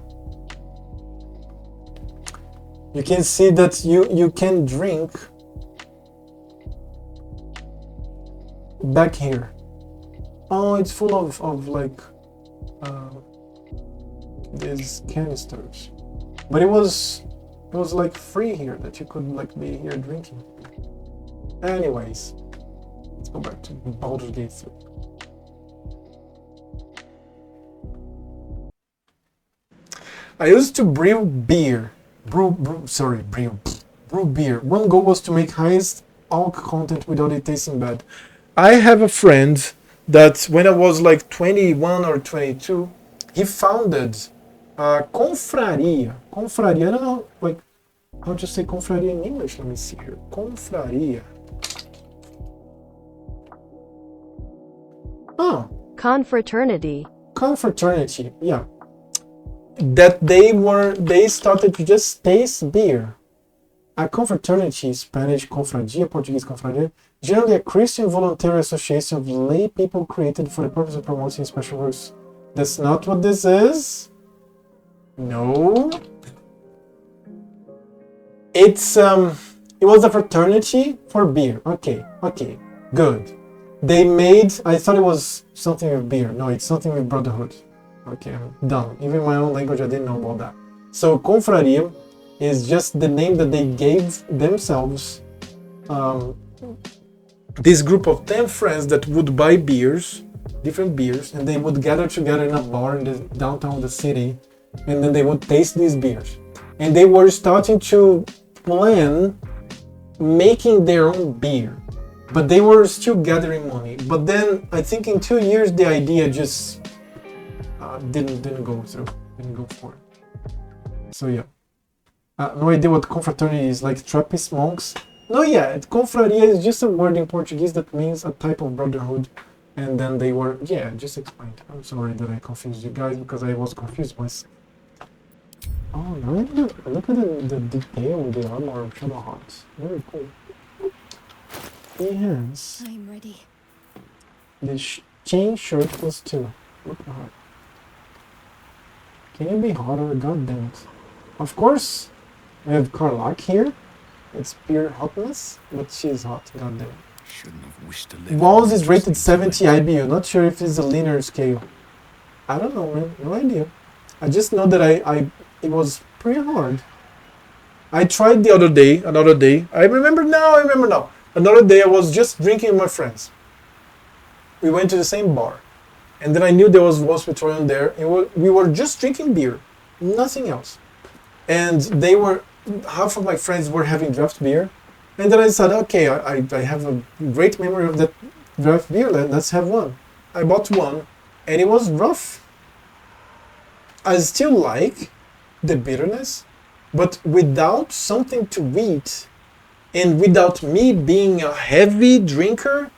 you can see that you can drink back here. Oh, it's full of like these canisters. But it was like free here, that you could like be here drinking. Anyways, let's go back to Baldur's Gate 3. I used to brew beer. Brew beer. One goal was to make highest alc content without it tasting bad. I have a friend that when I was like 21 or 22, he founded confraria. Confraria, I don't know like how to say confraria in English. Let me see here. Confraria. Oh. Confraternity. Confraternity, yeah. That they started to just taste beer. A confraternity, Spanish confradia, Portuguese confraria, generally a Christian voluntary association of lay people created for the purpose of promoting special works. That's not what this is. No. It's it was a fraternity for beer. Okay, good. They made, I thought it was something with beer. No, it's something with brotherhood. Okay, I'm done. Even in my own language, I didn't know about that. So, confraria is just the name that they gave themselves. This group of 10 friends that would buy beers, different beers, and they would gather together in a bar in the downtown of the city, and then they would taste these beers. And they were starting to plan making their own beer, but they were still gathering money. But then I think in 2 years the idea just didn't go through, didn't go for it. So yeah, no idea what confraternity is, like Trappist monks. No, yeah, confraria is just a word in Portuguese that means a type of brotherhood. And then they were, yeah, just explained. I'm sorry that I confused you guys, because I was confused myself. Oh, look at the detail with the armor of Shadowheart. Very cool. Yes. I'm ready. The chain shirt plus 2. Look at her. Can you be hotter? God damn it. Of course, we have Karlak here. It's pure hotness, but she's hot. God damn it. Shouldn't have wished to live. Walls is rated 70 IBU. Not sure if it's a linear scale. I don't know, man. No idea. I just know that it was pretty hard. I tried the other day, another day. I remember now. Another day I was just drinking with my friends. We went to the same bar. And then I knew there was Wolfspetorian there. And we were just drinking beer. Nothing else. And they were half of my friends were having draft beer, and then I said, okay, I have a great memory of that draft beer. Let's have one. I bought one, and it was rough. I still like the bitterness, but without something to eat, and without me being a heavy drinker,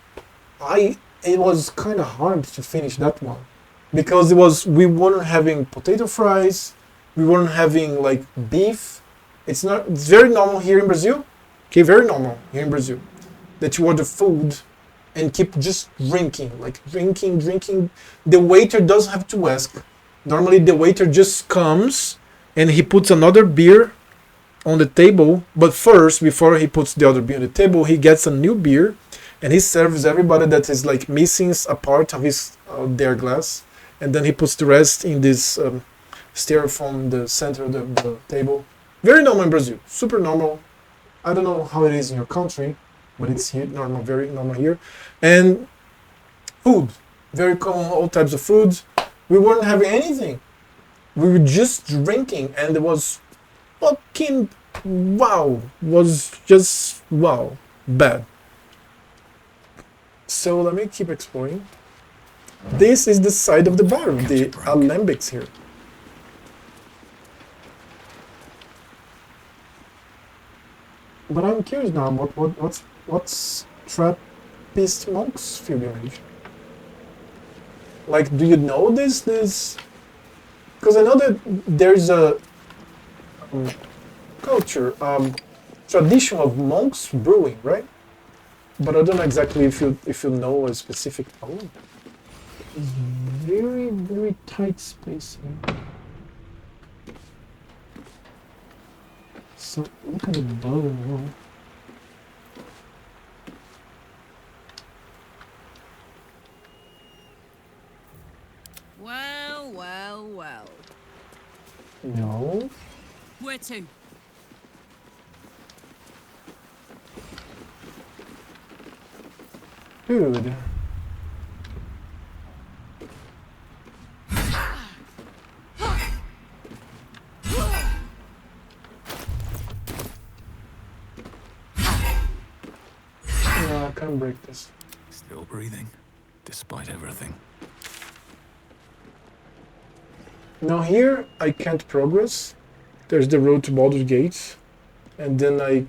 it was kind of hard to finish that one, because we weren't having potato fries, we weren't having like beef. It's very normal here in Brazil. Okay, very normal here in Brazil that you order food and keep just drinking. The waiter doesn't have to ask. Normally the waiter just comes and he puts another beer on the table, but first, before he puts the other beer on the table, he gets a new beer and he serves everybody that is like missing a part of their glass, and then he puts the rest in this styrofoam, the center of the table. Very normal in Brazil, super normal. I don't know how it is in your country, but it's here normal, very normal here. And food, very common, all types of foods. We weren't having anything. We were just drinking, and it was fucking wow. Was just wow, bad. So let me keep exploring. This is the side of the bar, the alembics here. But I'm curious now, what's Trappist monks pilgrimage? Like, do you know this? Because I know that there's a culture, tradition of monks brewing, right? But I don't know exactly if you know a specific poem. It's very, very tight space here. So look at the bow. Well, well, well. No. Where to? Dude. No, I can't break this. Still breathing, despite everything. Now here I can't progress. There's the road to Baldur's Gate, and then I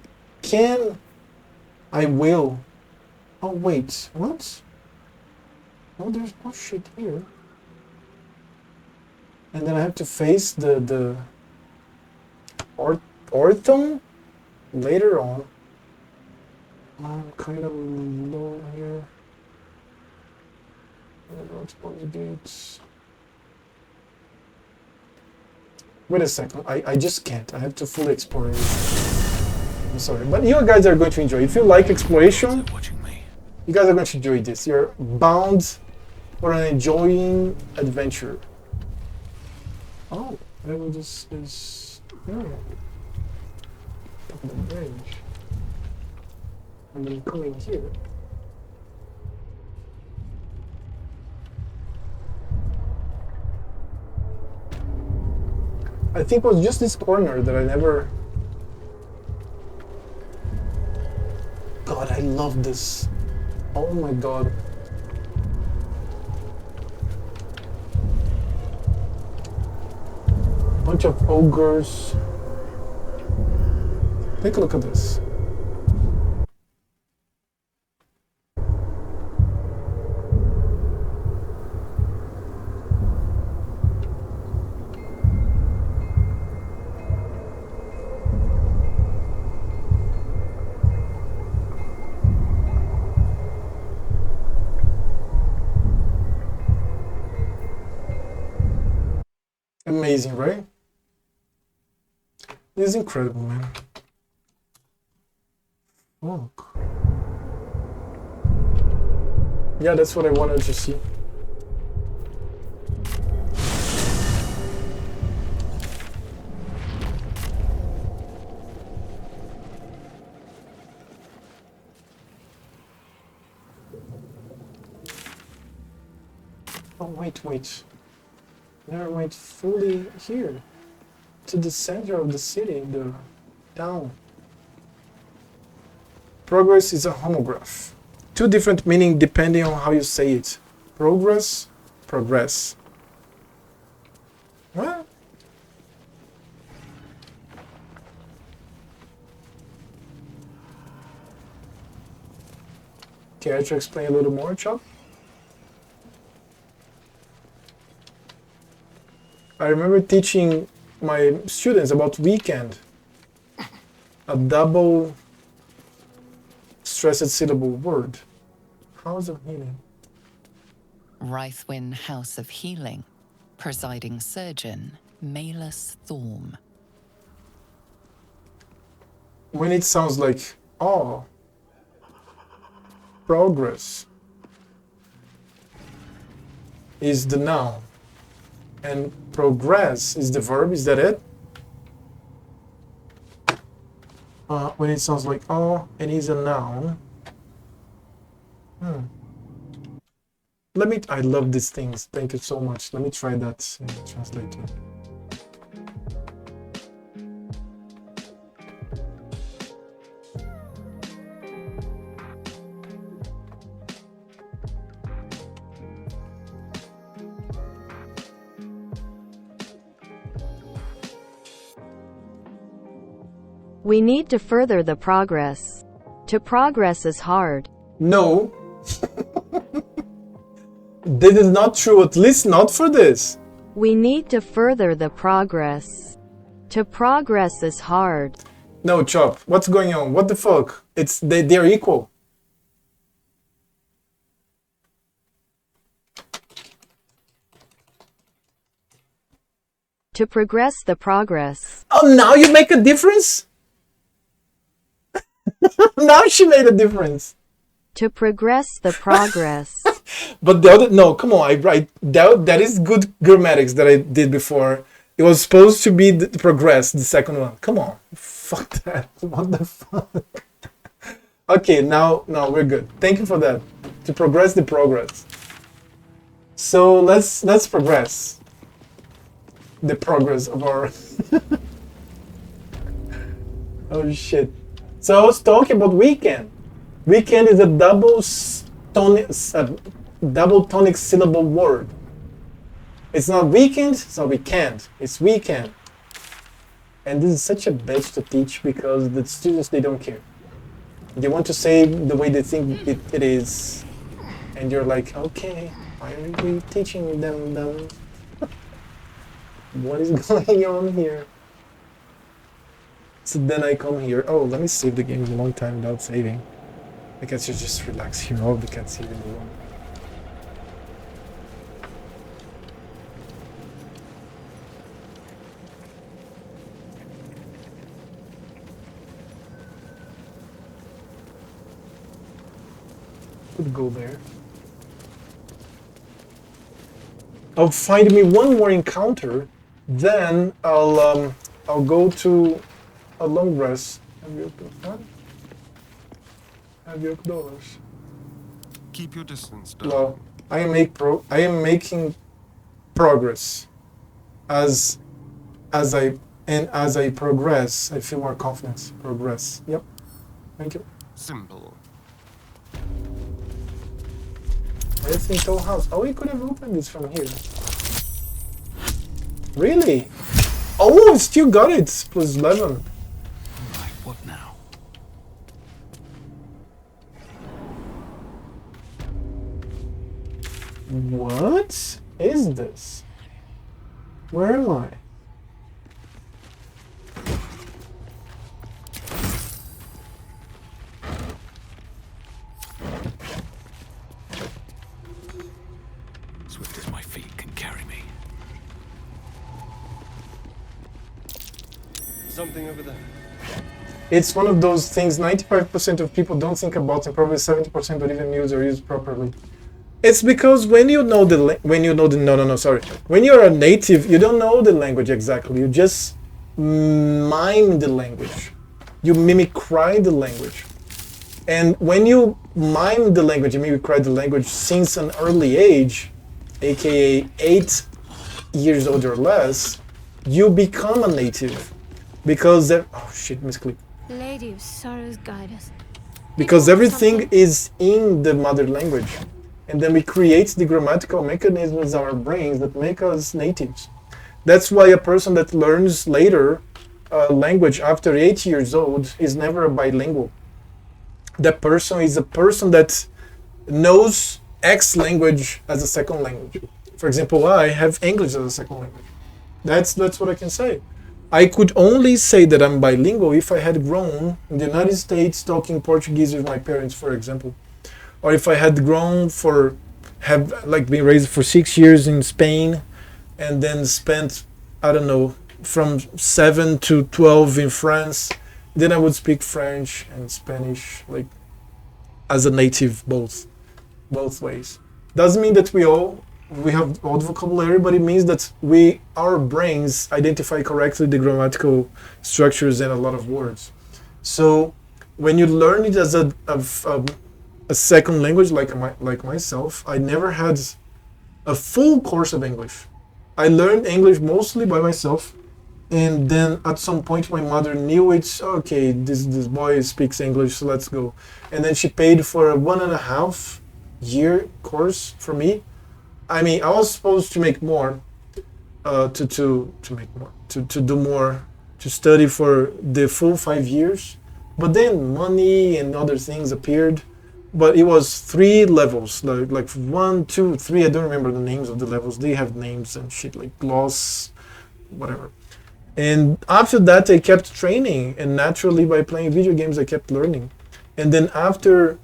will. Oh wait, what? Oh, there's no shit here. And then I have to face the Orthon later on. I'm kind of low here. Road to Baldur's Gate. Wait a second, I just can't. I have to fully explore it. I'm sorry, but you guys are going to enjoy. If you like exploration, you guys are going to enjoy this. You're bound for an enjoying adventure. Oh, level this is top of the bridge. And then coming here. I think it was just this corner that I never... God, I love this. Oh my god. Bunch of ogres. Take a look at this. Amazing, right? This is incredible, man. Fuck. Yeah, that's what I wanted to see. Oh, wait. Never mind, fully here. To the center of the city, Down. Progress is a homograph. Two different meaning depending on how you say it. Progress, progress. Well, care to explain a little more, Chop? I remember teaching my students about weekend. A double stressed syllable word. House of Healing. Rythwin House of Healing. Presiding Surgeon, Malus Thorm. When it sounds like, oh, progress is the noun. And progress is the verb, is that it? When it sounds like oh and is a noun. I love these things. Thank you so much. Let me try that in the translator. We need to further the progress. To progress is hard. No. This is not true, at least not for this. We need to further the progress. To progress is hard. No, Chop, what's going on? What the fuck? They're equal. To progress the progress. Oh, now you make a difference? Now she made a difference. To progress the progress. But the other, no, come on, that is good grammatics that I did before. It was supposed to be the progress, the second one. Come on, fuck that. What the fuck? Okay, now we're good. Thank you for that. To progress the progress. So let's progress the progress of our. Oh shit. So I was talking about weekend. Weekend is a double tonic syllable word. It's not weekend, it's not weekend, it's weekend. And this is such a bitch to teach because the students, they don't care. They want to say the way they think it is. And you're like, okay, why are we teaching them? What is going on here? So then I come here. Oh, let me save the game a long time without saving. The cats should just relax here. All the cats here in the room. Could go there. I'll find me one more encounter, then I'll go to a long rest. Have your doors. Keep your distance, darling. Well, I am making progress. As I progress, I feel more confidence. Progress. Yep. Thank you. Simple. It's in Toll House. Oh, we could have opened this from here. Really? Oh, I still got it. Plus 11. Right, what now? What is this? Where am I? Swift as my feet can carry me. Something over there. It's one of those things 95% of people don't think about, and probably 70% don't even use or use properly. It's because when you know when you're a native, you don't know the language exactly. You just mime the language. You mimicry the language. And when you mime the language and mimicry the language since an early age, aka 8 years old or less, you become a native. because oh shit, misclick. Lady of Sorrows, guide us. Because everything is in the mother language, and then we create the grammatical mechanisms in our brains that make us natives. That's why a person that learns later language after 8 years old is never a bilingual. That person is a person that knows X language as a second language. For example, I have English as a second language. That's what I can say. I could only say that I'm bilingual if I had grown in the United States talking Portuguese with my parents, for example. Or if I had grown been raised for 6 years in Spain and then spent, I don't know, from 7 to 12 in France, then I would speak French and Spanish like as a native both ways. Doesn't mean that we have all the vocabulary, but it means that our brains identify correctly the grammatical structures and a lot of words. So when you learn it as a second language, like myself, I never had a full course of English. I learned English mostly by myself, and then at some point my mother knew it's okay. This boy speaks English, so let's go. And then she paid for a 1.5 year course for me. I mean, I was supposed to make more, to do more, to study for the full 5 years, but then money and other things appeared. But it was 3 levels, like 1, 2, 3. I don't remember the names of the levels. They have names and shit like gloss, whatever. And after that, I kept training, and naturally, by playing video games, I kept learning. And then after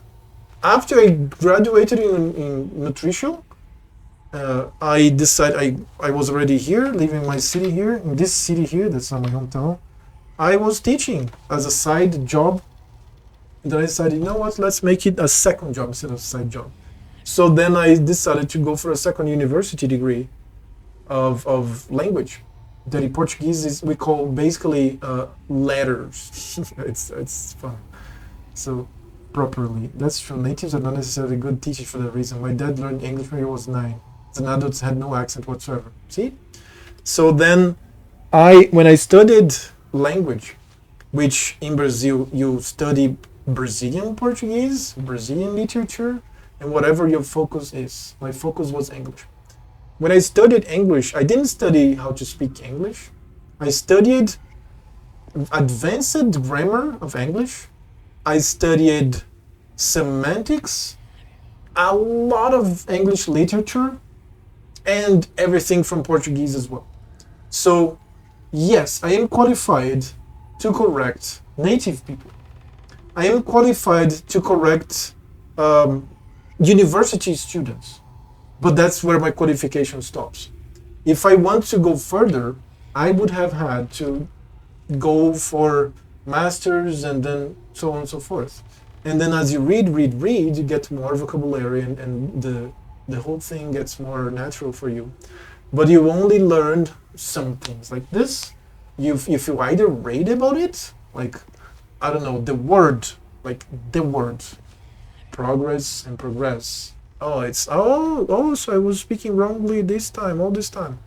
I graduated in nutrition, I decided I was already here, living in my city here, in this city here, that's not my hometown. I was teaching as a side job. And then I decided, you know what, let's make it a second job instead of a side job. So then I decided to go for a second university degree of language. That in Portuguese we call basically letters. it's fun. So properly. That's true. Natives are not necessarily good teachers for that reason. My dad learned English when he was 9. As an adult, had no accent whatsoever. See? So then when I studied language, which in Brazil you study Brazilian Portuguese, Brazilian literature, and whatever your focus is. My focus was English. When I studied English, I didn't study how to speak English. I studied advanced grammar of English. I studied semantics, a lot of English literature, and everything from Portuguese as well. So, yes, I am qualified to correct native people. I am qualified to correct university students, but that's where my qualification stops. If I want to go further, I would have had to go for masters and then so on and so forth. And then as you read, you get more vocabulary and the whole thing gets more natural for you. But you only learned some things like this. If you either read about it, like, I don't know, the word, progress and progress. So I was speaking wrongly all this time.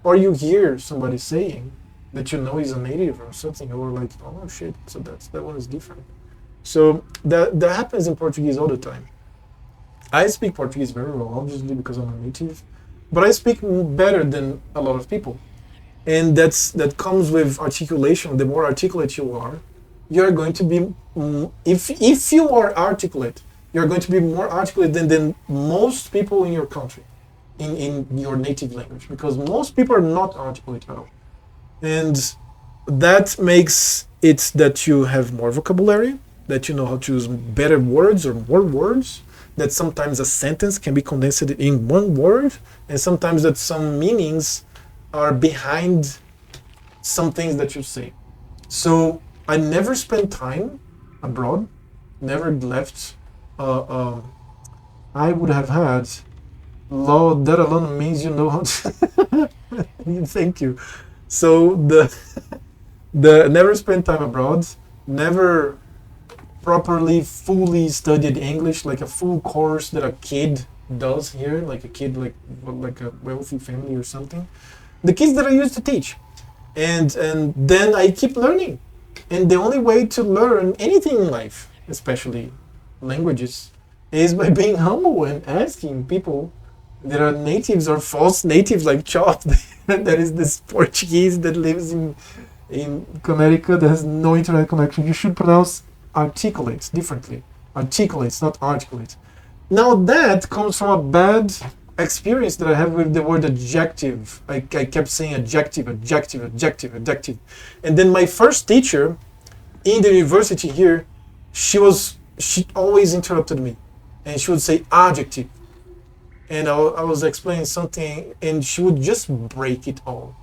Or you hear somebody saying that you know is a native or something, or like, oh shit, so that one is different. So that happens in Portuguese all the time. I speak Portuguese very well, obviously, because I'm a native, but I speak better than a lot of people. And that comes with articulation. The more articulate you are, you're going to be, if you are articulate, you're going to be more articulate than most people in your country, in your native language, because most people are not articulate at all. And that makes it that you have more vocabulary, that you know how to use better words or more words, that sometimes a sentence can be condensed in one word, and sometimes that some meanings are behind some things that you say. So I never spent time abroad, never left. I would have had law. That alone means you know how to. Thank you. So the never spent time abroad, never properly fully studied English, like a full course that a kid does here, like a kid like a wealthy family or something. The kids that I used to teach. and then I keep learning. And the only way to learn anything in life, especially languages, is by being humble and asking people that are natives or false natives like Chop. That is this Portuguese that lives in Connecticut that has no internet connection. You should pronounce articulates differently. Articulates, not articulate. Now that comes from a bad experience that I have with the word adjective. I kept saying adjective. And then my first teacher in the university here, she always interrupted me. And she would say adjective. And I was explaining something, and she would just break it all.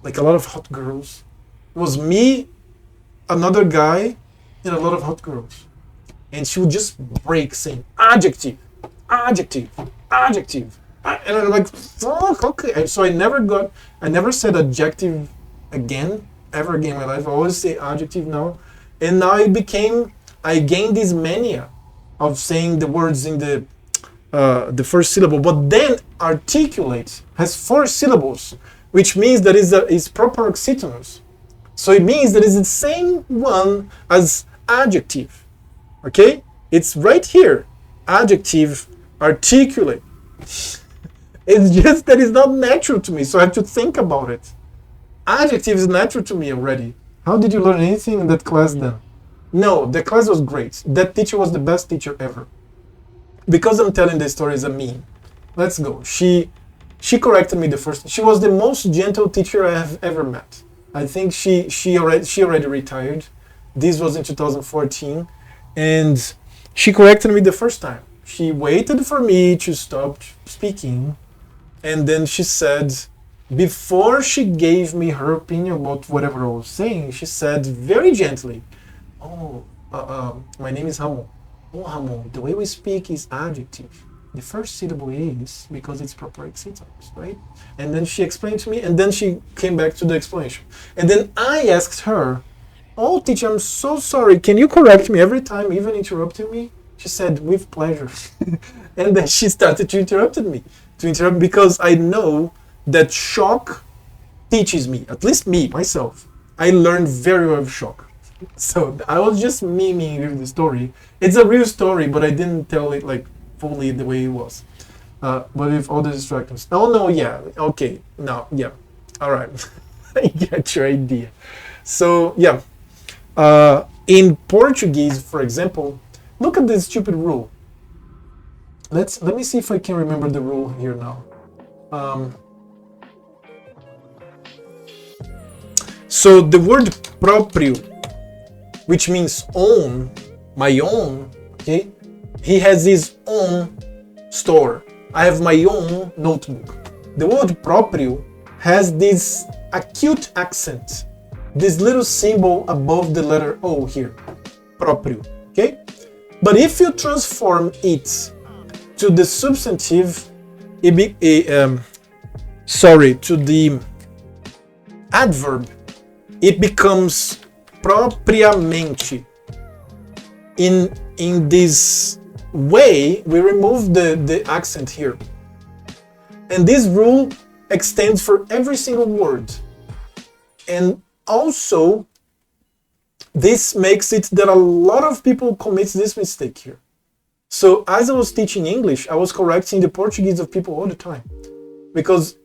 Like a lot of hot girls. It was me, another guy, and a lot of hot girls. And she would just break saying adjective. And I'm like, fuck, okay. And so I never said adjective again, ever again in my life. I always say adjective now. And now I gained this mania of saying the words in the first syllable, but then articulate has 4 syllables, which means that it's proper oxytons. So it means that it's the same one as adjective. Okay? It's right here. Adjective, articulate. It's just that it's not natural to me, so I have to think about it. Adjective is natural to me already. How did you learn anything in that class then? No, the class was great. That teacher was the best teacher ever. Because I'm telling the story as a meme. Let's go. She corrected me the first. She was the most gentle teacher I have ever met. I think she already retired. This was in 2014, and she corrected me the first time. She waited for me to stop speaking, and then she said, before she gave me her opinion about whatever I was saying, she said very gently, my name is Ramon. Oh, Ramon, the way we speak is adjective. The first syllable is because it's proper oxytons, right? And then she explained to me, and then she came back to the explanation. And then I asked her, oh, teacher, I'm so sorry. Can you correct me every time, even interrupting me? She said, with pleasure. And then she started to interrupt me, because I know that shock teaches me, at least me, myself. I learned very well with shock. So I was just memeing with the story. It's a real story, but I didn't tell it like fully the way it was. But with all the distractions. Oh no, yeah, okay, no, yeah, all right. I get your idea. So yeah, in Portuguese, for example, look at this stupid rule. Let me see if I can remember the rule here now. So the word próprio, which means own, my own, okay? He has his own store. I have my own notebook. The word próprio has this acute accent, this little symbol above the letter O here, próprio, okay? But if you transform it to the substantive, to the adverb, it becomes propriamente. In this way, we remove the accent here. And this rule extends for every single word. And also, this makes it that a lot of people commit this mistake here. So as I was teaching English, I was correcting the Portuguese of people all the time. Because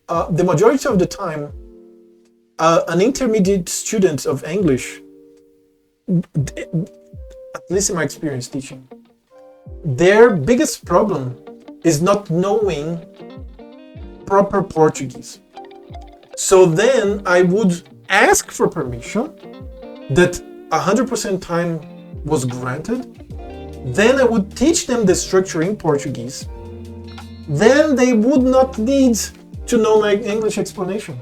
the majority of the time, an intermediate student of English, at least in my experience teaching, their biggest problem is not knowing proper Portuguese. So then I would ask for permission that 100% time was granted. Then I would teach them the structure in Portuguese. Then they would not need to know my English explanation.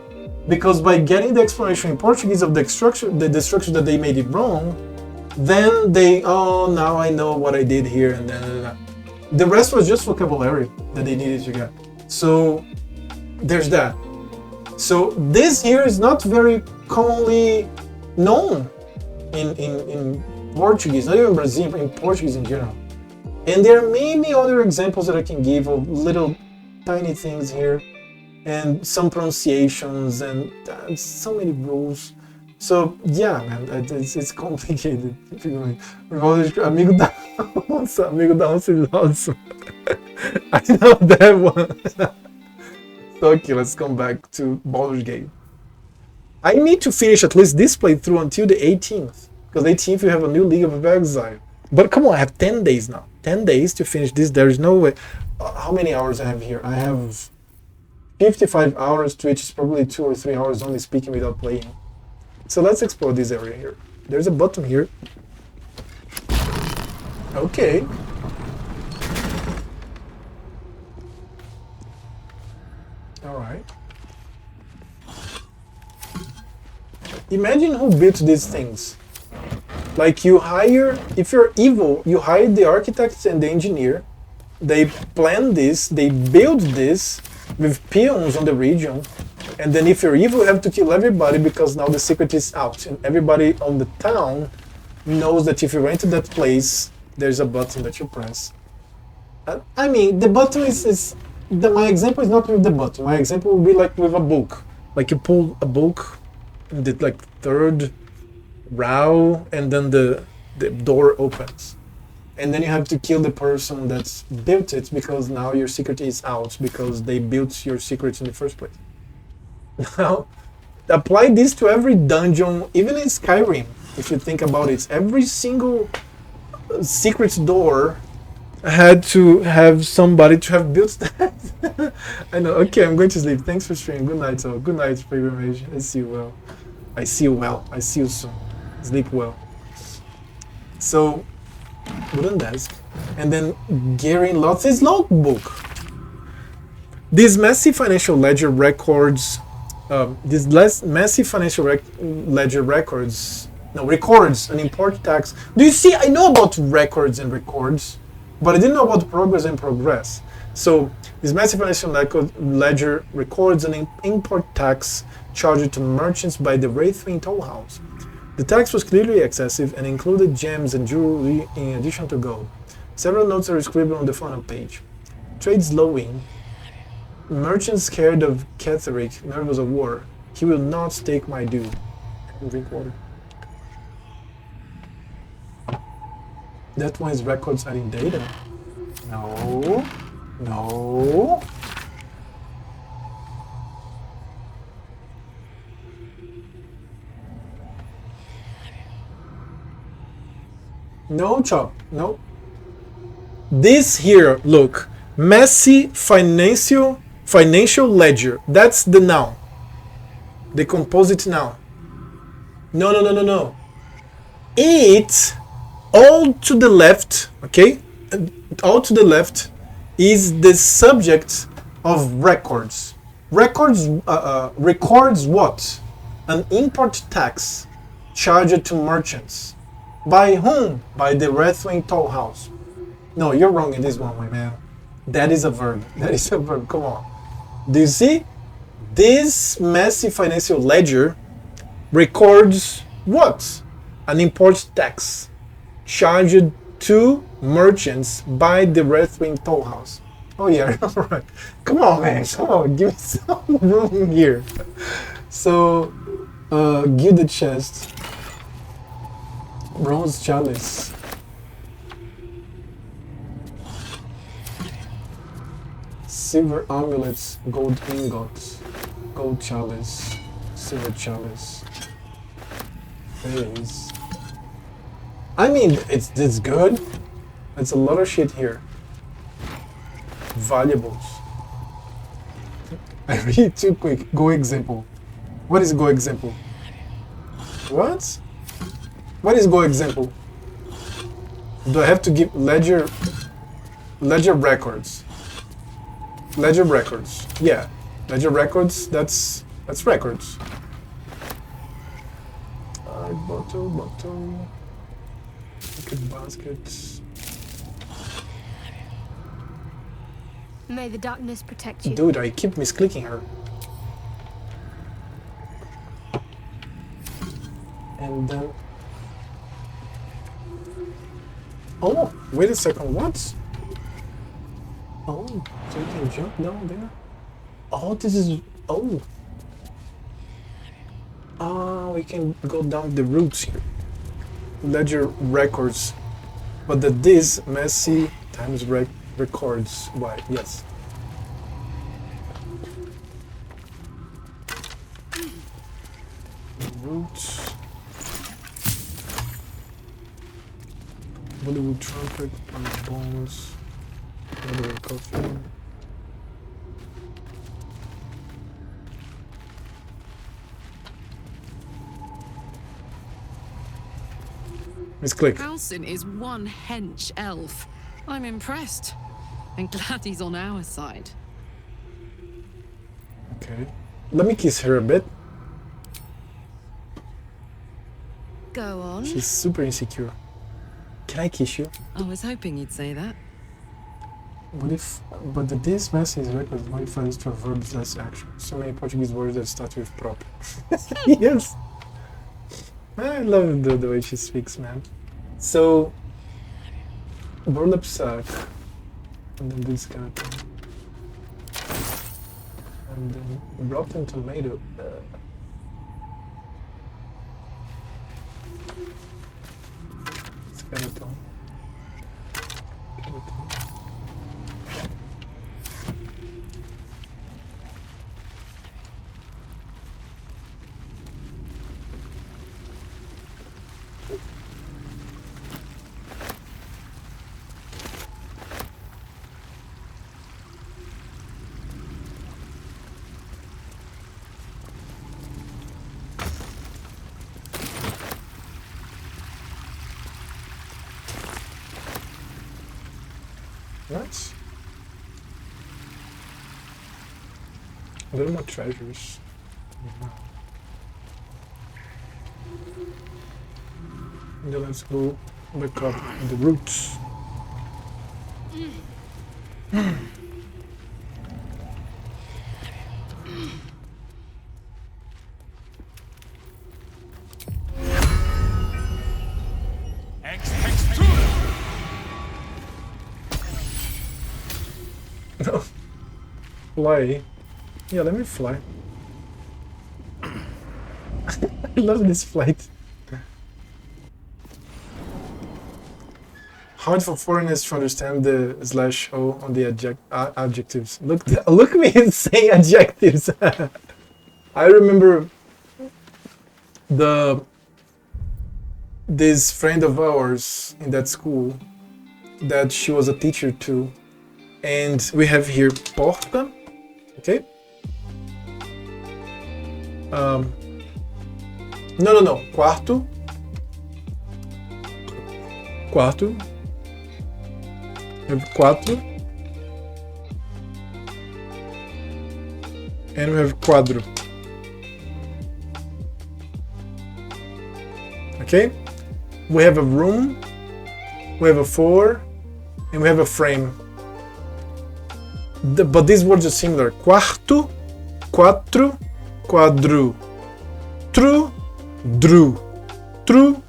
Because by getting the explanation in Portuguese of the structure that they made it wrong, then they, oh, now I know what I did here, and then the rest was just vocabulary that they needed to get. So there's that. So this here is not very commonly known in Portuguese, not even Brazil, but in Portuguese in general. And there are many other examples that I can give of little tiny things here. and some pronunciations and so many rules. So yeah, man, it's complicated. Amigo da onça, amigo da onça is awesome. I know that one. So, okay, let's come back to Baldur's Gate. I need to finish at least this playthrough until the 18th, because 18th you have a new League of Exile. But come on, I have 10 days now. 10 days to finish this. There is no way. How many hours I have here? I have 55 hours, which is probably 2 or 3 hours only speaking without playing. So let's explore this area here. There's a button here. Okay. Alright. Imagine who built these things. Like you hire, if you're evil, you hire the architect and the engineer. They plan this, they build this with peons on the region. And then if you're evil, you have to kill everybody because now the secret is out. And everybody on the town knows that if you enter that place, there's a button that you press. I mean, the button my example is not with the button. My example will be like with a book. Like you pull a book, the like third row, and then the door opens. And then you have to kill the person that's built it because now your secret is out because they built your secret in the first place. Now, apply this to every dungeon, even in Skyrim, if you think about it. Every single secret door had to have somebody to have built that. I know. Okay, I'm going to sleep. Thanks for streaming. Good night, so good night, Programmation. I see you well. I see you well. I see you soon. Sleep well. So, wooden desk, and then Gary Lotz's logbook. These massive financial ledger records. Massive financial ledger records. No, records an import tax. Do you see? I know about records and records, but I didn't know about progress and progress. So this massive financial ledger records an import tax charged to merchants by the Wraithwing Toll House. The tax was clearly excessive and included gems and jewelry in addition to gold. Several notes are scribbled on the final page. Trade slowing. Merchants scared of Catherick, nervous of war. He will not take my due. Drink water. That one's records are in data. No. No. No, Chop. No. This here, look. Messy financial ledger. That's the noun. The composite noun. No, no, no, no, no. It, all to the left, okay? All to the left is the subject of records. Records records what? An import tax charged to merchants. By whom? By the Wraithwing Toll House. No, you're wrong in this one, my man. That is a verb. That is a verb. Come on. Do you see? This massive financial ledger records what? An import tax charged to merchants by the Wraithwing Toll House. Oh yeah, alright. Come on, man. Come on, give me some room here. So, gilded chest, bronze chalice. Silver amulets, gold ingots, gold chalice, silver chalice. Vase. I mean, it's good. It's a lot of shit here. Valuables. I read it too quick. Go example. What is go example? What? What is go example? Do I have to give ledger records? Ledger records. Yeah. Ledger records, that's records. Bottle. Good baskets. May the darkness protect you. Dude, I keep misclicking her. And then... Oh, wait a second, what? Oh, so you can jump down there? Oh, this is... Oh. Ah, we can go down the roots here. Ledger records. But the this messy times records. Why? Yes. Roots. Bollywood trumpet and bones. Bollywood coffee. Miss Click. Halsin is one hench elf. I'm impressed. And glad he's on our side. Okay. Let me kiss her a bit. Go on. She's super insecure. Can I kiss you? I was hoping you'd say that. What if... But the this message is record modifies to a verb less action. So many Portuguese words that start with prop. Yes! I love the way she speaks, man. So... burlap sack. And then this kind of thing. And then rotten tomato. Skeleton. Nice. A little more treasures. And then let's go back up the roots. No. Fly. Yeah, let me fly. I love this flight. Hard for foreigners to understand the /o on the adjectives. Look at me saying adjectives. I remember this friend of ours in that school that she was a teacher too. And we have here porta, okay? No. Quarto. Quarto. We have quatro. And we have quadro. Okay? We have a room, we have a floor, and we have a frame. But these words are similar. Quarto, quatro, quadru. Tru, dru. Tru,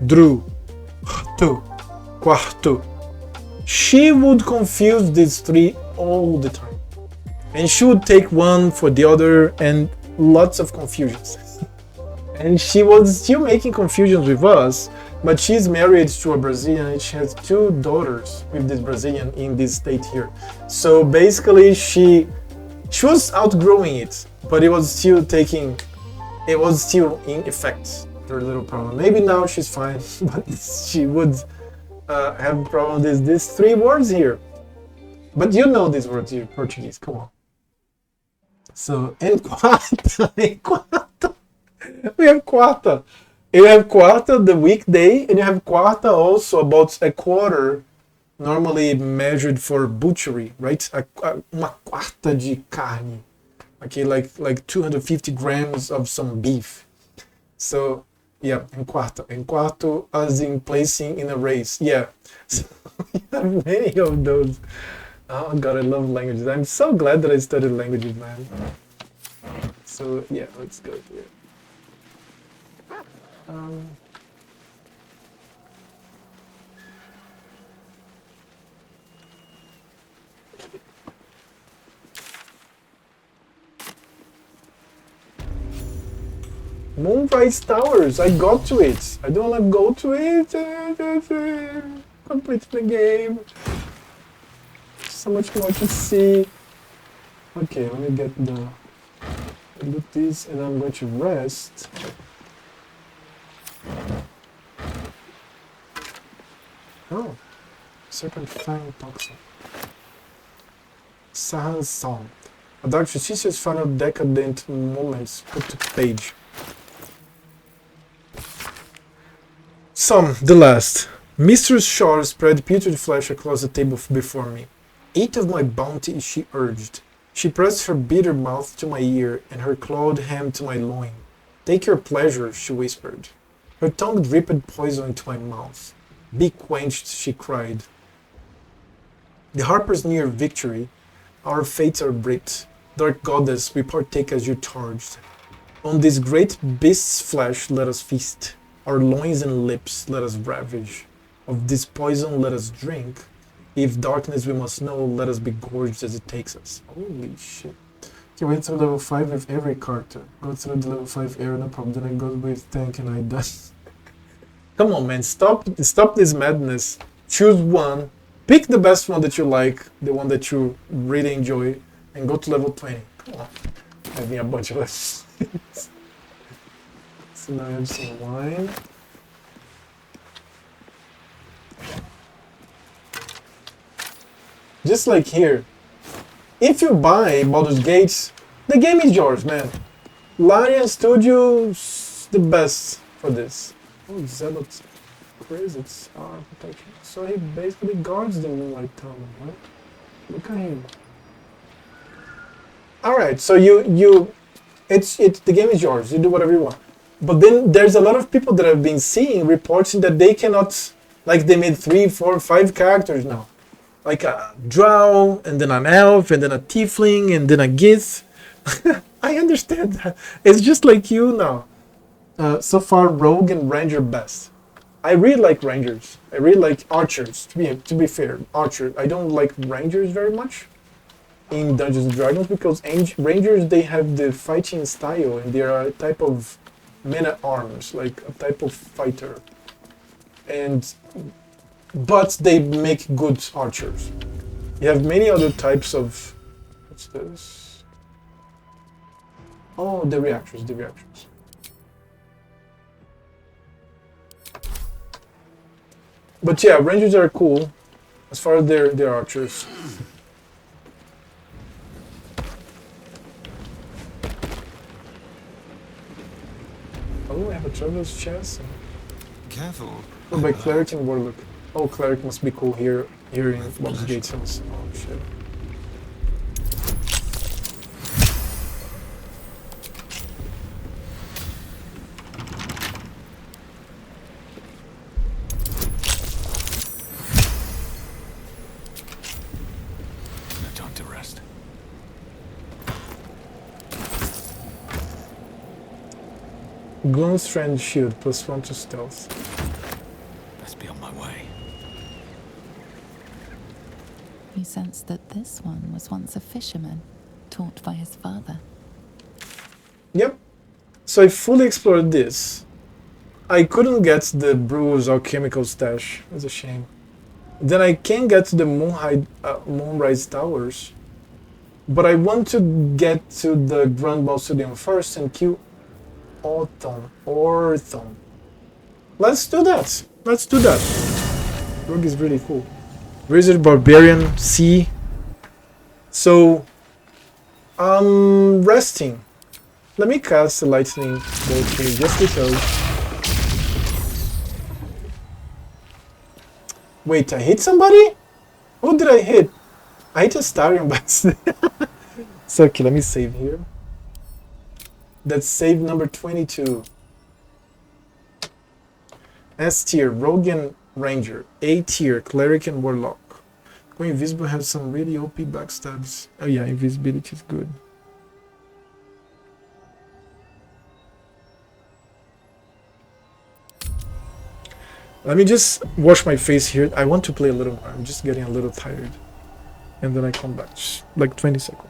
dru. Tu, quarto. She would confuse these three all the time. And she would take one for the other and lots of confusions. And she was still making confusions with us, but she's married to a Brazilian and she has 2 daughters with this Brazilian in this state here. So basically she was outgrowing it, but it was still in effect, her little problem. Maybe now she's fine, but she would have a problem with these 3 words here. But you know these words here, Portuguese, come on. So, en quarta. We have quarta. You have quarta the weekday, and you have quarta also about a quarter, normally measured for butchery, right? Uma quarta de carne. Okay, like 250 grams of some beef. So, yeah, en quarta. En quarto as in placing in a race. Yeah. So, we have many of those. Oh god, I love languages. I'm so glad that I studied languages, man. So, yeah, let's go here. Moonrise Towers, I got to it. I don't want to go to it. Complete the game. So much more to see. Okay, let me get the... do this and I'm going to rest. Oh, Serpent Fang Toxin. Sahan's Song. A Dark Justicia's final decadent moments put to page. Some, the last. Mistress Shaw spread putrid flesh across the table before me. Eat of my bounty, she urged. She pressed her bitter mouth to my ear and her clawed hand to my loin. Take your pleasure, she whispered. Her tongue dripped poison into my mouth. Be quenched, she cried. The harpers near victory. Our fates are bricked. Dark goddess, we partake as you charged. On this great beast's flesh let us feast. Our loins and lips let us ravage. Of this poison let us drink. If darkness we must know, let us be gorged as it takes us. Holy shit. Okay, went through level 5 with every character. Go through the level 5 area, no problem. Then I go with tank and I die. Come on, man, stop this madness. Choose one. Pick the best one that you like, the one that you really enjoy, and go to level 20. Come on. Having a bunch of us. So now I have some wine. Just like here. If you buy Baldur's Gate, the game is yours, man. Larian Studios, the best for this. Oh, Zealot's crazy. Protection. So he basically guards the Moonlight Tower, right? Look at him. Alright, so the game is yours, you do whatever you want. But then there's a lot of people that have been seeing reports that they cannot, like they made 3, 4, 5 characters now. Like a Drow, and then an elf, and then a tiefling, and then a gith. I understand that. It's just like you now. So far, rogue and ranger best. I really like rangers. I really like archers. To be fair, archers. I don't like rangers very much in Dungeons and Dragons because rangers, they have the fighting style and they are a type of men-at-arms, like a type of fighter. But they make good archers. You have many other types of... What's this? Oh, the reactors. But yeah, rangers are cool as far as they're archers. Oh, I have a traveler's chest. Careful. Oh, by cleric and warlock. Oh, cleric must be cool here in Baldur's Gate Hills. Oh shit. No time to rest. Gun strand shield +1 to stealth. Best be on my way. You sense that this one was once a fisherman, taught by his father. Yep. So I fully explored this. I couldn't get the Brew's alchemical stash. It's a shame. Then I can get to the Moonrise Towers. But I want to get to the Grand Balsudium first and kill Orthon. Let's do that. Rogue is really cool. Wizard, Barbarian, Sea. So, I'm resting. Let me cast a lightning bolt here just because. Wait, I hit somebody? Who did I hit? I hit a Starion by accident. So, okay, let me save here. That's save number 22. S tier, Rogue and Ranger. A tier, Cleric and Warlock. Going invisible has some really OP backstabs. Oh yeah, invisibility is good. Let me just wash my face here. I want to play a little more. I'm just getting a little tired. And then I come back. Just like 20 seconds.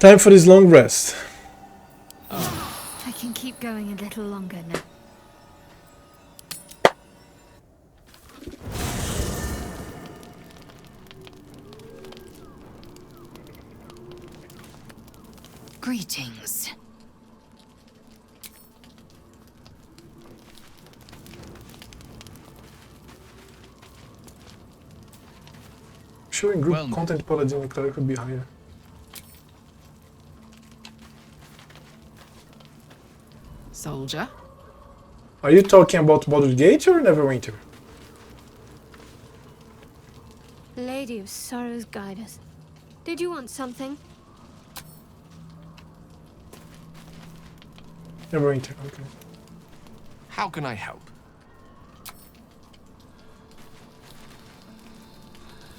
Time for this long rest. I can keep going a little longer now. Greetings. Showing group content paladin and cleric would be higher. Soldier. Are you talking about Baldur's Gate or Neverwinter? Lady of Sorrows, guide us. Did you want something? Neverwinter, okay. How can I help?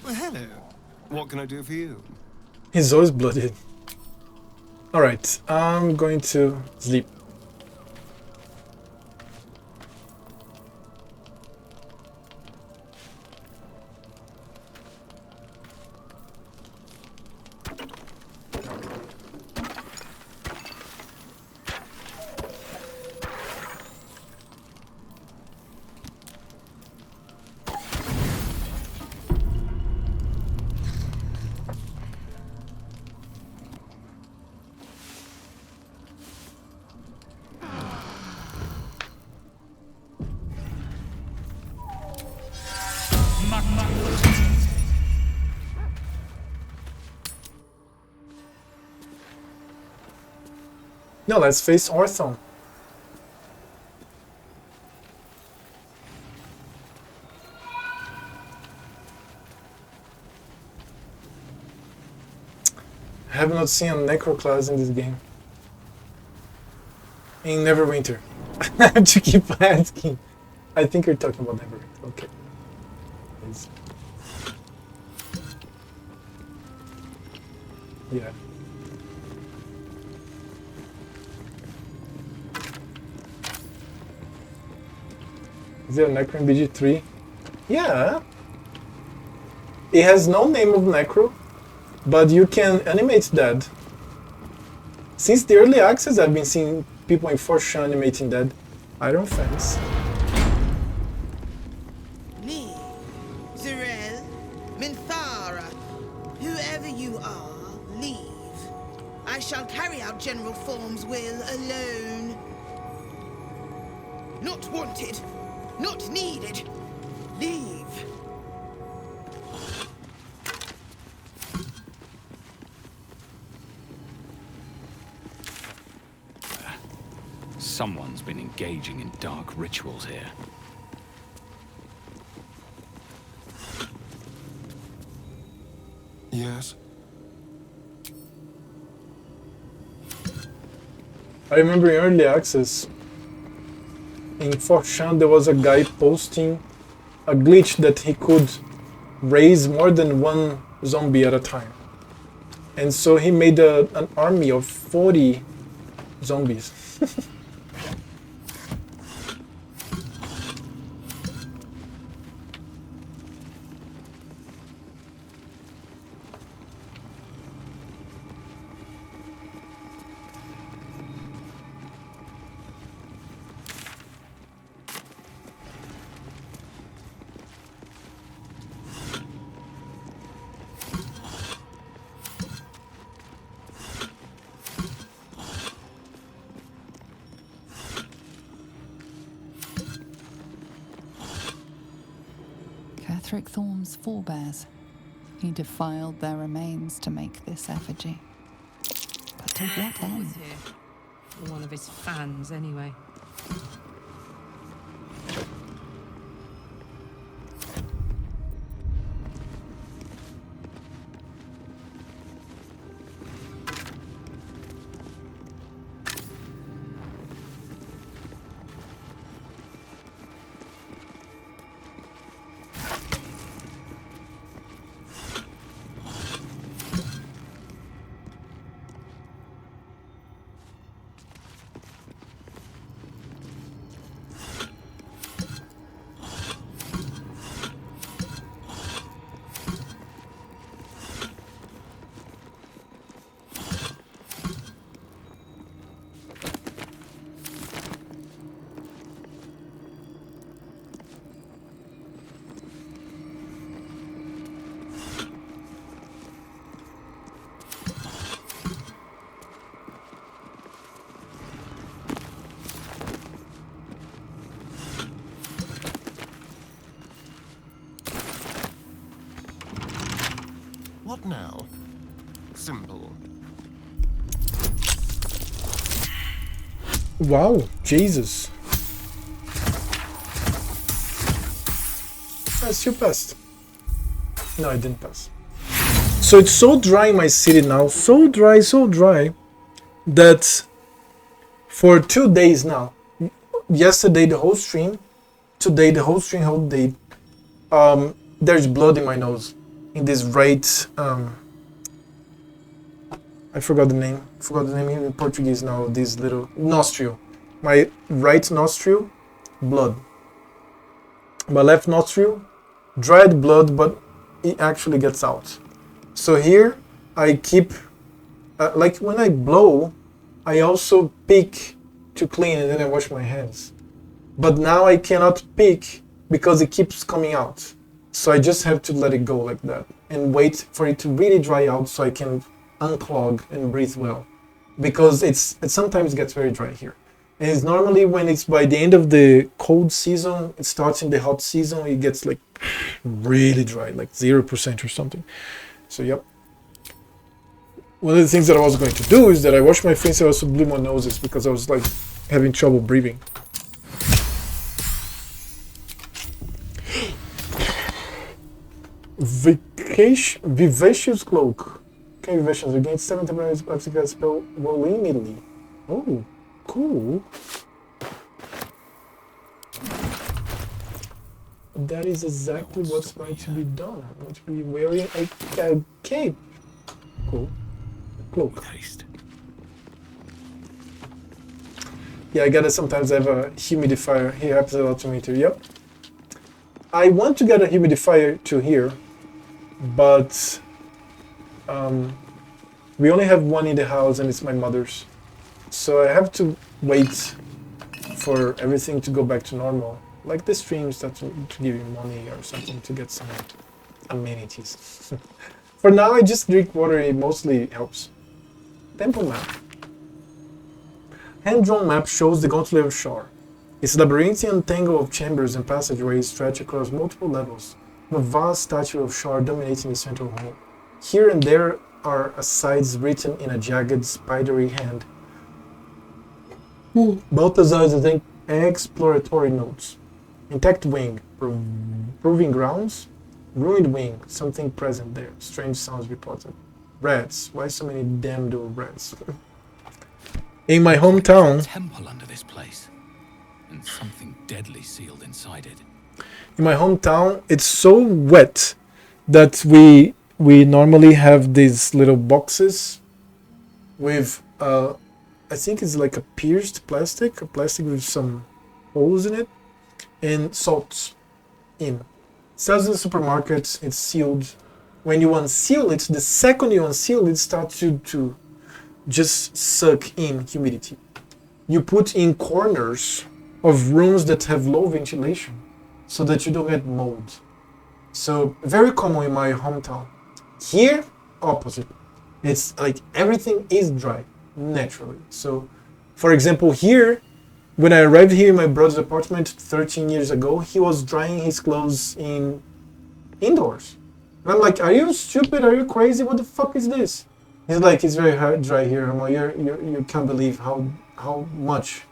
Well, hello. What can I do for you? He's always blooded. Alright, I'm going to sleep. No, let's face Orthon. I have not seen a Necro class in this game. In Neverwinter. I have to keep asking. I think you're talking about Neverwinter. Okay. Yes. Yeah. Is there a Necro in BG3? Yeah. It has no name of Necro, but you can animate dead. Since the early access, I've been seeing people in 4chan animating dead. Iron Fence. Me, Zerel, Minthara, whoever you are, leave. I shall carry out General Form's will alone. Not wanted, not needed. Leave. Someone's been engaging in dark rituals here. Yes. I remember in early access, in 4chan there was a guy posting a glitch that he could raise more than one zombie at a time. And so he made an army of 40 zombies. Catherick Thorm's forebears. He defiled their remains to make this effigy. But to what end? Here. One of his fans, anyway. What now? Simple. Wow, Jesus. I still passed. No, I didn't pass. So it's so dry in my city now, so dry, that for 2 days now, yesterday the whole stream, today the whole stream, whole day, there's blood in my nose, in this right, I forgot the name in Portuguese now, this little nostril, my right nostril, blood, my left nostril, dried blood, but it actually gets out. So here I keep, like when I blow, I also pick to clean and then I wash my hands. But now I cannot pick because it keeps coming out. So I just have to let it go like that and wait for it to really dry out so I can unclog and breathe well. Because it sometimes gets very dry here. And it's normally when it's by the end of the cold season, it starts in the hot season, it gets like really dry, like 0% or something. So yep. One of the things that I was going to do is that I washed my face, I also blew my noses because I was like having trouble breathing. Vivacious Cloak. Okay, Vivacious. Regain 7 temporary Plexiglass spell roll immediately. Oh, cool. That is exactly what's going to be done. I'm going to be wearing a cape. Cool. Cloak. Yeah, I gotta sometimes have a humidifier. He happens a lot to me too. Yep. I want to get a humidifier to here, but we only have one in the house and it's my mother's. So I have to wait for everything to go back to normal. Like the streams that to give you money or something to get some amenities. For now I just drink water, it mostly helps. Temple map. Hand-drawn map shows the Gauntlet of Shar. Its labyrinthian tangle of chambers and passageways stretch across multiple levels, with a vast statue of Shar dominating the central hall. Here and there are asides written in a jagged, spidery hand. Balthazar's exploratory notes. Intact wing, proving grounds. Ruined wing, something present there. Strange sounds reported. Rats, why so many damned old rats? In my hometown, Temple under this place, and something deadly sealed inside it. In my hometown, it's so wet that we normally have these little boxes with I think it's like a pierced plastic, a plastic with some holes in it, and salts in. Sells in the supermarkets, it's sealed. When you unseal it, the second you unseal it, starts to just suck in humidity. You put in corners of rooms that have low ventilation so that you don't get mold. So very common in my hometown. Here, opposite. It's like everything is dry naturally. So for example, here, when I arrived here in my brother's apartment 13 years ago, he was drying his clothes indoors. And I'm like, are you stupid? Are you crazy? What the fuck is this? He's like, it's very hard dry here. I'm like, you can't believe how much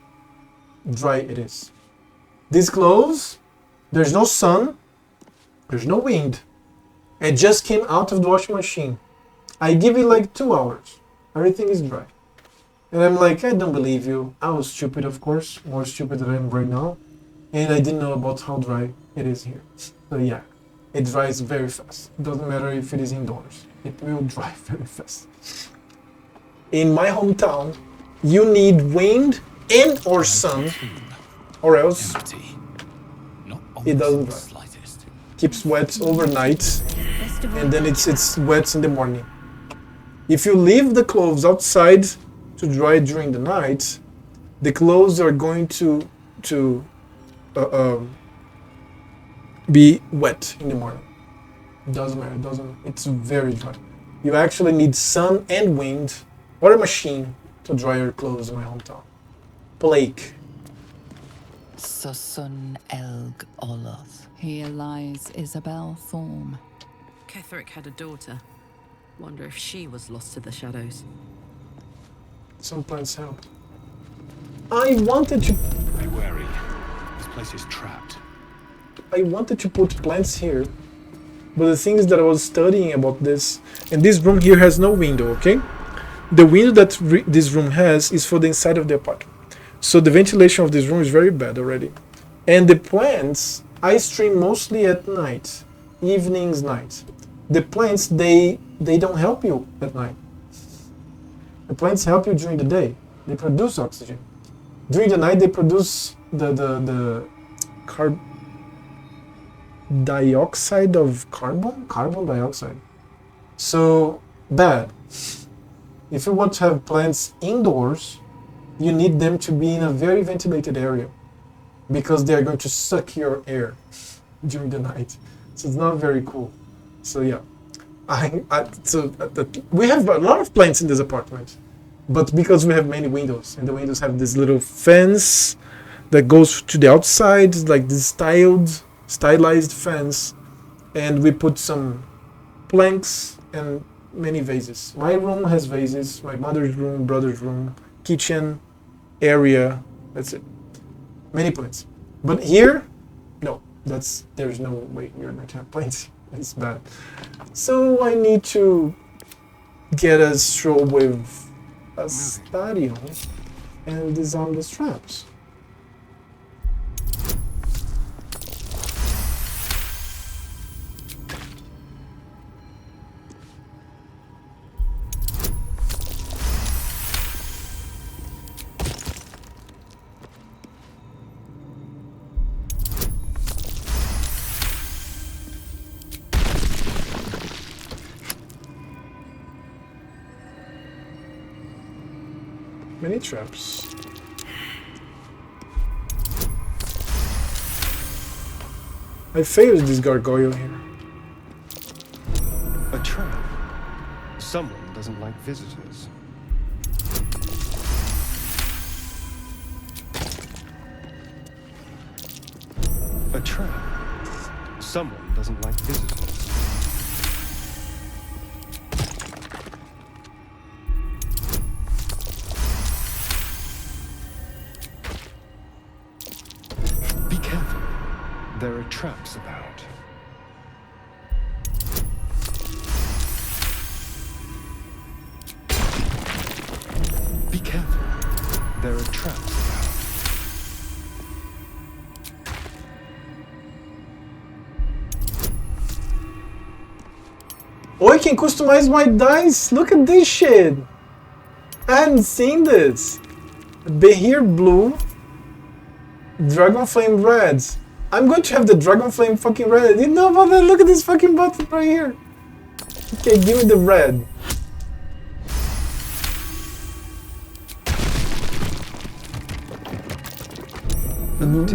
dry it is. These clothes, there's no sun, there's no wind. It just came out of the washing machine. I give it like 2 hours. Everything is dry. And I'm like, I don't believe you. I was stupid, of course, more stupid than I am right now. And I didn't know about how dry it is here. So yeah, it dries very fast. Doesn't matter if it is indoors. It will dry very fast. In my hometown, you need wind and or sun, or else it doesn't dry. Keeps wet overnight, and then it's wet in the morning. If you leave the clothes outside to dry during the night, the clothes are going to be wet in the morning. Doesn't matter. It's very dry. You actually need sun and wind or a machine to dry your clothes in my hometown. Blake. Susun Elg Oloth. Here lies Isabel Thorm. Ketherick had a daughter. Wonder if she was lost to the shadows. Some plants help. I wanted to... Be wary. This place is trapped. I wanted to put plants here, but the thing is that I was studying about this, and this room here has no window, okay? The window that this room has is for the inside of the apartment. So the ventilation of this room is very bad already. And the plants, I stream mostly at night, evenings, nights. The plants, they don't help you at night. The plants help you during the day. They produce oxygen. During the night, they produce the carbon dioxide of carbon dioxide. So bad. If you want to have plants indoors, you need them to be in a very ventilated area, because they are going to suck your air during the night. So it's not very cool. So yeah, we have a lot of plants in this apartment, but because we have many windows, and the windows have this little fence that goes to the outside, like this stylized fence, and we put some planks and many vases. My room has vases, my mother's room, brother's room, kitchen area, that's it. Many plants. But here, no, there's no way you're going to have plants. It's bad. So I need to get a straw with a stadium and disarm the straps. Many traps. I failed this gargoyle here. A trap. Someone doesn't like visitors. A trap. Someone doesn't like visitors. There are traps about. Be careful. There are traps about. Oh, I can customize my dice! Look at this shit! I hadn't seen this! Behir blue, Dragon Flame red. I'm going to have the Dragon Flame fucking red. You know about that? Look at this fucking button right here. Okay, give me the red.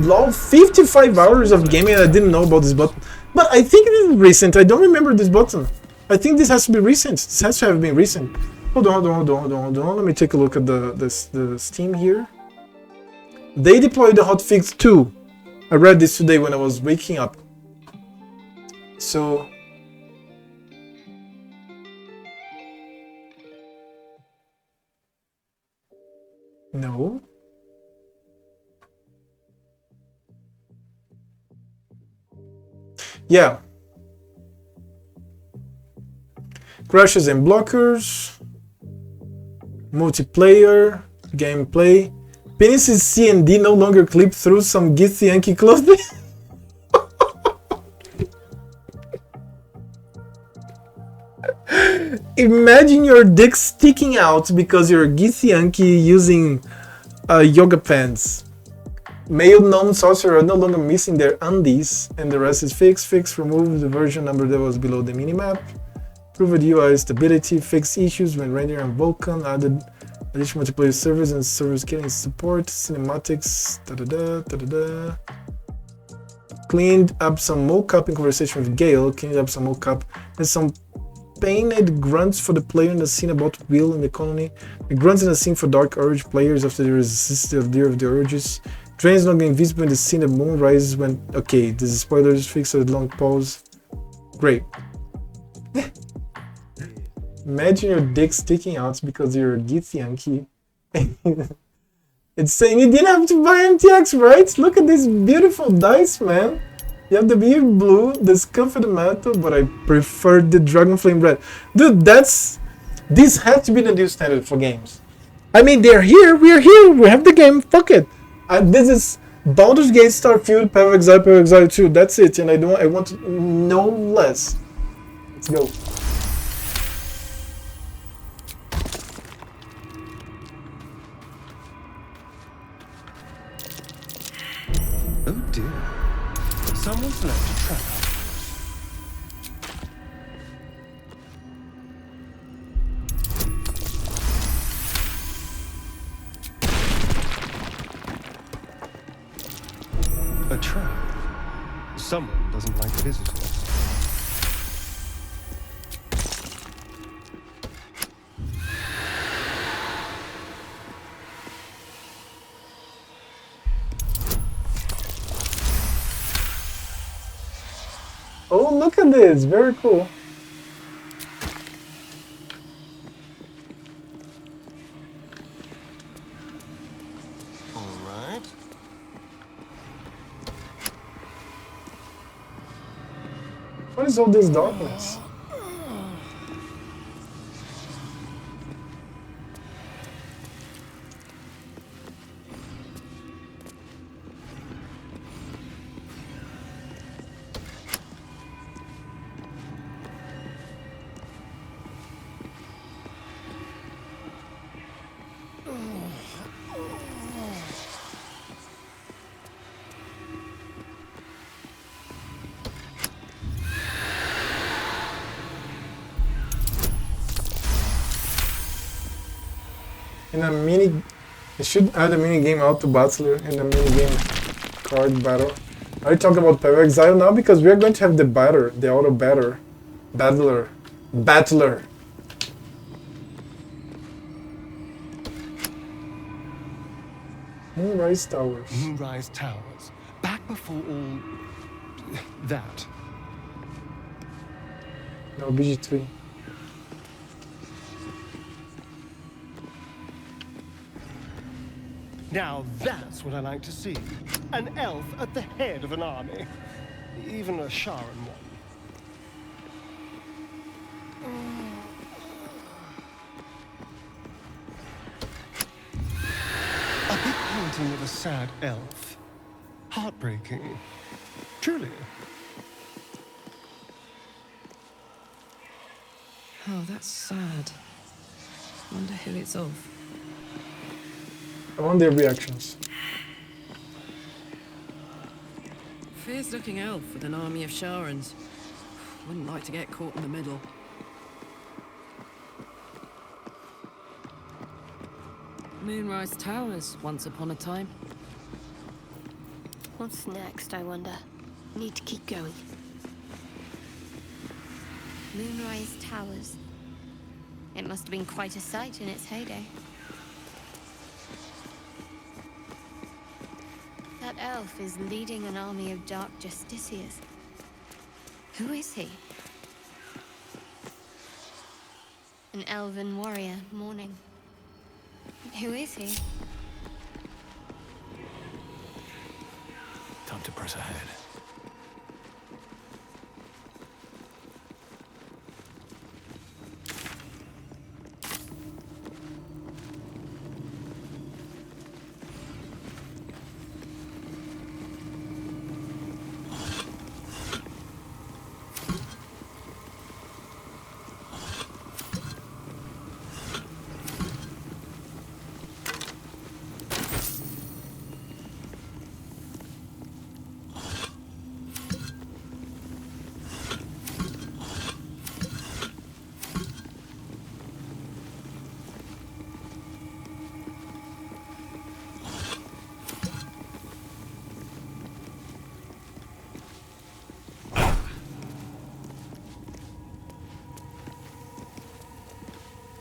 Lol, 55 hours of gaming and I didn't know about this button. But I think it is recent. I don't remember this button. I think this has to be recent. This has to have been recent. Hold on. Let me take a look at the Steam here. They deployed the hotfix 2. I read this today when I was waking up. So... No. Yeah. Crashes and blockers. Multiplayer. Gameplay. Penises C and D no longer clip through some Githyanki clothing. Imagine your dick sticking out because you're Githyanki using yoga pants. Male non-sorcerer no longer missing their undies, and the rest is fixed. Fix, remove the version number that was below the minimap. Improved UI stability, fixed issues when rendering on Vulkan, added additional multiplayer servers and servers getting support, cinematics, Cleaned up some mocap in conversation with Gale, cleaned up some mocap, and some painted grunts for the player in the scene about Will in the colony. The grunts in the scene for Dark Urge players after the resistance of Deer of the Urges. Drains not being visible in the scene, the moon rises when... Okay, this is spoilers, fix a long pause. Great. Imagine your dick sticking out because you're a Githyanki. It's saying you didn't have to buy MTX, right? Look at these beautiful dice, man. You have the beer blue, the Scuff of the Mantle, but I prefer the Dragon Flame Red. Dude, this has to be the new standard for games. I mean, they're here, we're here, we have the game, fuck it. This is Baldur's Gate, Starfield, Path of Exile 2, that's it, and I want no less. Let's go. Oh dear. Someone's left a trap. A trap. Someone doesn't like visitors. Oh, look at this, very cool. All right. What is all this darkness? In a mini, it should add a mini game out to Battler in the mini game card battle. Are you talking about Path of Exile now? Because we are going to have the auto battler. Moonrise Towers. Moonrise Towers. Back before all that. No, BG3. Now that's what I like to see. An elf at the head of an army. Even a Sharan one. A big painting of a sad elf. Heartbreaking. Truly. Oh, that's sad. Wonder who it's of. I want their reactions. Fierce-looking elf with an army of Sharans. Wouldn't like to get caught in the middle. Moonrise Towers, once upon a time. What's next, I wonder? Need to keep going. Moonrise Towers. It must have been quite a sight in its heyday. That elf is leading an army of dark justiciars. Who is he? An elven warrior mourning. Who is he? Time to press ahead.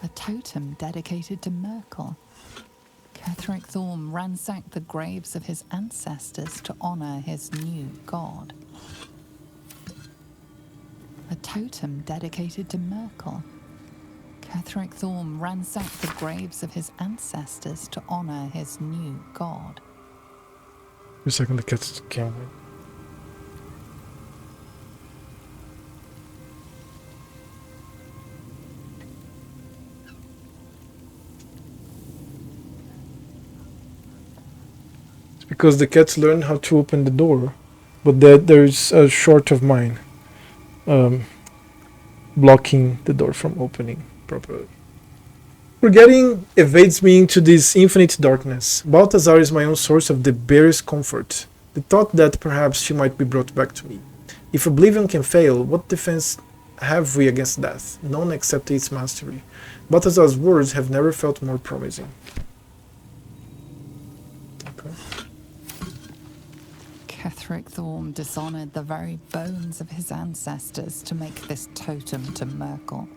A totem dedicated to Merkel. Ketheric Thorm ransacked the graves of his ancestors to honor his new god. A totem dedicated to Merkel. Ketheric Thorm ransacked the graves of his ancestors to honor his new god. For a second, the cats came in. It's because the cats learned how to open the door, but there's a short of mine blocking the door from opening properly. Forgetting evades me into this infinite darkness. Balthazar is my own source of the barest comfort. The thought that perhaps she might be brought back to me. If oblivion can fail, what defense have we against death? None except its mastery. Balthazar's words have never felt more promising. Okay. Ketheric Thorm dishonored the very bones of his ancestors to make this totem to Merkel.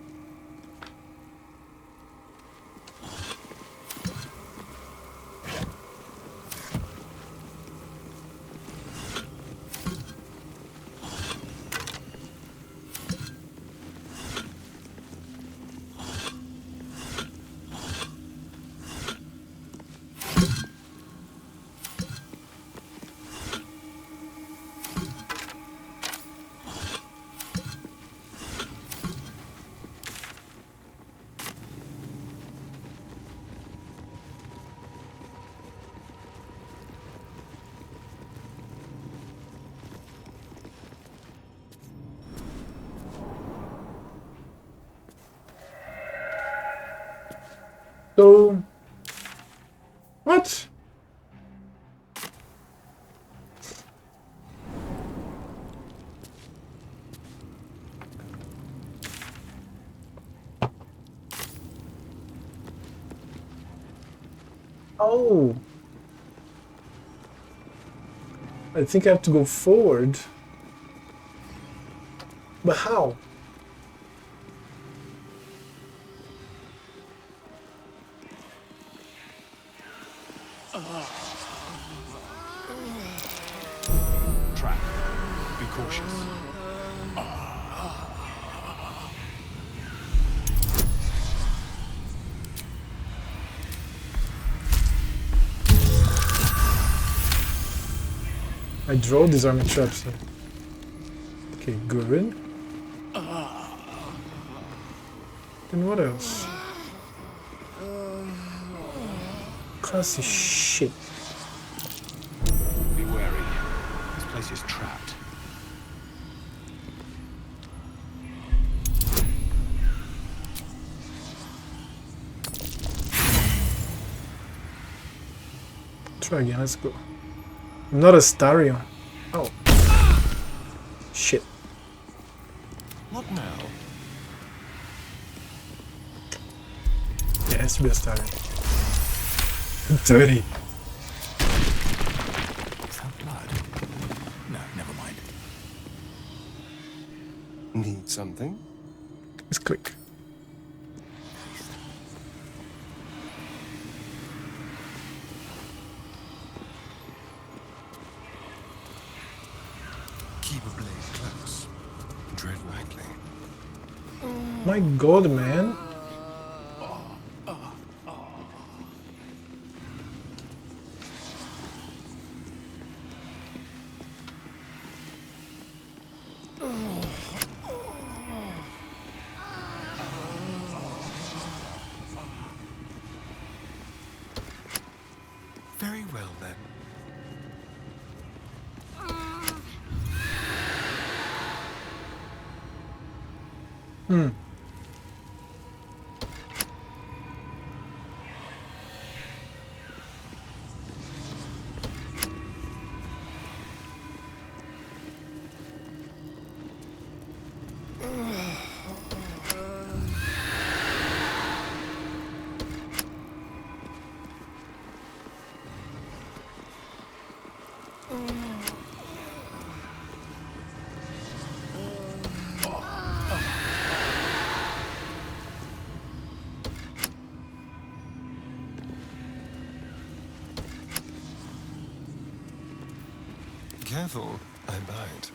So, what? Oh, I think I have to go forward. But how? Trap. Be cautious. I draw disarming traps. Okay, good. Then what else? Classy shit. Be wary. This place is trapped. Try again, let's go. I'm not a Starion. Oh. Shit. What now? Yeah, it has to be a Starion. 30. Is that blood? No, never mind. Need something? Let's click. Keep a blade close. Tread lightly. My god, man. Very well then. Hmm. Careful, I bite.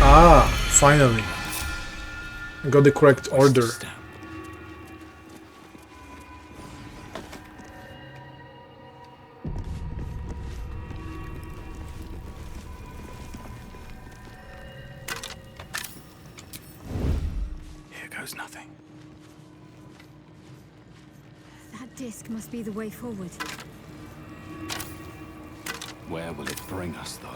Ah, finally. got the correct order. Here goes nothing. That disc must be the way forward. Where will it bring us, though?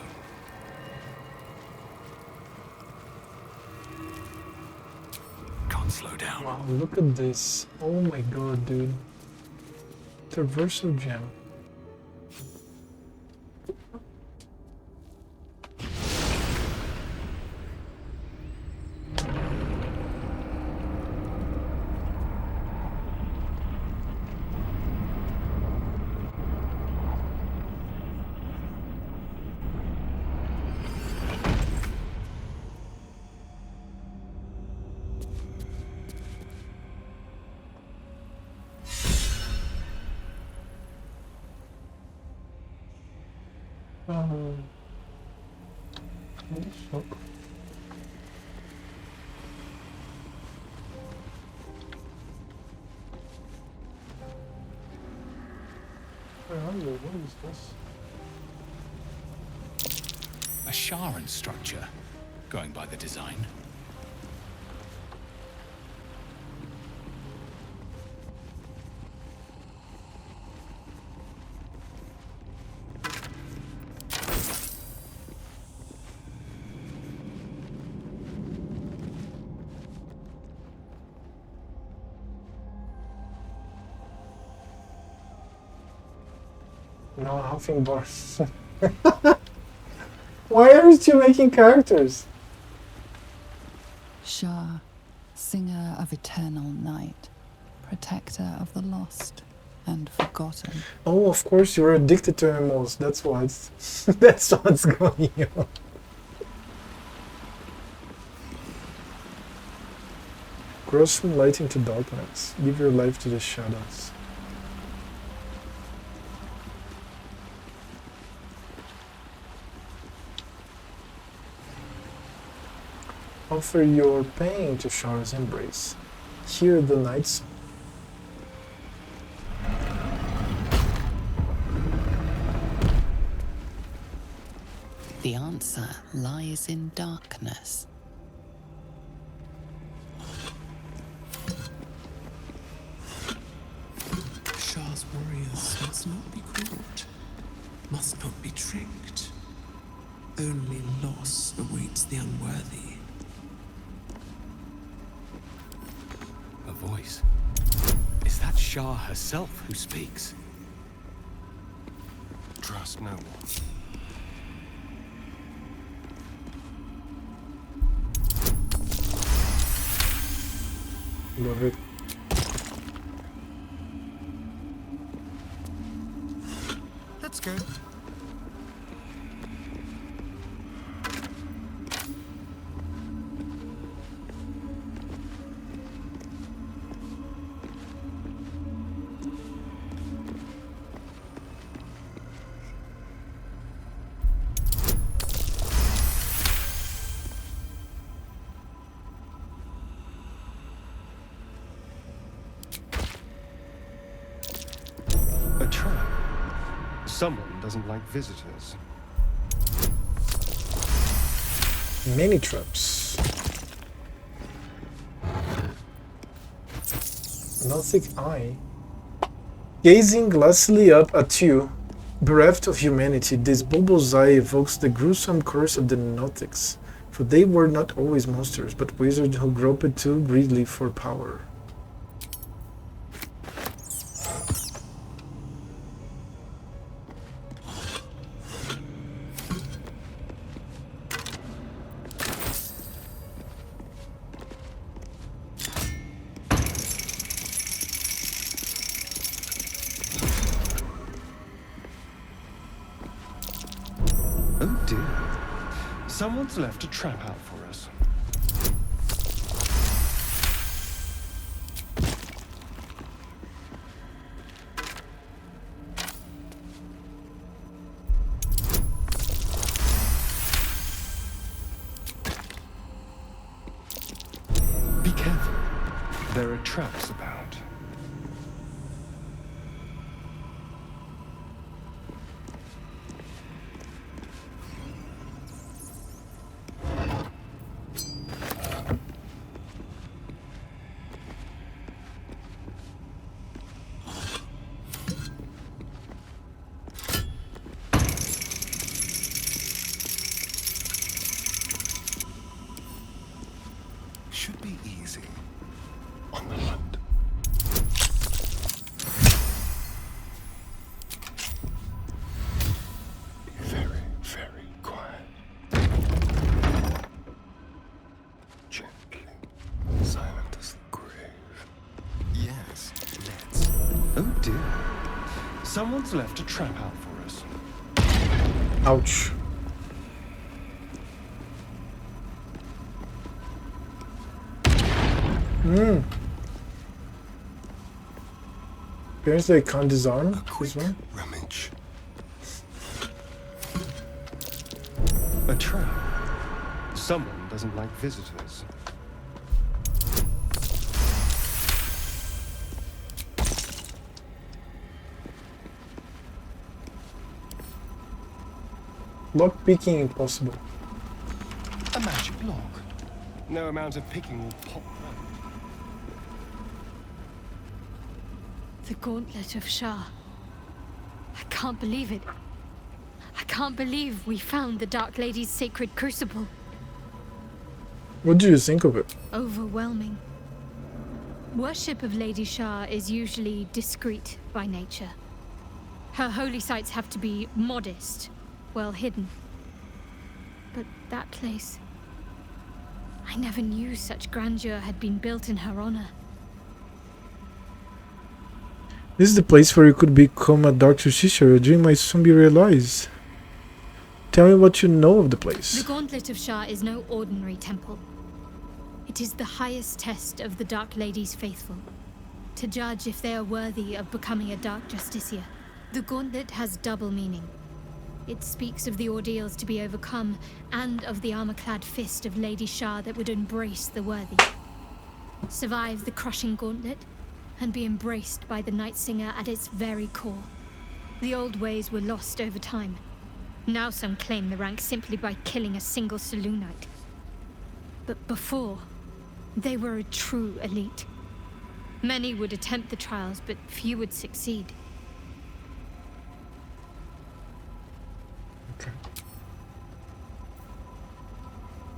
Can't slow down. Wow, look at this. Oh my god, dude. Traversal gem. What is this? A Sharan structure, going by the design. No, nothing bars. Why are you two making characters? Shah, singer of eternal night, protector of the lost and forgotten. Oh, of course, you're addicted to MMOs. That's why. That's what's going on. Cross from light into darkness. Give your life to the shadows. Offer your pain to Shara's embrace. Hear the night song. The answer lies in darkness. Shah's warriors must not be caught, must not be tricked. Only loss awaits the unworthy. A voice. Is that Shah herself who speaks? Trust no one. Love it. Let's go. A trap. Someone doesn't like visitors. Many traps. Gnostic eye. Gazing glassily up at you, bereft of humanity, this bulbous eye evokes the gruesome curse of the Gnostics, for they were not always monsters, but wizards who groped too greedily for power. Oh dear. Someone's left a trap out for us. Be careful. There are traps about. Should be easy. On the hunt. Be very, very quiet. Gently. Silent as the grave. Yes, let's. Oh dear. Someone's left a trap out for us. Ouch. Apparently I can't disarm this one. Rummage. A trap. Someone doesn't like visitors. Lock picking impossible. A magic lock. No amount of picking will pop that. The Gauntlet of Shah. I can't believe it. I can't believe we found the Dark Lady's sacred crucible. What do you think of it? Overwhelming. Worship of Lady Shah is usually discreet by nature. Her holy sites have to be modest, well hidden. But that place... I never knew such grandeur had been built in her honor. This is the place where you could become a Dark Sorcerer. A dream might soon be realized. Tell me what you know of the place. The Gauntlet of Shah is no ordinary temple. It is the highest test of the Dark Lady's faithful, to judge if they are worthy of becoming a Dark Justiciar. The Gauntlet has double meaning. It speaks of the ordeals to be overcome, and of the armor-clad fist of Lady Shah that would embrace the worthy. Survive the crushing gauntlet, and be embraced by the Night Singer at its very core. The old ways were lost over time. Now some claim the rank simply by killing a single saloon knight. But before, they were a true elite. Many would attempt the trials, but few would succeed. Okay.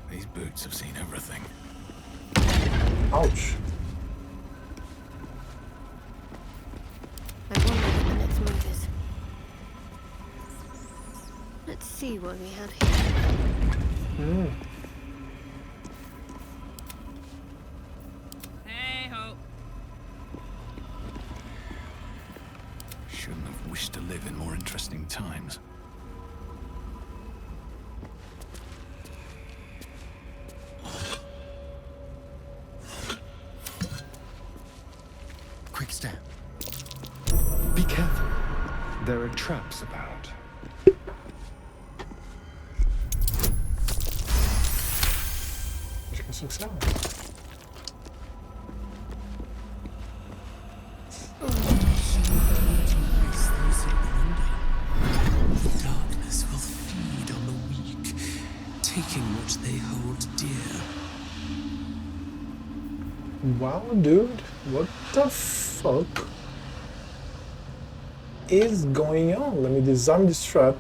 These boots have seen everything. Ouch. I wonder what the next move is. Let's see what we have here. Hey ho. Shouldn't have wished to live in more interesting times. Quick step. Be careful. There are traps about. Mission success. Darkness will feed on the weak, taking what they hold dear. Wow, dude. What the fuck is going on? Let me disarm this trap.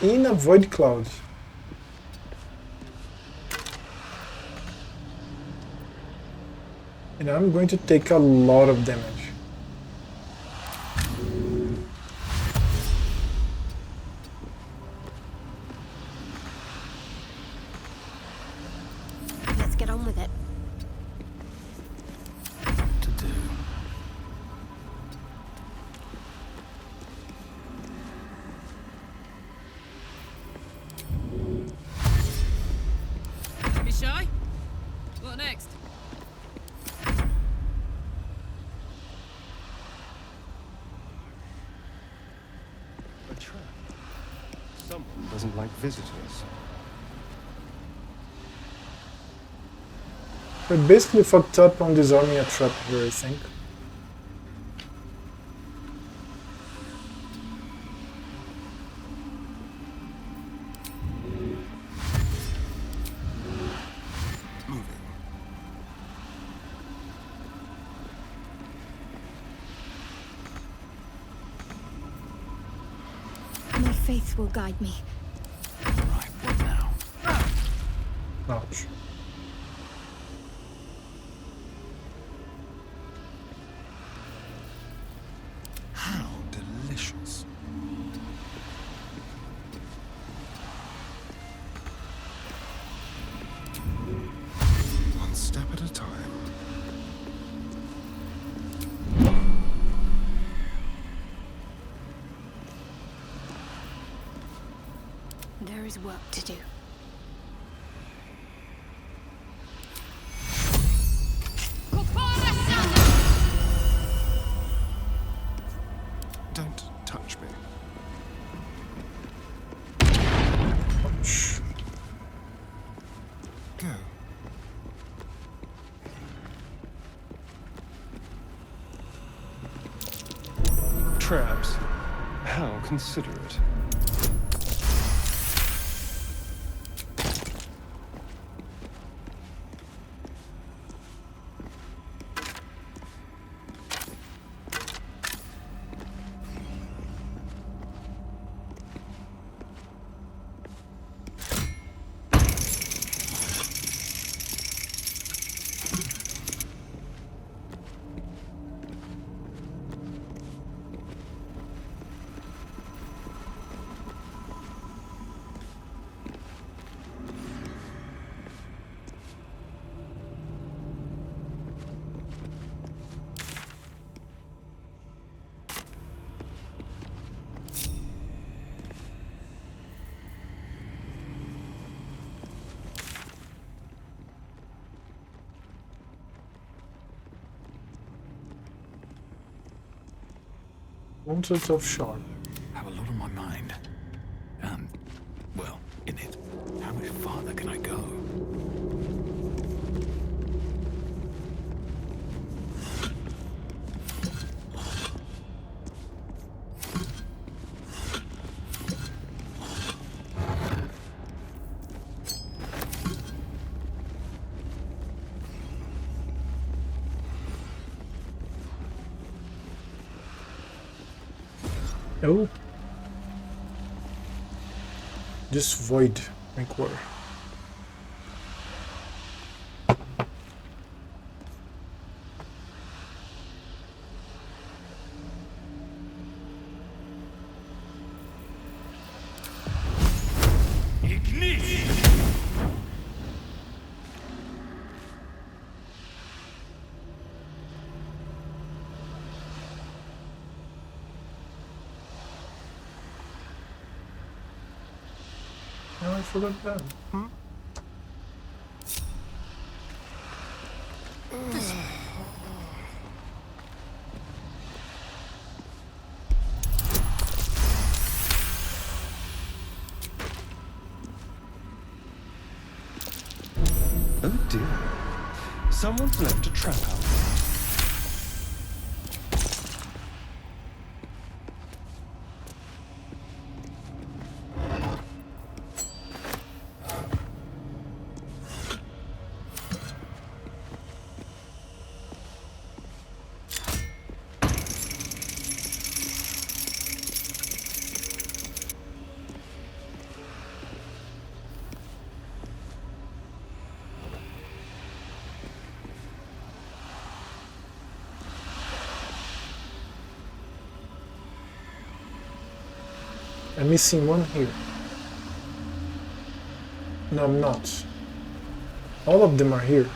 In a void cloud. And I'm going to take a lot of damage. Let's get on with it. To do. Be shy? doesn't like visitors. We basically fucked up on disarming a trap here, I think. My faith will guide me. Right, what now? Ouch. How delicious. One step at a time. There is work to do. Don't touch me. Ouch. Go. Traps. How considerate. One sort of shard. Have a lot on my mind. And, well, in it. How much farther can I go? Oh. Just void drink water. Oh, I forgot that. Oh dear. Someone's left a trap out. I'm missing one here. No, I'm not. All of them are here.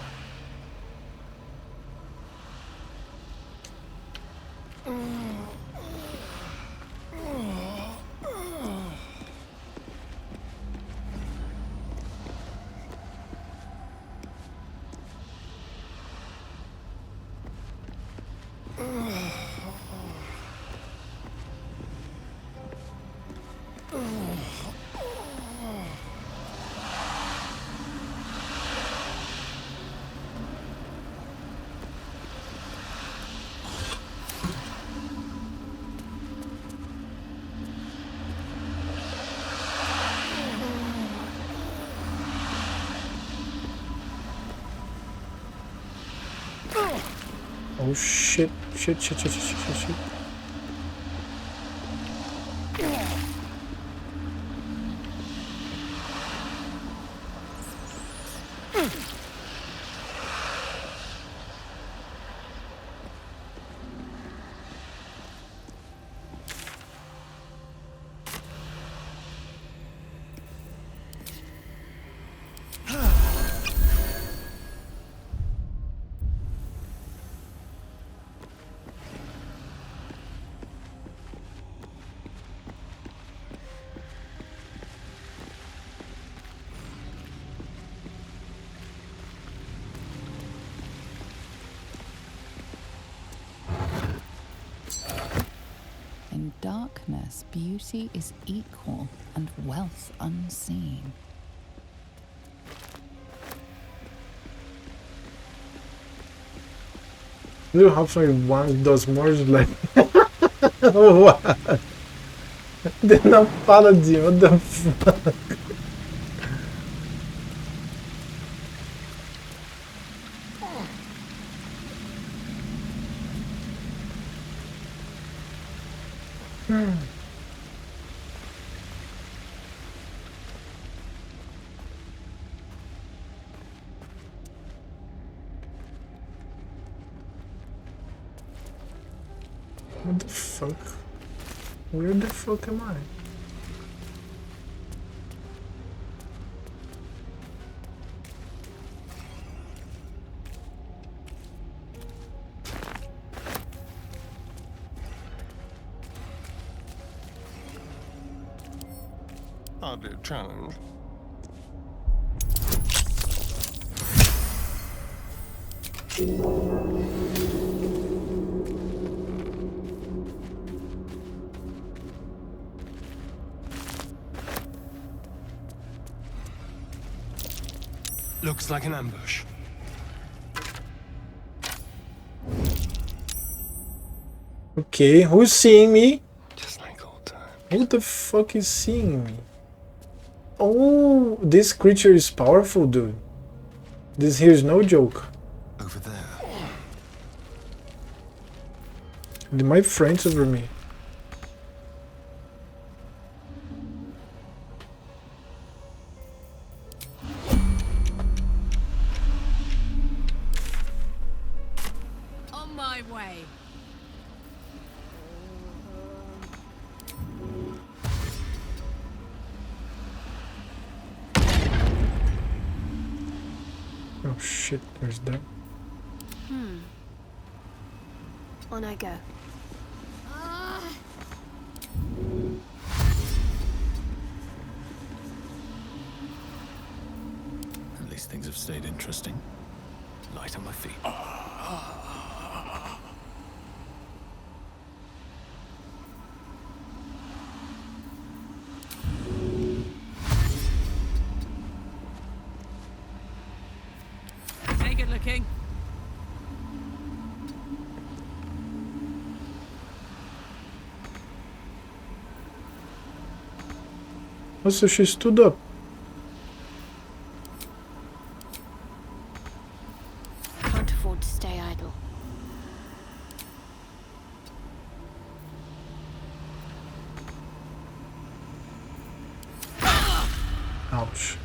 Oh shit, shit, shit, shit, shit, shit, shit. In darkness, beauty is equal and wealth unseen. Little Halfway one does more like what? They're not paladin, what the fuck? What the fuck? Where the fuck am I? Hardly a challenge. Looks like an ambush. Okay, who's seeing me? Just like old times. Who the fuck is seeing me? Oh, this creature is powerful, dude. This here is no joke. Over there. My friends over me. On my way. Oh shit, there's that. On I go. At least things have stayed interesting. Light on my feet. Hey, good looking. Also, she stood up. Can't afford to stay idle. Ouch.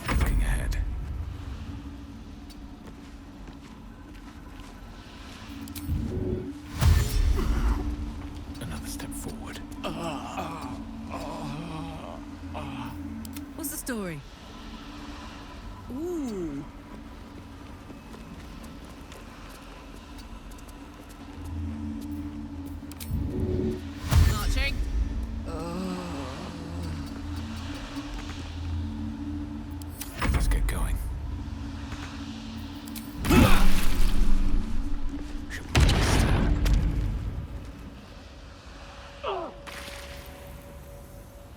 Looking ahead. Another step forward. What's the story? Ooh. Marching. Let's get going.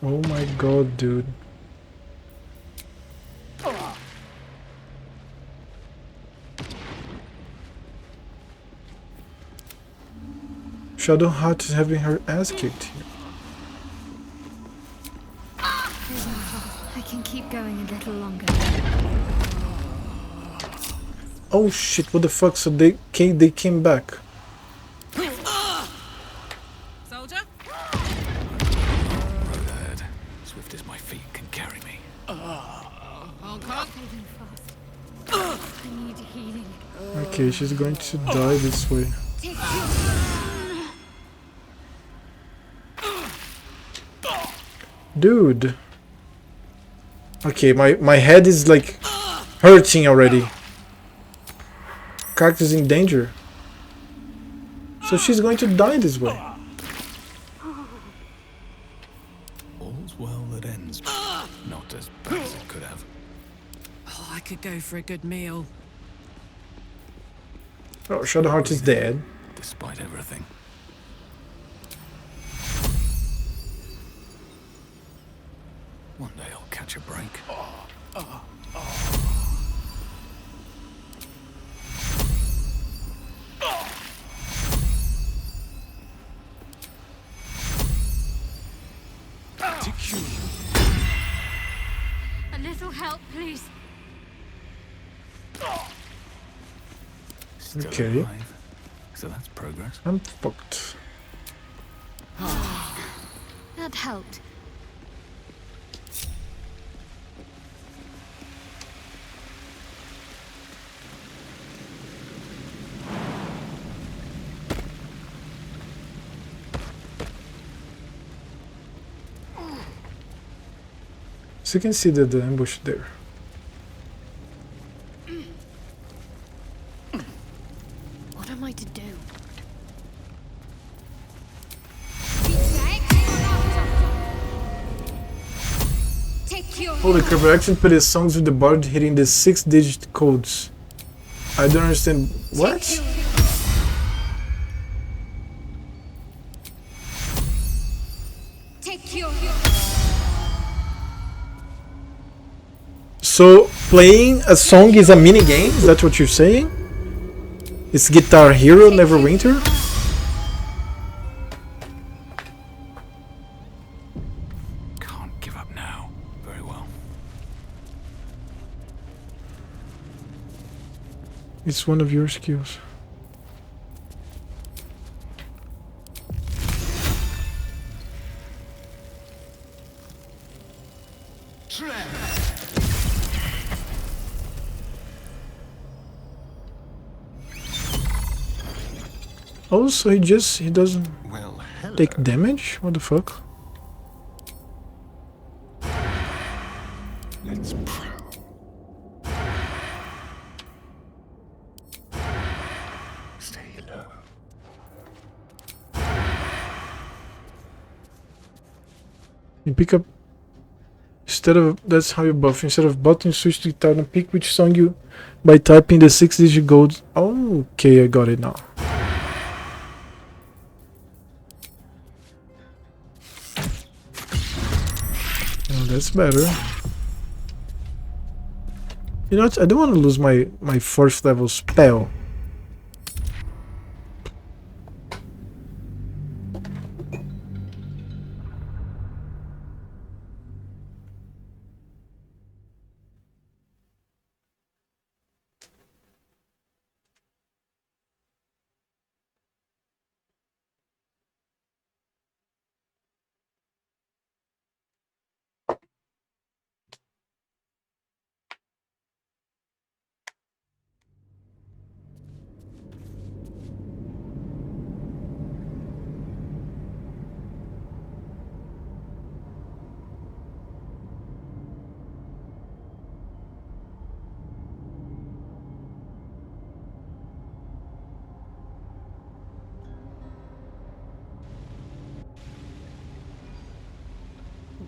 Oh my god, dude. Shadowheart is having her ass kicked here. I can keep going a little longer. Oh shit, what the fuck? So they came back. Soldier? Road swift as my feet can carry me. Honk honk. I need healing. Okay, she's going to die this way. Dude. Okay, my head is like hurting already. Character's in danger. So she's going to die this way. All's well that ends. Not as bad as it could have. Oh, I could go for a good meal. Oh, Shadowheart is dead. Despite everything. One day I'll catch a break. A little help, please. Still Okay. alive. So that's progress. I'm fucked. That helped. So you can see the ambush there. What am I to do? Holy crap, I actually put his songs with the bard hitting the 6-digit codes. I don't understand. What? So playing a song is a mini game? Is that what you're saying? It's Guitar Hero Neverwinter? Can't give up now. Very well. It's one of your skills. Oh, so he doesn't take damage? What the fuck? Let's prowl. Stay low. You pick up that's how you buff. Instead of button, switch to guitar and pick which song you by typing the 6-digit code. Oh, okay, I got it now. Oh, that's better. You know what? I don't want to lose my 4th level spell.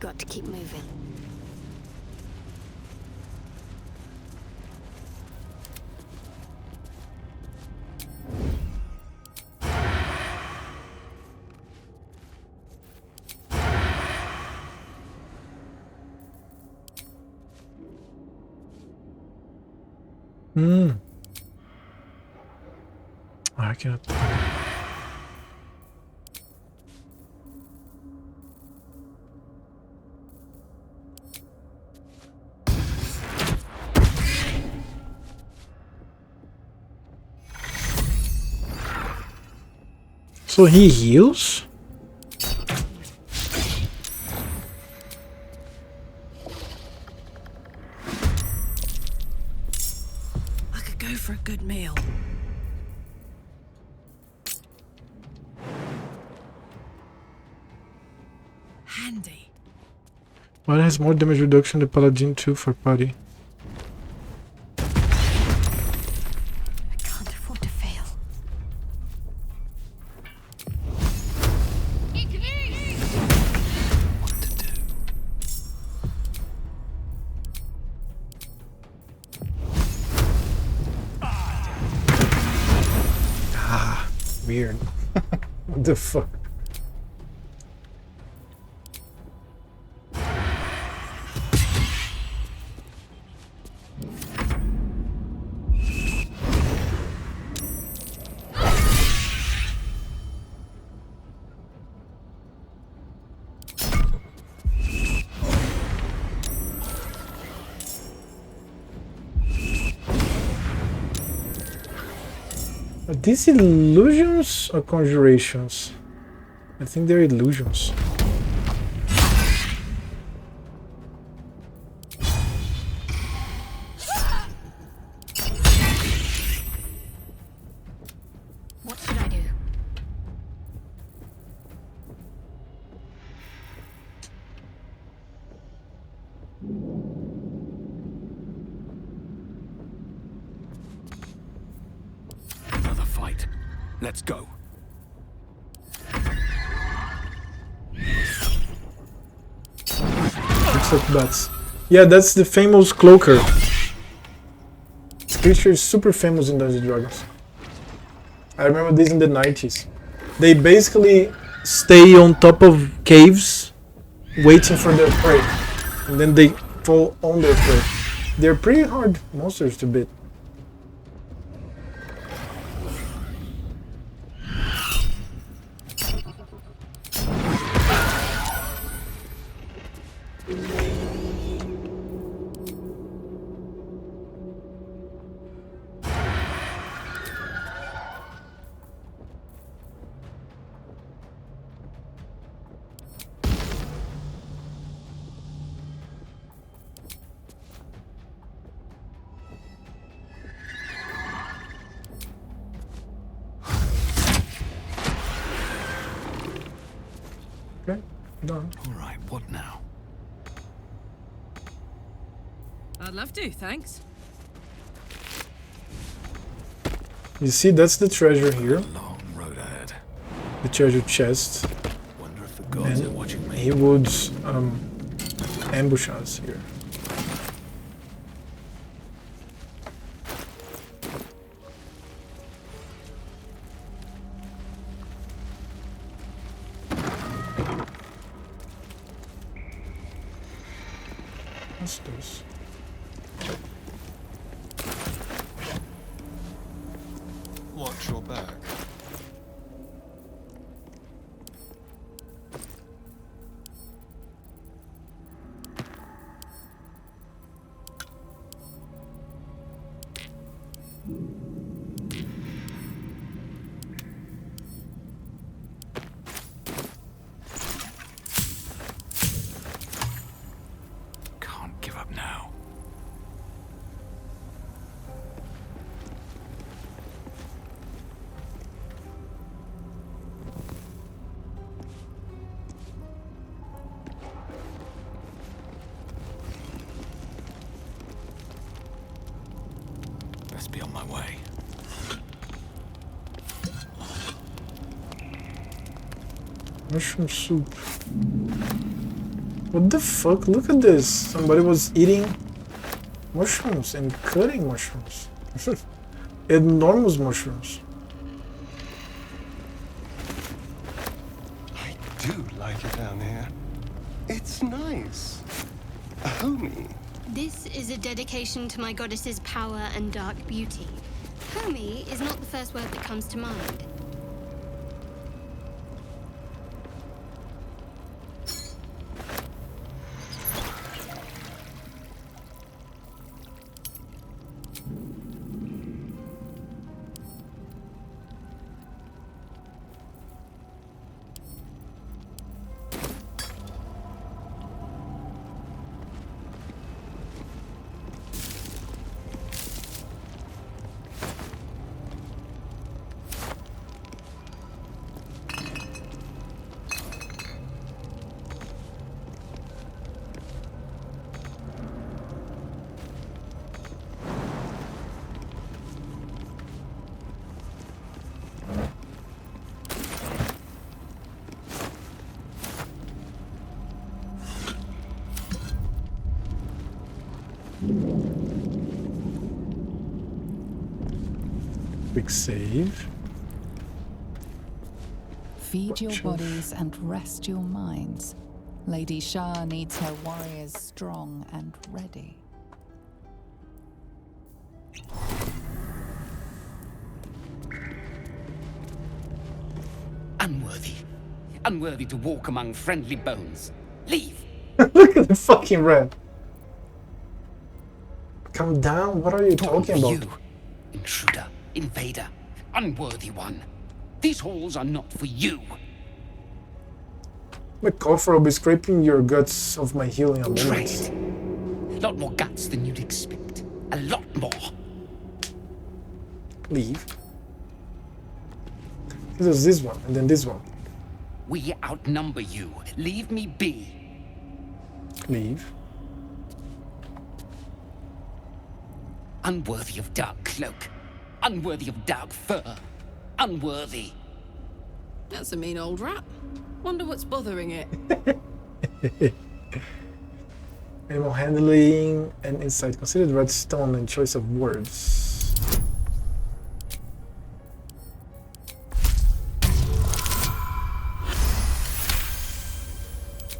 Got to keep moving. I cannot. So he heals? I could go for a good meal. Handy. One has more damage reduction than Paladin 2 for party. I can't afford to fail. Ah, weird. What the fuck? Are these illusions or conjurations? I think they're illusions. What should I do? Another fight. Let's go. Looks like bats. Yeah, that's the famous cloaker. This creature is super famous in Dungeons & Dragons. I remember this in the 90s. They basically stay on top of caves waiting for their prey. And then they fall on their prey. They're pretty hard monsters to beat. Okay, done. All right, what now? I'd love to, thanks. You see, that's the treasure here. Long road ahead. The treasure chest. Wonder if the gods are watching me. He would ambush us here. What's this? Watch your back. Can't give up now. Best be on my way. Mushroom soup. What the fuck? Look at this. Somebody was eating mushrooms and cutting mushrooms. Enormous mushrooms. I do like it down here. It's nice. Homey. This is a dedication to my goddess's power and dark beauty. Homey is not the first word that comes to mind. Quick save. Feed your bodies and rest your minds. Lady Shah needs her warriors strong and ready. Unworthy. Unworthy to walk among friendly bones. Leave. Look at the fucking rat. Calm down. What are you talking about? You, intruder, invader, unworthy one. These halls are not for you. My coffer will be scraping your guts off my heel in a moment. Right. A lot more guts than you'd expect. A lot more. Leave. There's this one, and then this one. We outnumber you. Leave me be. Leave. Unworthy of dark cloak. Unworthy of dark fur. Unworthy. That's a mean old rat. Wonder what's bothering it. Animal handling and insight. Consider the redstone and choice of words.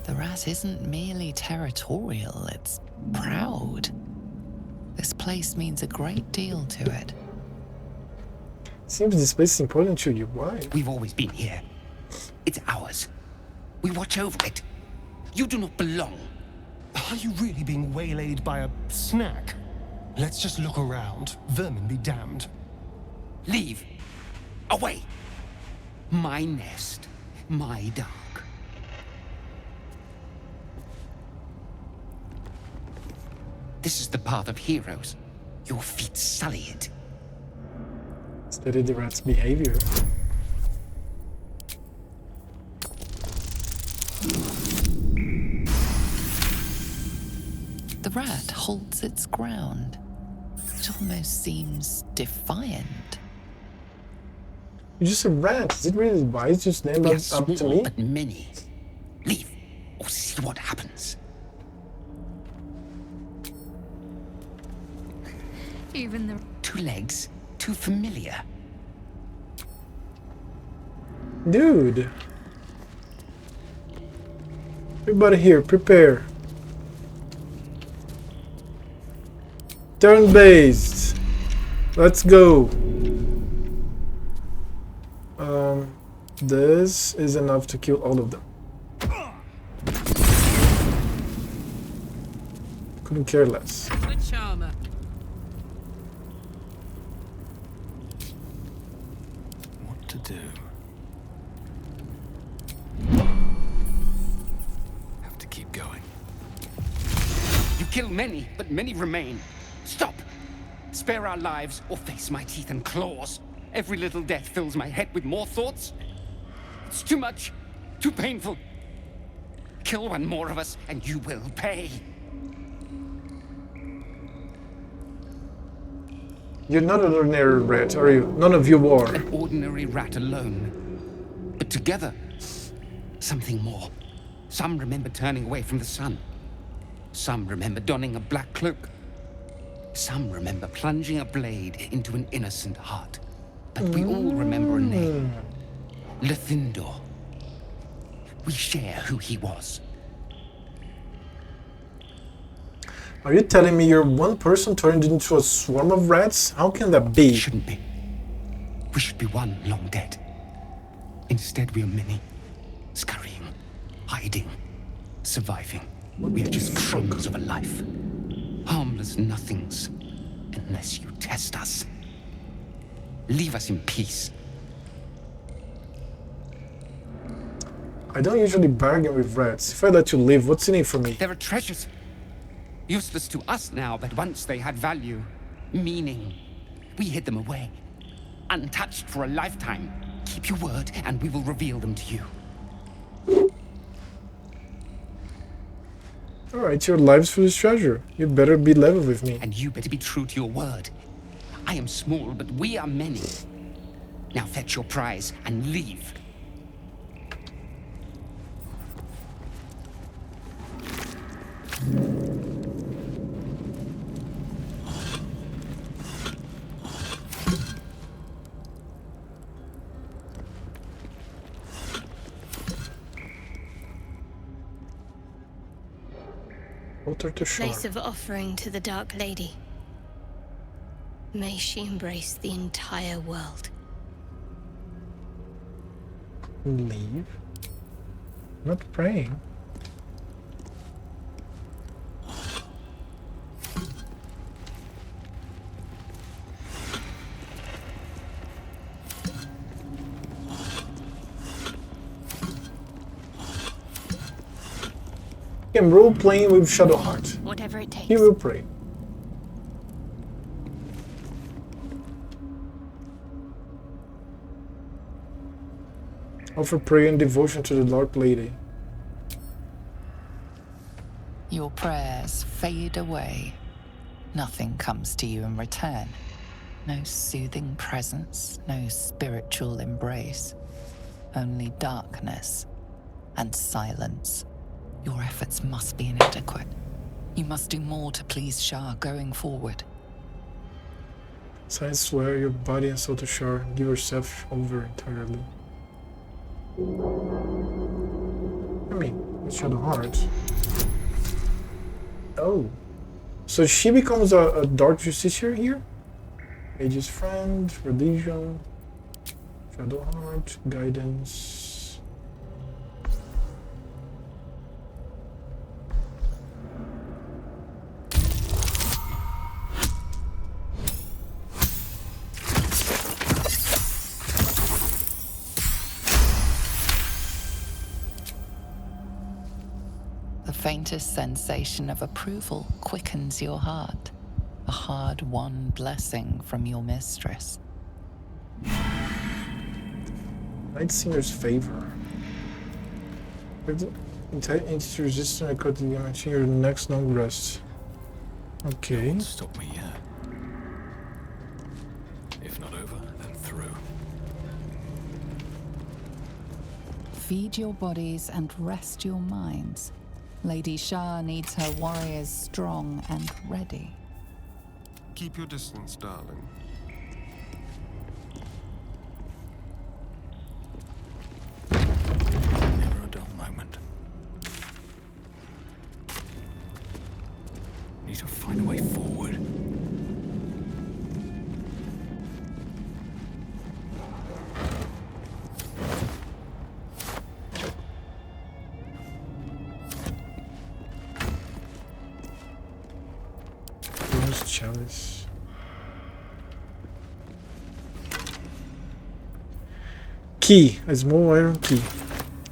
The rat isn't merely territorial, it's proud. This place means a great deal to it. Seems this place is important to you. Why? We've always been here. It's ours. We watch over it. You do not belong. Are you really being waylaid by a snack? Let's just look around. Vermin be damned. Leave. Away. My nest. My dark. This is the path of heroes. Your feet sully it. Study the rat's behavior. The rat holds its ground. It almost seems defiant. You're just a rat. Is it really wise to stand up to me? But many. Leave, or see what happens. Even the 2 legs, too familiar. Dude. Everybody here, prepare. Turn-based. Let's go. This is enough to kill all of them. Couldn't care less. Good charmer. What to do? Have to keep going. You kill many, but many remain. Stop! Spare our lives or face my teeth and claws. Every little death fills my head with more thoughts. It's too much, too painful. Kill one more of us and you will pay. You're not an ordinary rat, are you? None of you are. An ordinary rat alone. But together, something more. Some remember turning away from the sun. Some remember donning a black cloak. Some remember plunging a blade into an innocent heart. But we all remember a name. Lithindor. We share who he was. Are you telling me you're one person turned into a swarm of rats? How can that be? Shouldn't be. We should be one long dead. Instead, we are many. Scurrying, hiding, surviving. We are just crumbs of a life. Harmless nothings. Unless you test us. Leave us in peace. I don't usually bargain with rats. If I let you live, what's in it for me? There are treasures. Useless to us now, but once they had value. Meaning. We hid them away. Untouched for a lifetime. Keep your word, and we will reveal them to you. Alright, your lives for this treasure. You better be level with me. And you better be true to your word. I am small, but we are many. Now fetch your prize and leave. Altar to Shar. Place of offering to the Dark Lady. May she embrace the entire world. Leave? Not praying. I'm role playing with Shadowheart. Whatever it takes. He will pray. Offer prayer and devotion to the Dark Lady. Your prayers fade away. Nothing comes to you in return. No soothing presence, no spiritual embrace. Only darkness and silence. Your efforts must be inadequate. You must do more to please Shar going forward. So I swear your body and soul to Shar, give yourself over entirely. I mean, with Shadowheart. Oh. So she becomes a Dark Justiciar here? Aegis Friend, Religion, Shadowheart, Guidance. The faintest sensation of approval quickens your heart. A hard-won blessing from your mistress. Night Singer's Favor. Entity resistant, I cut the damage in your next long rest. Okay. Won't stop me yet. If not over, then through. Feed your bodies and rest your minds. Lady Shar needs her warriors strong and ready. Keep your distance, darling. Never a dull moment. Need to find a way forward. Chalice. Key, a small iron key.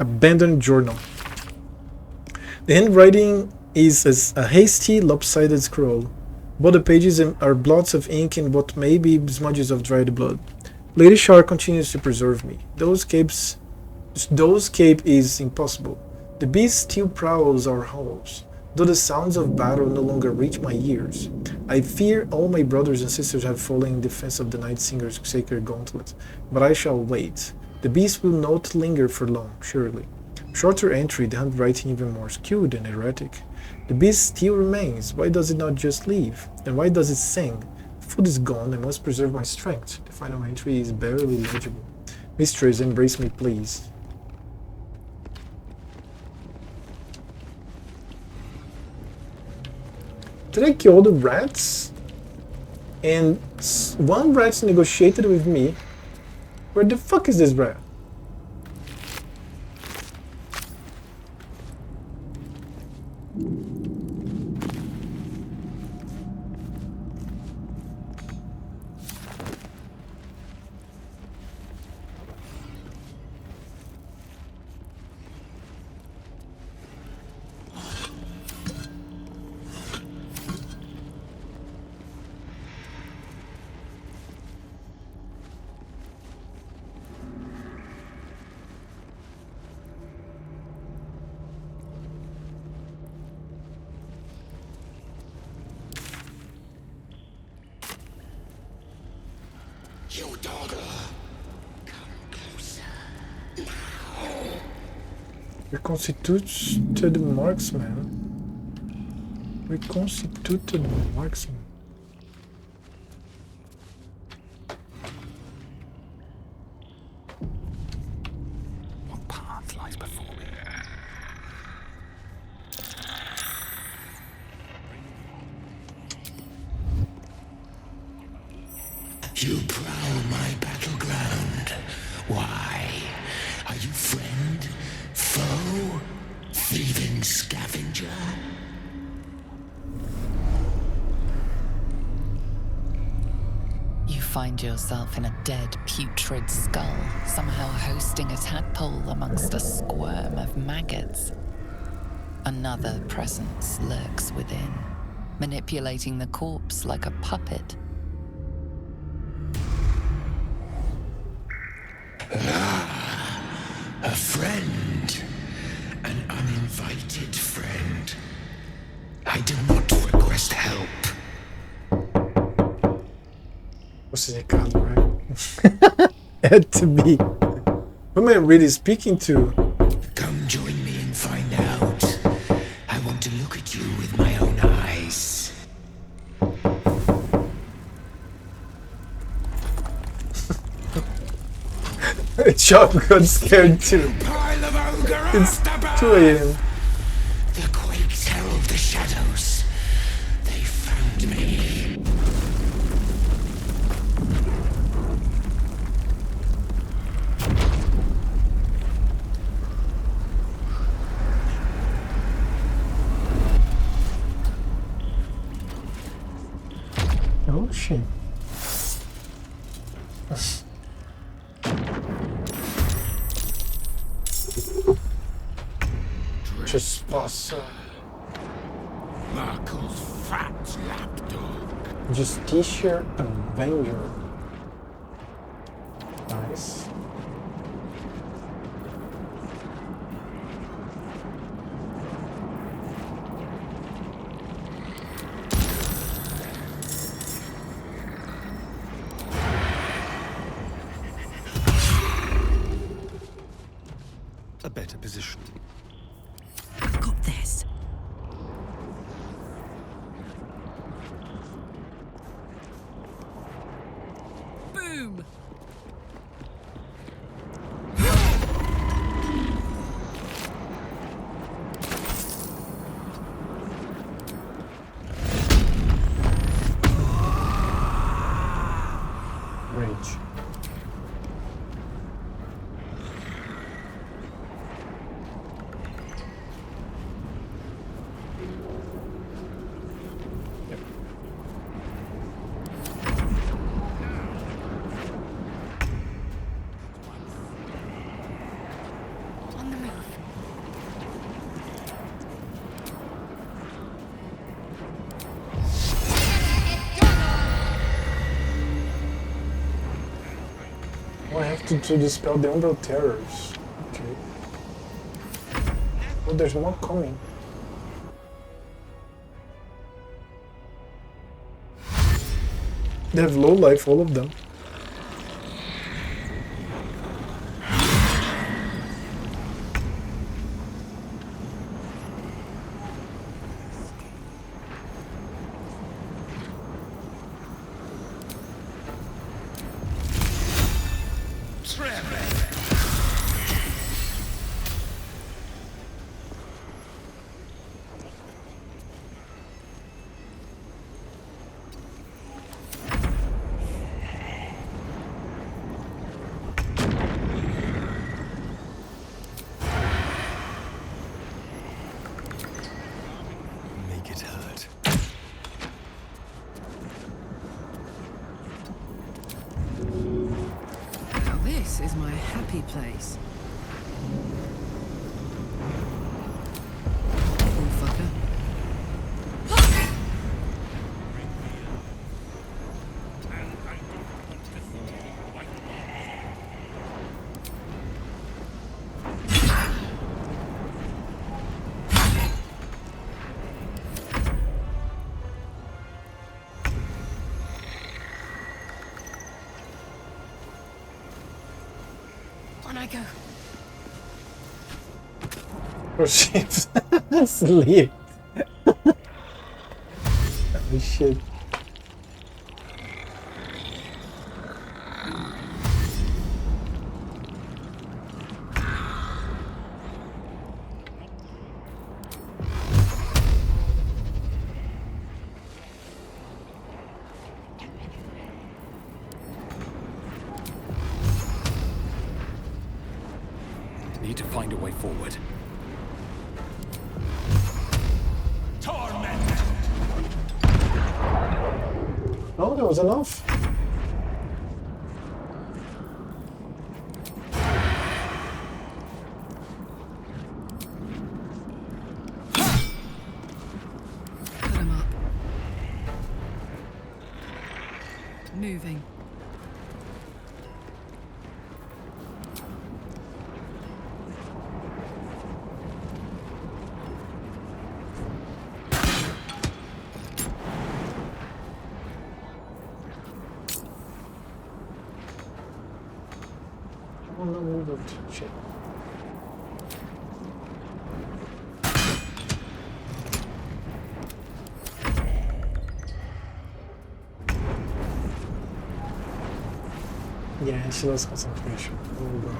Abandoned journal. The handwriting is as a hasty, lopsided scroll. Both the pages are blots of ink and what may be smudges of dried blood. Lady Shar continues to preserve me. Those cape is impossible. The beast still prowls our halls. Though the sounds of battle no longer reach my ears, I fear all my brothers and sisters have fallen in defense of the Night Singer's sacred gauntlet, but I shall wait. The beast will not linger for long, surely. Shorter entry, the handwriting even more skewed and erratic. The beast still remains, why does it not just leave? And why does it sing? Food is gone, I must preserve my strength. The final entry is barely legible. Mistress, embrace me, please. Did I kill the rats? And one rat negotiated with me. Where the fuck is this rat? You dawdler. Come closer. Now. Reconstituted marksman. Reconstituted marksman. What path lies before me? find yourself in a dead, putrid skull, somehow hosting a tadpole amongst a squirm of maggots. Another presence lurks within, manipulating the corpse like a puppet. A friend. An uninvited friend. I do not request help. What's the card, right? Had to be. Who am I really speaking to? Come join me and find out. I want to look at you with my own eyes. Chop got scared too. It's 2 a.m. The quakes herald the shadows. They found me. Oh shit. Just boss. Markle's fat lapdog. Just t-shirt Avenger. Nice. A better position. I've got this. Boom! Rage. On the move. Oh, I have to dispel the Umbral Terrors. Okay. Oh, there's more coming. They have low life, all of them. Make it hurt. Now this is my happy place. Poor fucker. On I go. Oh shit. Sleep. Oh shit. Need to find a way forward. Oh, there was enough. moving. Oh no, moved. Shit. Yeah, she lost concentration. Oh god.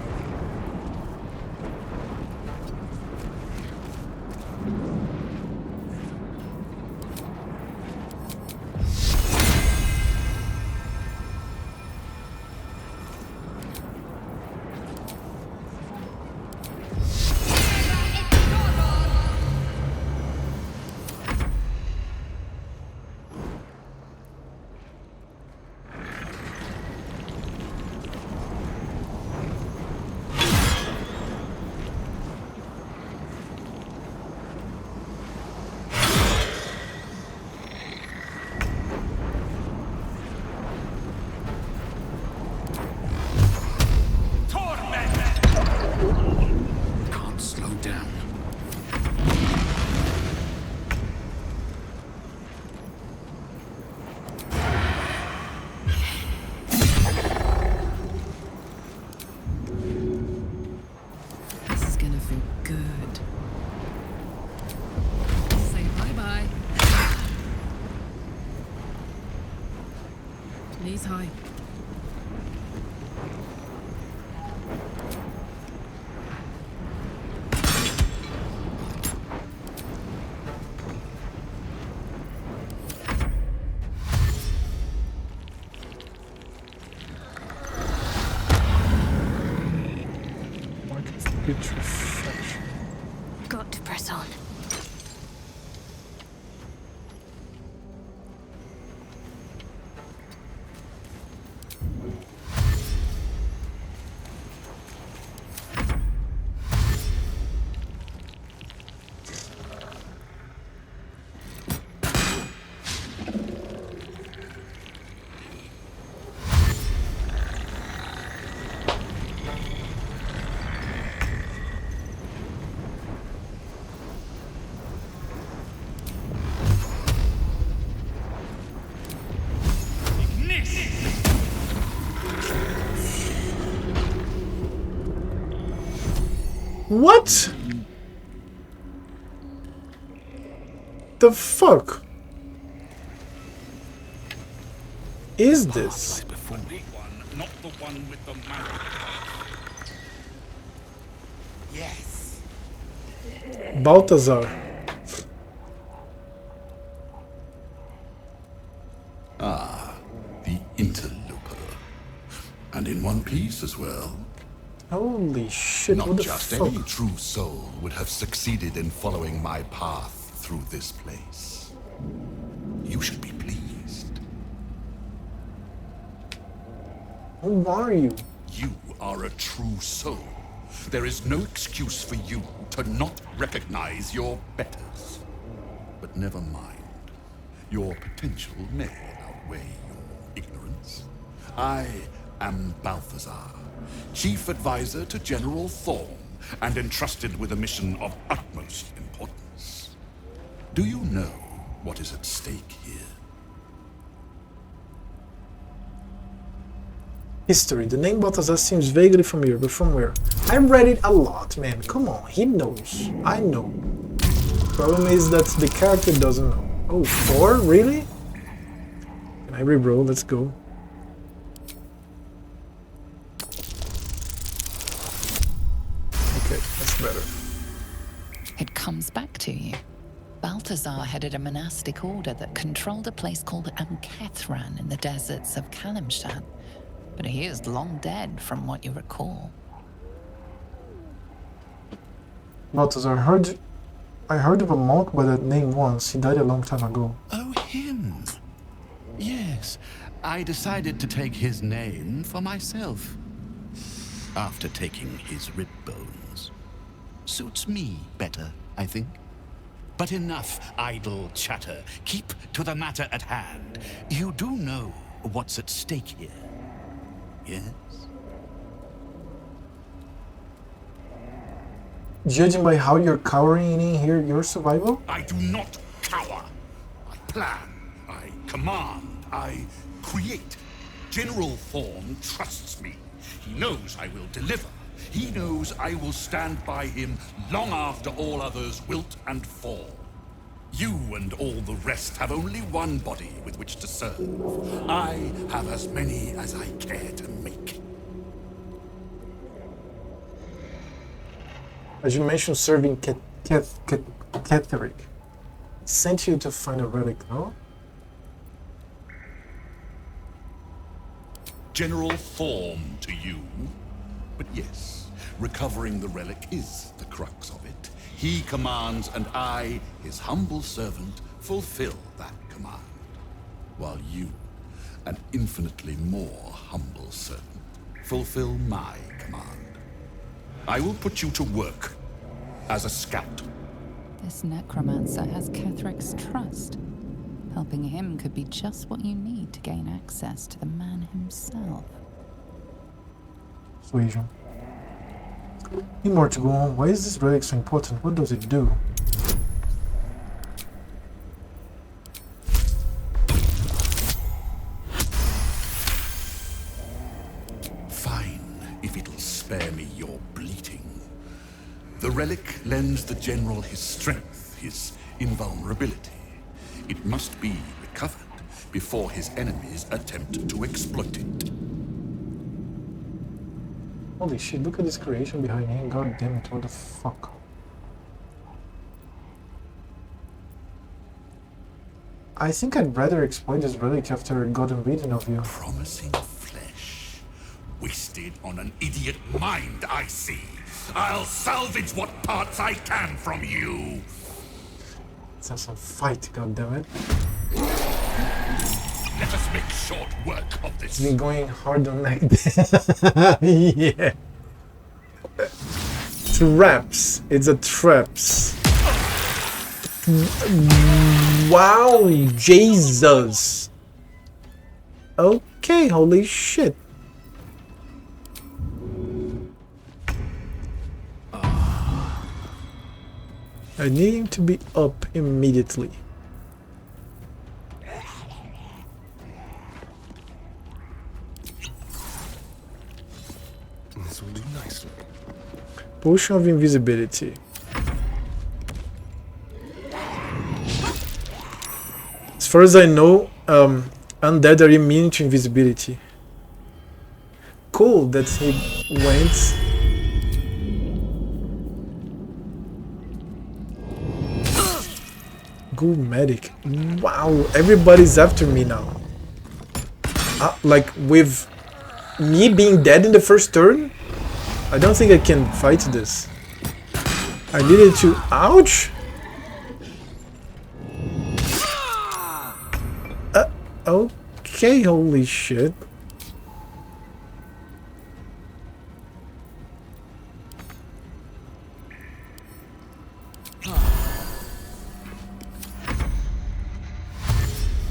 Can't slow down. This is gonna feel good. Say bye-bye. Knees high. Putrefaction. Got to press on. What? The fuck is this? Not the one with the mouth. Yes. Balthazar. Ah, the interloper. And in one piece as well. Holy shit, Not what the just fuck? any true soul would have succeeded in following my path through this place. You should be pleased. Who are you? You are a true soul. There is no excuse for you to not recognize your betters. But never mind. Your potential may outweigh your ignorance. I am Balthazar, Chief Advisor to General Thorm, and entrusted with a mission of utmost importance. Do you know what is at stake here? History. The name Balthazar seems vaguely familiar, but from where? I read it a lot, man. Come on, he knows. I know. Problem is that the character doesn't know. Oh, 4? Really? Can I reroll? Let's go. Okay, that's better. It comes back to you. Balthazar headed a monastic order that controlled a place called Amkethran in the deserts of Kalimshan. But he is long dead, from what you recall. Balthazar, I heard of a monk by that name once. He died a long time ago. Oh, him. Yes, I decided to take his name for myself. After taking his rib bones. Suits me better, I think. But enough idle chatter. Keep to the matter at hand. You do know what's at stake here. Yes? Judging by how you're cowering in here, your survival? I do not cower. I plan, I command, I create. General Thorn trusts me. He knows I will deliver. He knows I will stand by him long after all others wilt and fall. You and all the rest have only one body with which to serve. I have as many as I care to make. As you mentioned, serving Catherick sent you to find a relic, no? General Thorn to you. But yes, recovering the relic is the crux of it. He commands, and I, his humble servant, fulfill that command. While you, an infinitely more humble servant, fulfill my command. I will put you to work as a scout. This necromancer has Catherick's trust. Helping him could be just what you need to gain access to the man himself. Persuasion. Need more to go on. Why is this relic so important? What does it do? Fine, if it'll spare me your bleating. The relic lends the general his strength, his invulnerability. It must be recovered before his enemies attempt to exploit it. Holy shit, look at this creation behind him. God damn it, what the fuck? I think I'd rather exploit this relic after I got a reading of you. Promising flesh. Wasted on an idiot mind, I see. I'll salvage what parts I can from you. Let's have some fight, goddammit. Let us make short work of this. It's been going hard on like this. Yeah. Traps. It's a traps. Wow, Jesus. Okay, holy shit. I need him to be up immediately. This will do nicely. Potion of invisibility. As far as I know, undead are immune to invisibility. Cool that he went. Go medic. Wow, everybody's after me now. Like with me being dead in the first turn? I don't think I can fight this. I needed to... Ouch! Okay, holy shit.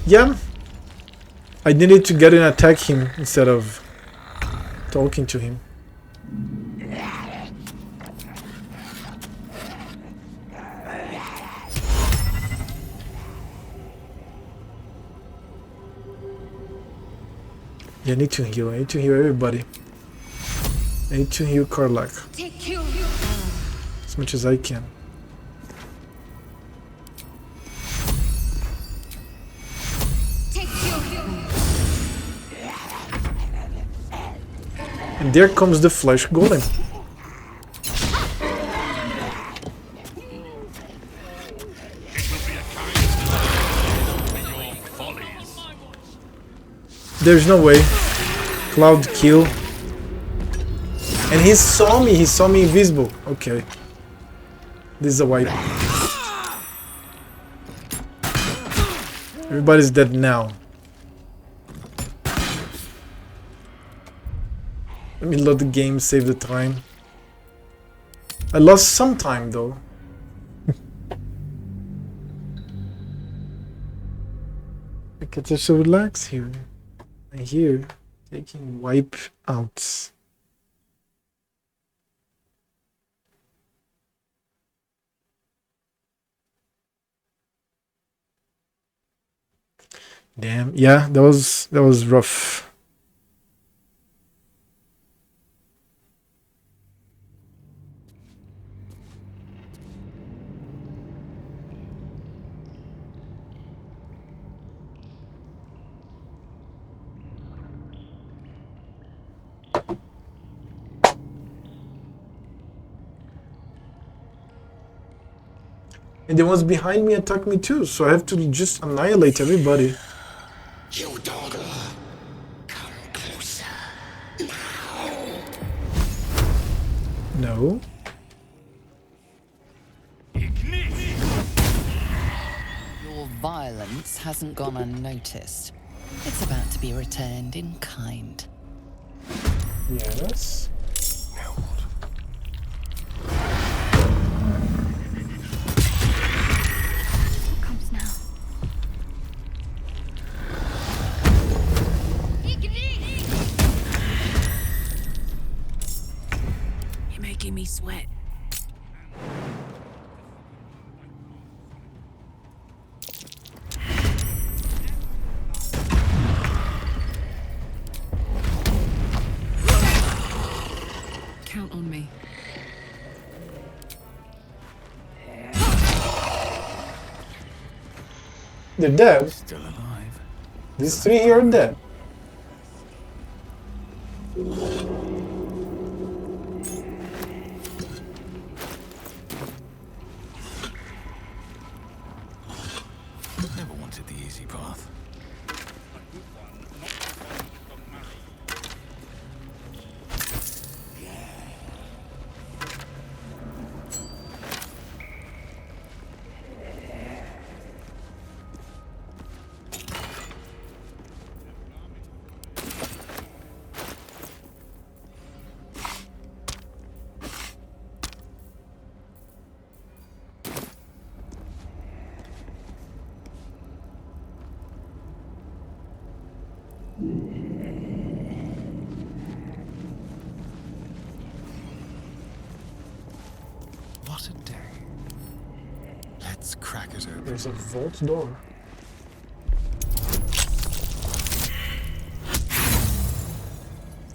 Yeah. I needed to get and attack him instead of talking to him. Yeah, I need to heal. I need to heal everybody. I need to heal Karlach as much as I can. And there comes the flesh golem. There's no way. Cloud kill. And he saw me invisible. Okay. This is a wipe. Everybody's dead now. Let me load the game, save the time. I lost some time though. I get to so relax here. And here, taking wipe out. Damn, yeah, that was rough. And the ones behind me attack me too, so I have to just annihilate everybody. You daughter, come closer now. No. Your violence hasn't gone unnoticed. It's about to be returned in kind. Yes. Comes now. You're making me sweat. Count on me. They're dead. Still alive. These three here are dead. Never wanted the easy path. What a day. Let's crack it open. There's a vault door.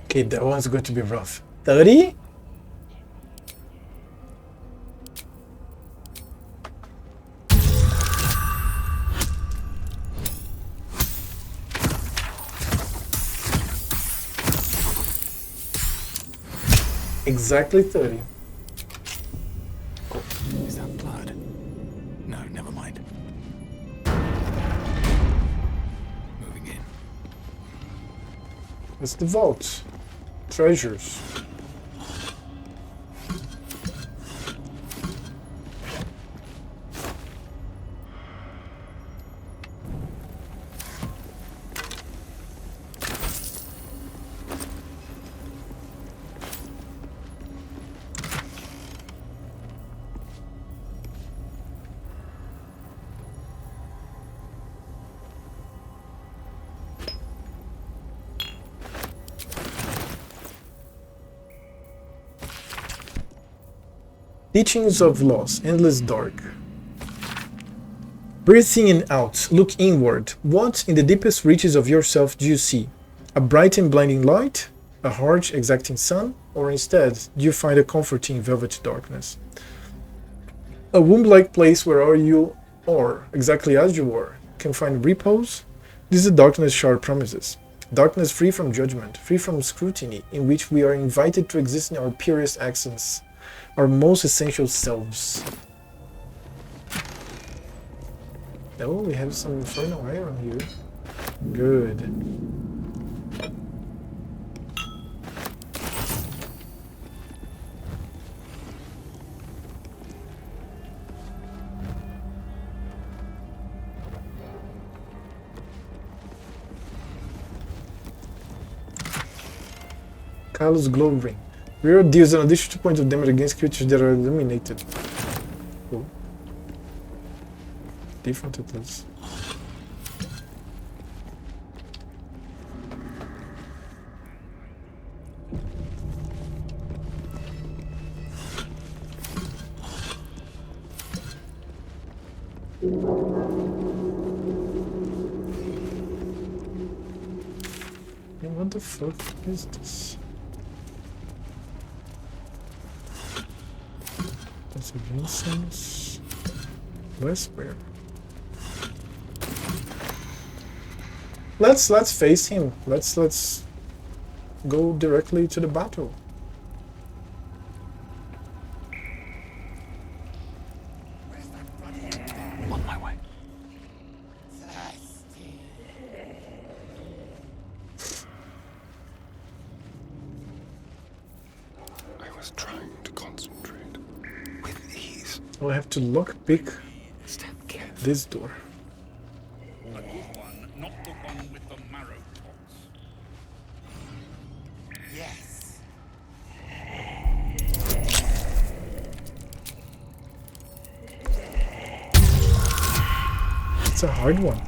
Okay, that one's going to be rough. 30? Exactly 30. Is that blood? No, never mind. Moving in. It's the vault. Treasures. Teachings of loss, endless dark. Breathing in out, look inward. What in the deepest reaches of yourself do you see? A bright and blinding light? A harsh, exacting sun? Or instead, do you find a comforting velvet darkness? A womb-like place where you are, exactly as you are, can find repose? This is the darkness Shard promises. Darkness free from judgment, free from scrutiny, in which we are invited to exist in our purest accents, our most essential selves. Oh, we have some infernal iron here. Good. Kylo's glow ring. Rear deals an additional 2 points of damage against creatures that are illuminated. Cool. Different it is. What the fuck is this? That's a incense. Whisper. Let's face him. Let's go directly to the battle. On my way. I was trying to concentrate with ease. Oh, I have to lockpick this door. A good one, not the one with the marrow pots. Yes. It's a hard one.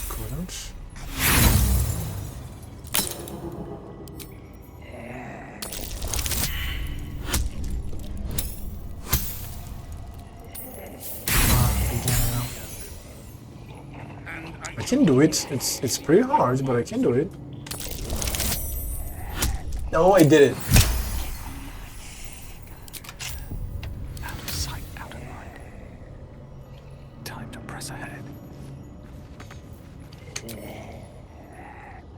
Couldn't. I can do it. It's pretty hard, but I can do it. No, I did it. Out of sight, out of mind. Time to press ahead.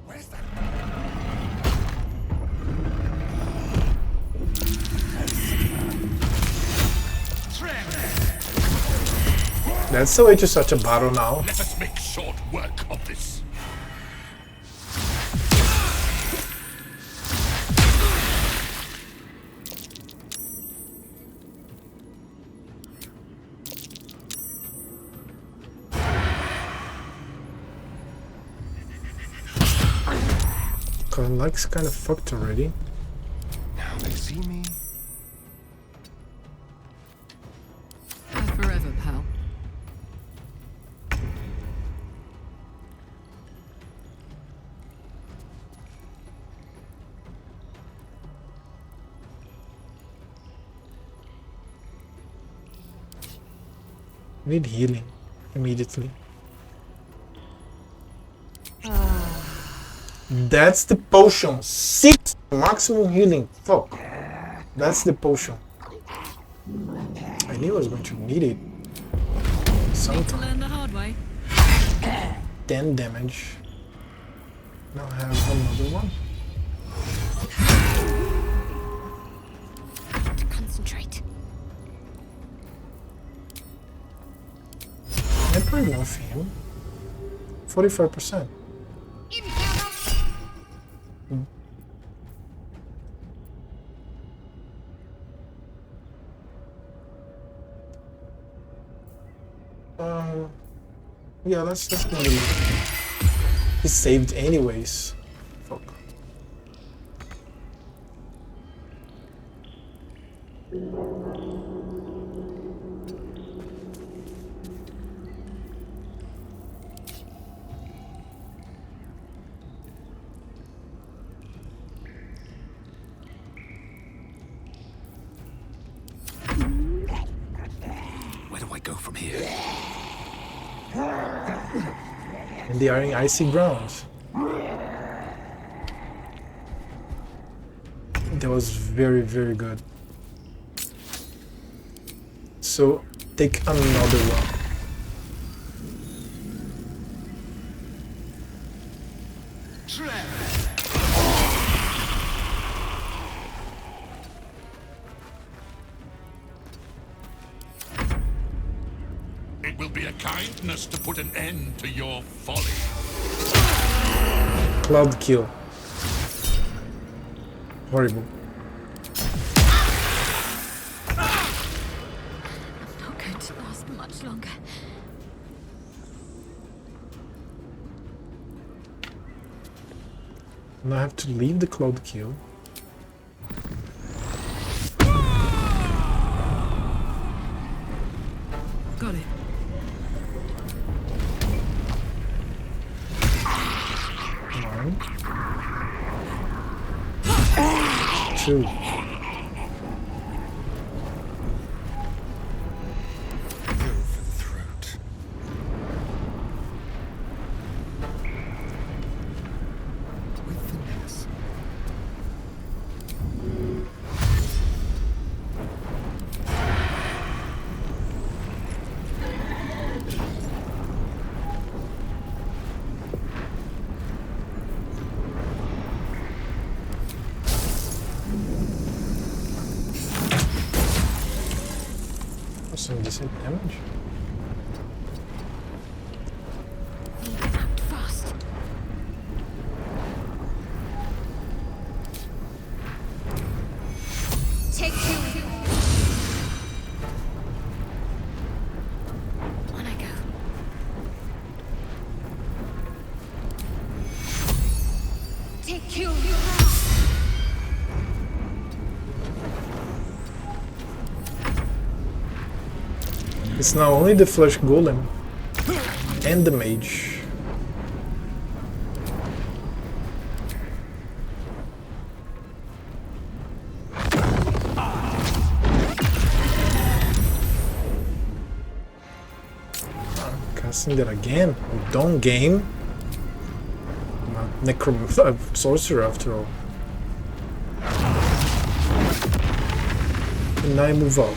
Where's that? That's the way to such a battle now. Let us make short work of this. Cause my leg's kind of fucked already. Now they see me. Forever, pal. I need healing immediately. That's the potion. 6 maximum healing. Fuck. That's the potion. I knew I was going to need it. Need to Sometime. learn the hard way. 10 damage. Now I have another one. I have to concentrate. I pretty enough him. 45%. Yeah, let's go. He saved anyways. Fuck. Where do I go from here? And they are in icy grounds. That was very, very good. So, take another one. It will be a kindness to put an end to your folly. Cloud kill. Horrible. Not going to last much longer. And I have to leave the cloud kill. Got it. One. 2. decent damage. Act fast. Take two. On I go. Take two. It's now only the flesh golem and the mage. Casting that again. Oh, don't game. I'm a sorcerer after all. And I move out.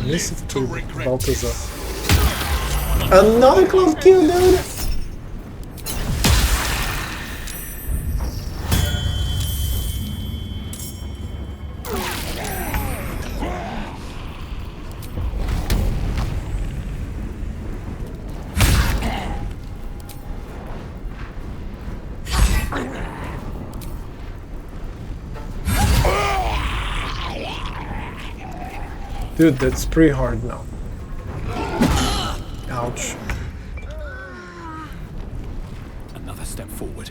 Listen to Balthazar. Another close kill, dude! Dude, that's pretty hard now. Ouch. Another step forward.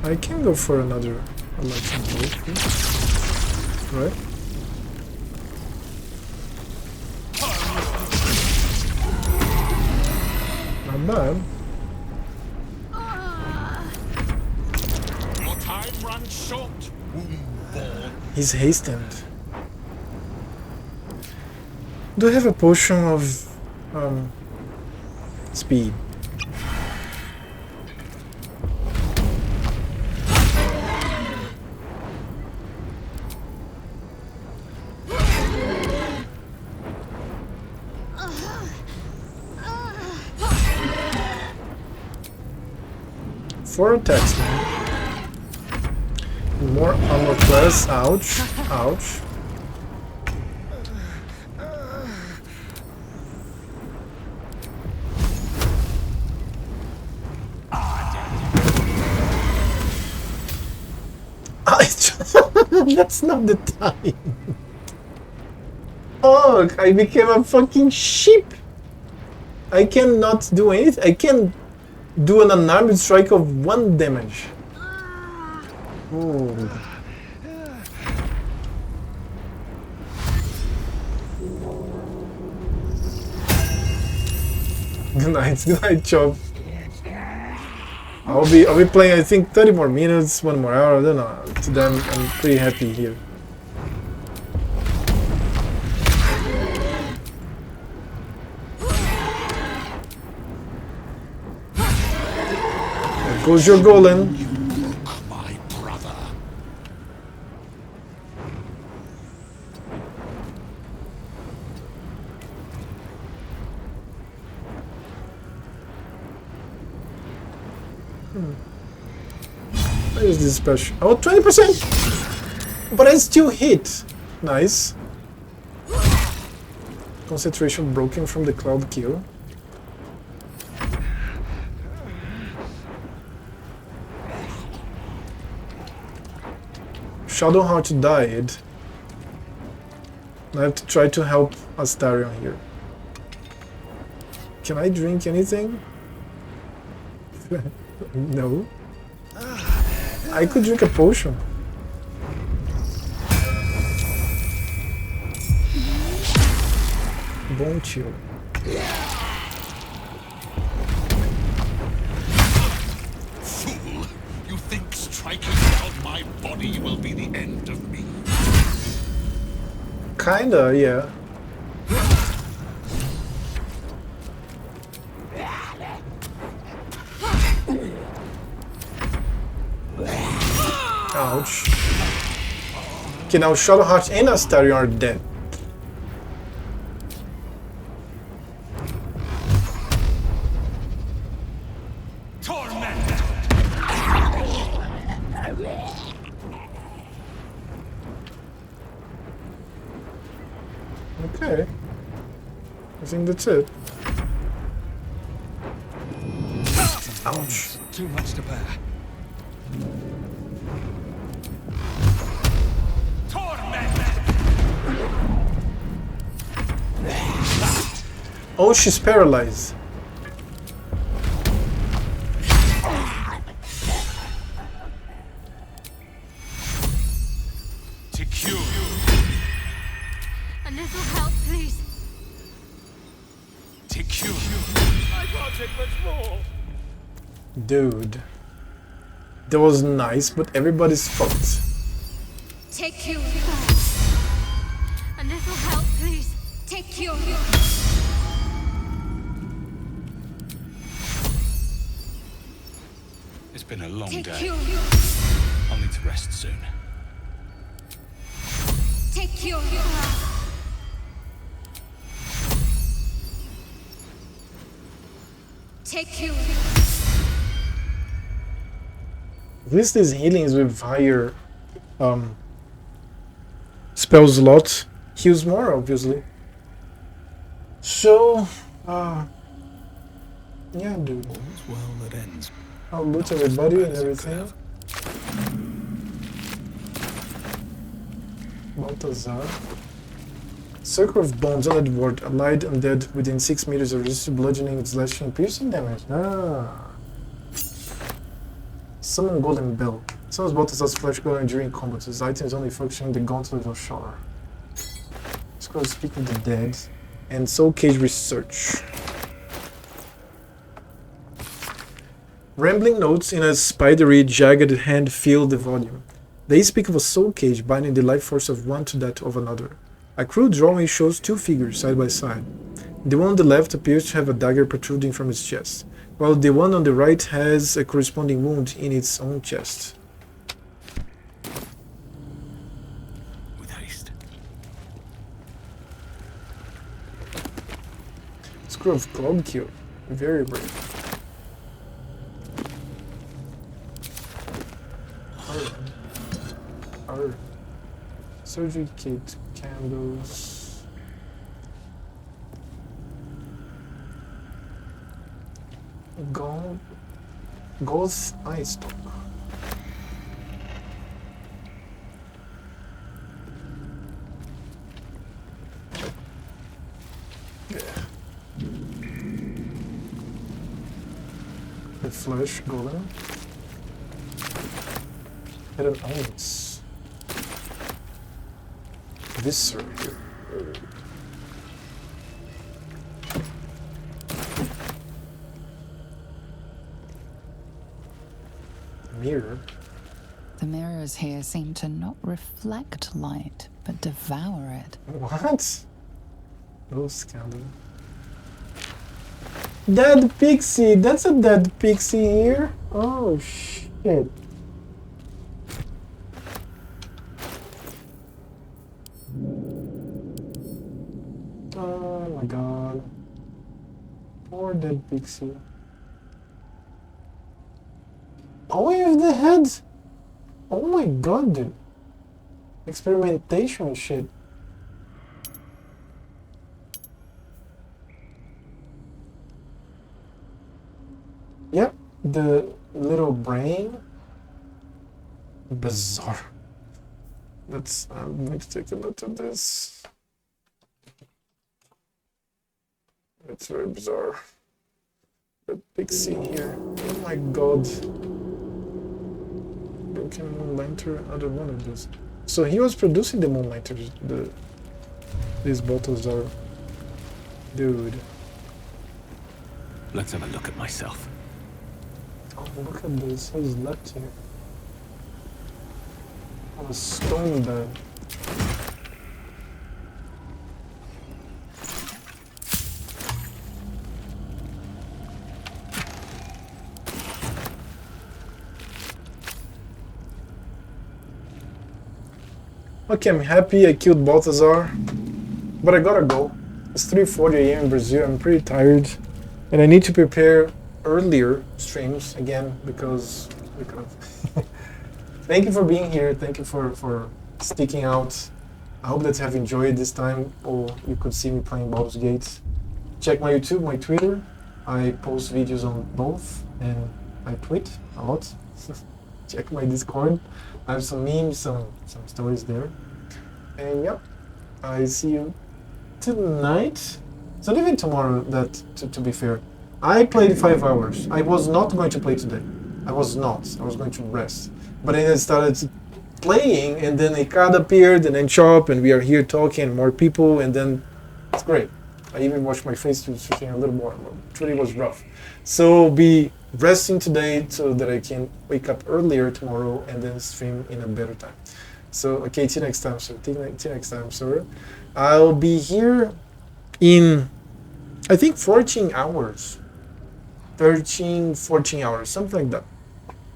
I can go for another election vote, right? Not bad. Short, He's hastened. Do I have a potion of speed? Four attacks now. More armor class, ouch, ouch. That's not the time. Oh, I became a fucking sheep. I cannot do anything. I can do an unarmed strike of 1 damage. Oh. Good night, Chop. I'll be playing I think 30 more minutes, 1 more hour, I don't know. To them I'm pretty happy here. There goes your golem. Where is this special? Oh, 20%! But I still hit. Nice. Concentration broken from the cloud kill. Shadowheart died. I have to try to help Astarion here. Can I drink anything? No. I could drink a potion. Bone chill. Fool! You think striking down my body will be the end of me? Kinda, yeah. Ouch. Okay, now Shadowheart and Astarion are dead. Torment! Okay. I think that's it. Ouch. Too much to bear. Oh, she's paralyzed. To cure. A little help, please. To cure. I can't take much more. Dude. That was nice, but everybody's fucked. Take you. A little help, please. Take you. It's been a long Take day. you. I'll need to rest soon. Take you. Take you. At least these healings with higher spell slots heals more, obviously. So, yeah, dude. All's well that ends. I'll loot everybody and everything. Balthazar. Circle of Bones, undead ward. Allied undead within 6 meters of resisted bludgeoning, slashing, and piercing damage. Ah. Summon Golden Bell. Summons Balthazar's flesh color during combat. His items only function the Gauntlet of Shar. Scroll Speak with the Dead. And Soul Cage Research. Rambling notes in a spidery, jagged hand fill the volume. They speak of a soul cage binding the life force of one to that of another. A crude drawing shows two figures side by side. The one on the left appears to have a dagger protruding from its chest, while the one on the right has a corresponding wound in its own chest. With haste. Scroll of Cloud Kill. Very rare. Surgery kit, candles. Gold's eye stock. Yeah. The flesh golem. Hidden onions. Viscer. Mirror. The mirrors here seem to not reflect light, but devour it. What? No scandal. Dead pixie! That's a dead pixie here? Oh shit. Oh my god. Poor dead pixie. Oh, you have the head! Oh my god, dude. Experimentation shit. Yep, the little brain. Bizarre. I'm going to take a look at this. It's very bizarre. The pixie here. Oh my god. Broken Moon Lantern, other one of those. So he was producing the Moon Lanterns, these bottles are. Dude. Let's have a look at myself. Oh, look at this. Who's left here? On a stone bed. Okay, I'm happy I killed Balthazar, but I gotta go. It's 3:40 AM in Brazil, I'm pretty tired, and I need to prepare earlier streams again because thank you for being here. Thank you for sticking out. I hope that you have enjoyed this time, or you could see me playing Baldur's Gate. Check my YouTube, my Twitter. I post videos on both, and I tweet a lot. Check my Discord. I have some memes, some stories there. And yeah, I see you tonight. It's not even tomorrow, that to be fair. I played 5 hours. I was not going to play today. I was not. I was going to rest. But then I started playing, and then a card appeared, and then Chop, and we are here talking, more people, and then it's great. I even washed my face to switching a little more. It really was rough. So be resting today so that I can wake up earlier tomorrow and then stream in a better time. So, okay, till next time, sir. Till next time, sir. I'll be here in, I think, 14 hours. 13, 14 hours, something like that.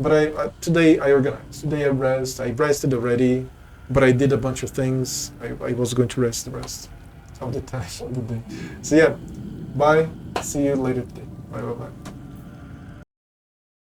But today I organized. Today I rested already, but I did a bunch of things. I was going to rest the rest of the time of the day. So yeah, bye. See you later today. Bye.